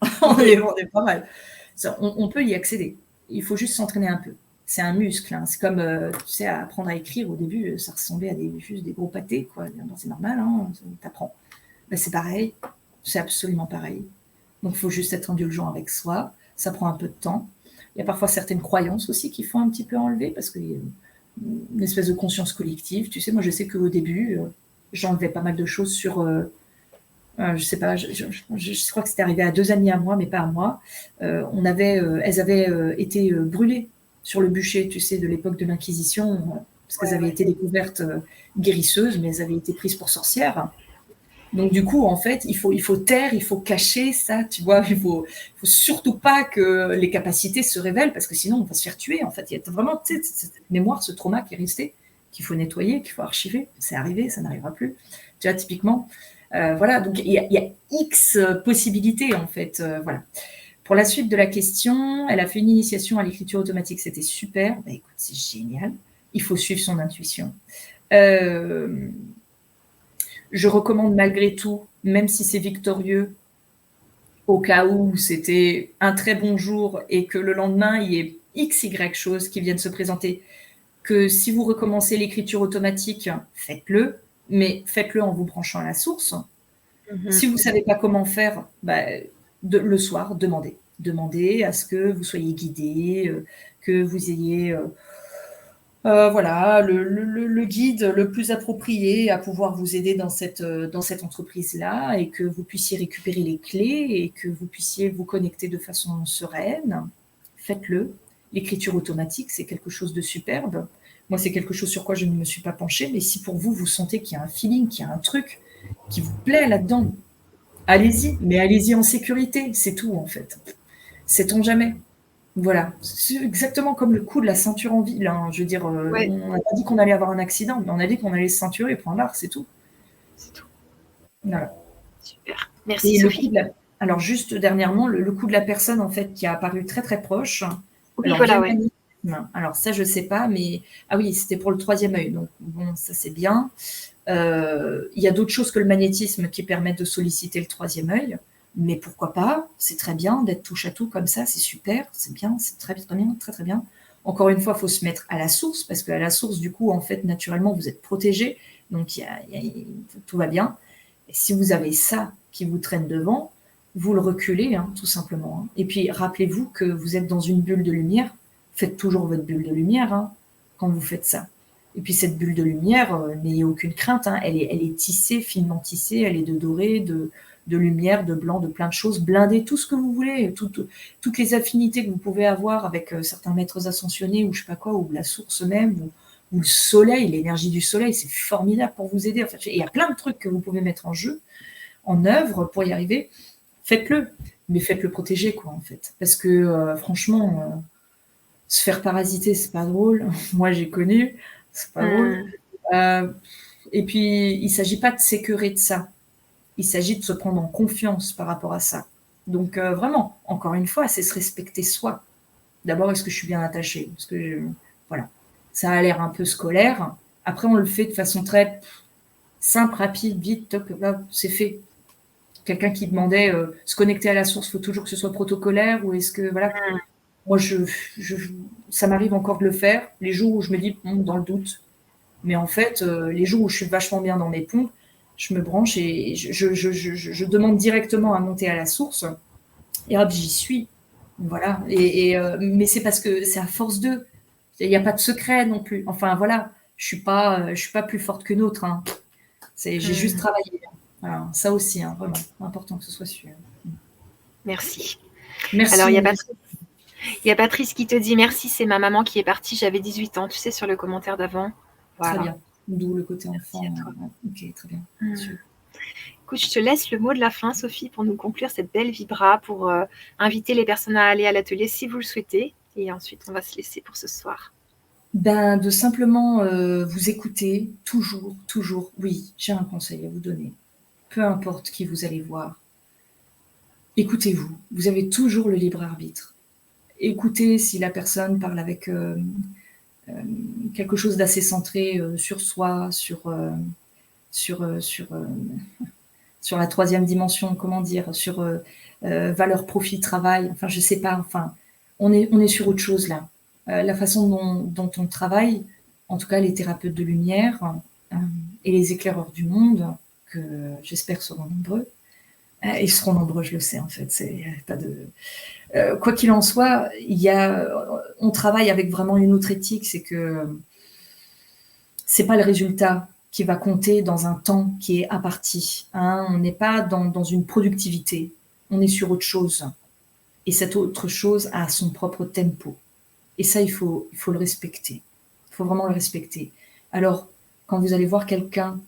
Hein. on est pas mal. On peut y accéder. Il faut juste s'entraîner un peu. C'est un muscle. Hein. C'est comme, tu sais, apprendre à écrire. Au début, ça ressemblait à juste des gros pâtés. Quoi. C'est normal, hein, t'apprends. Ben, c'est pareil. C'est absolument pareil. Donc, il faut juste être indulgent avec soi. Ça prend un peu de temps. Il y a parfois certaines croyances aussi qu'il faut un petit peu enlever parce qu'il y a une espèce de conscience collective. Tu sais, moi, je sais qu'au début, j'enlevais pas mal de choses sur... je sais pas, je crois que c'était arrivé à 2 amies à moi, mais pas à moi. Elles avaient été brûlées sur le bûcher, tu sais, de l'époque de l'Inquisition, parce qu'elles avaient été découvertes guérisseuses, mais elles avaient été prises pour sorcières. Donc du coup, en fait, il faut taire, il faut cacher ça, tu vois. Il faut surtout pas que les capacités se révèlent, parce que sinon on va se faire tuer. En fait, il y a vraiment cette mémoire, ce trauma qui est resté, qu'il faut nettoyer, qu'il faut archiver. C'est arrivé, ça n'arrivera plus. Tu vois, typiquement. Voilà, donc il y a X possibilités en fait. Voilà. Pour la suite de la question, elle a fait une initiation à l'écriture automatique, c'était super. Bah, écoute, c'est génial. Il faut suivre son intuition. Je recommande malgré tout, même si c'est victorieux, au cas où c'était un très bon jour et que le lendemain, il y ait XY chose qui viennent se présenter, que si vous recommencez l'écriture automatique, faites-le, mais faites-le en vous branchant à la source. Si vous ne savez pas comment faire, le soir, demandez. Demandez à ce que vous soyez guidé, que vous ayez le guide le plus approprié à pouvoir vous aider dans cette entreprise-là, et que vous puissiez récupérer les clés et que vous puissiez vous connecter de façon sereine. Faites-le. L'écriture automatique, c'est quelque chose de superbe. Moi, c'est quelque chose sur quoi je ne me suis pas penchée, mais si pour vous, vous sentez qu'il y a un feeling, qu'il y a un truc qui vous plaît là-dedans, allez-y, mais allez-y en sécurité, c'est tout en fait. Sait-on jamais? Voilà, c'est exactement comme le coup de la ceinture en ville, hein. Je veux dire, Ouais, on n'a pas dit qu'on allait avoir un accident, mais on a dit qu'on allait se ceinturer, point barre, c'est tout. c'est tout. Voilà. Super. Merci Et le coup Sophie. de la... Alors juste dernièrement, le coup de la personne en fait qui a apparu très très proche. Oui, Alors via voilà, le ouais. magnétisme. Alors ça je sais pas, mais ah oui, c'était pour le troisième œil, donc bon, ça c'est bien. Il y a d'autres choses que le magnétisme qui permettent de solliciter le troisième œil, mais pourquoi pas? C'est très bien d'être touche à tout comme ça, c'est super, c'est bien, c'est très bien, très très bien. Encore une fois, il faut se mettre à la source, parce qu'à la source, du coup, en fait, naturellement, vous êtes protégé, donc tout va bien. Et si vous avez ça qui vous traîne devant, vous le reculez, hein, tout simplement. Hein. Et puis, rappelez-vous que vous êtes dans une bulle de lumière. Faites toujours votre bulle de lumière, hein, quand vous faites ça. Et puis, cette bulle de lumière, n'ayez aucune crainte. Hein, elle est tissée, finement tissée. Elle est de doré, de lumière, de blanc, de plein de choses. Blindez tout ce que vous voulez. Toutes les affinités que vous pouvez avoir avec certains maîtres ascensionnés ou je sais pas quoi, ou la source même, ou le soleil, l'énergie du soleil, c'est formidable pour vous aider. Enfin, il y a plein de trucs que vous pouvez mettre en jeu, en œuvre pour y arriver. Faites-le, mais faites-le protéger, quoi, en fait. Parce que franchement, se faire parasiter, c'est pas drôle. Moi, j'ai connu, c'est pas drôle. Et puis, il s'agit pas de s'écœurer de ça. Il s'agit de se prendre en confiance par rapport à ça. Donc, vraiment, encore une fois, c'est se respecter soi. D'abord, est-ce que je suis bien attachée? Parce que, voilà, ça a l'air un peu scolaire. Après, on le fait de façon très simple, rapide, vite, toc, là, c'est fait. Quelqu'un qui demandait se connecter à la source, il faut toujours que ce soit protocolaire, ou est-ce que, voilà. Moi, ça m'arrive encore de le faire, les jours où je me dis, dans le doute. Mais en fait, les jours où je suis vachement bien dans mes pompes, je me branche et je demande directement à monter à la source, et hop, j'y suis. Voilà. Mais c'est parce que c'est à force d'eux. Il n'y a pas de secret non plus. Enfin, voilà. Je suis pas plus forte que d'autres. Hein. J'ai juste travaillé. Voilà. Ça aussi, hein, vraiment. Important que ce soit sûr. Merci. Alors, Merci. il y a Patrice qui te dit merci, c'est ma maman qui est partie, j'avais 18 ans, tu sais, sur le commentaire d'avant. Très Voilà. bien. D'où le côté enfant. Merci à toi. Ok, très bien. Écoute, je te laisse le mot de la fin, Sophie, pour nous conclure cette belle vibra, pour inviter les personnes à aller à l'atelier si vous le souhaitez. Et ensuite, on va se laisser pour ce soir. De simplement vous écouter, toujours, toujours. Oui, j'ai un conseil à vous donner. Peu importe qui vous allez voir, écoutez-vous. Vous avez toujours le libre arbitre. Écoutez si la personne parle avec quelque chose d'assez centré sur soi, sur la troisième dimension, comment dire, sur valeur, profit, travail. Enfin, je sais pas. Enfin, on est sur autre chose là. La façon dont on travaille, en tout cas les thérapeutes de lumière et les éclaireurs du monde, que j'espère seront nombreux. Ils seront nombreux, je le sais en fait. C'est pas de quoi qu'il en soit, on travaille avec vraiment une autre éthique, c'est que c'est pas le résultat qui va compter dans un temps qui est imparti. Hein. On n'est pas dans une productivité, on est sur autre chose. Et cette autre chose a son propre tempo. Et ça, il faut le respecter. Il faut vraiment le respecter. Alors, quand vous allez voir quelqu'un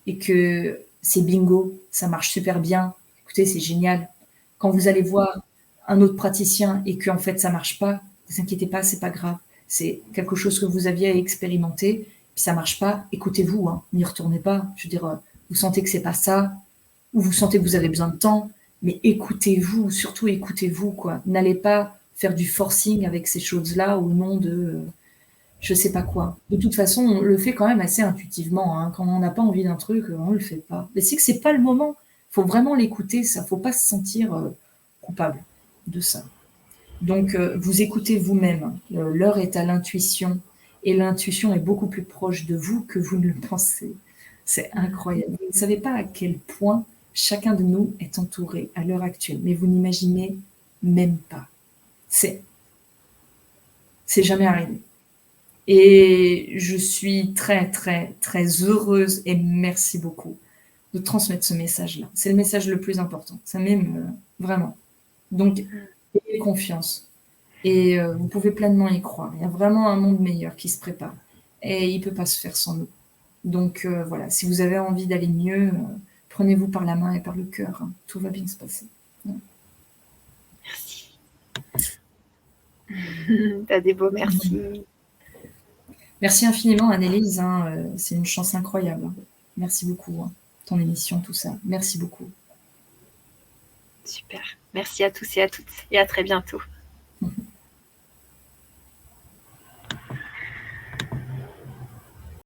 et que c'est bingo, ça marche super bien, écoutez, c'est génial. Quand vous allez voir un autre praticien et qu'en fait ça marche pas, ne vous inquiétez pas, c'est pas grave. C'est quelque chose que vous aviez à expérimenter, puis ça marche pas, écoutez-vous, hein, n'y retournez pas. Je veux dire, vous sentez que c'est pas ça, ou vous sentez que vous avez besoin de temps, mais écoutez-vous, surtout écoutez-vous, quoi. N'allez pas faire du forcing avec ces choses-là au nom de je sais pas quoi. De toute façon, on le fait quand même assez intuitivement. Hein. Quand on n'a pas envie d'un truc, on le fait pas. Mais c'est que c'est pas le moment. Faut vraiment l'écouter, ça. Faut pas se sentir coupable de ça. Donc, vous écoutez vous-même. L'heure est à l'intuition. et l'intuition est beaucoup plus proche de vous que vous ne le pensez. C'est incroyable. Vous ne savez pas à quel point chacun de nous est entouré à l'heure actuelle, mais vous n'imaginez même pas. C'est jamais arrivé. Et je suis très, très, très heureuse et merci beaucoup de transmettre ce message-là. C'est le message le plus important. Ça m'émeut, vraiment. Donc, ayez confiance. Et vous pouvez pleinement y croire. Il y a vraiment un monde meilleur qui se prépare. Et il ne peut pas se faire sans nous. Donc, voilà, si vous avez envie d'aller mieux, prenez-vous par la main et par le cœur. Hein. Tout va bien se passer. Merci. T'as des beaux merci. Merci infiniment, Annelise. Hein. C'est une chance incroyable. Hein. Merci beaucoup. Hein. Ton émission, tout ça. Merci beaucoup. Super. Merci à tous et à toutes. Et à très bientôt.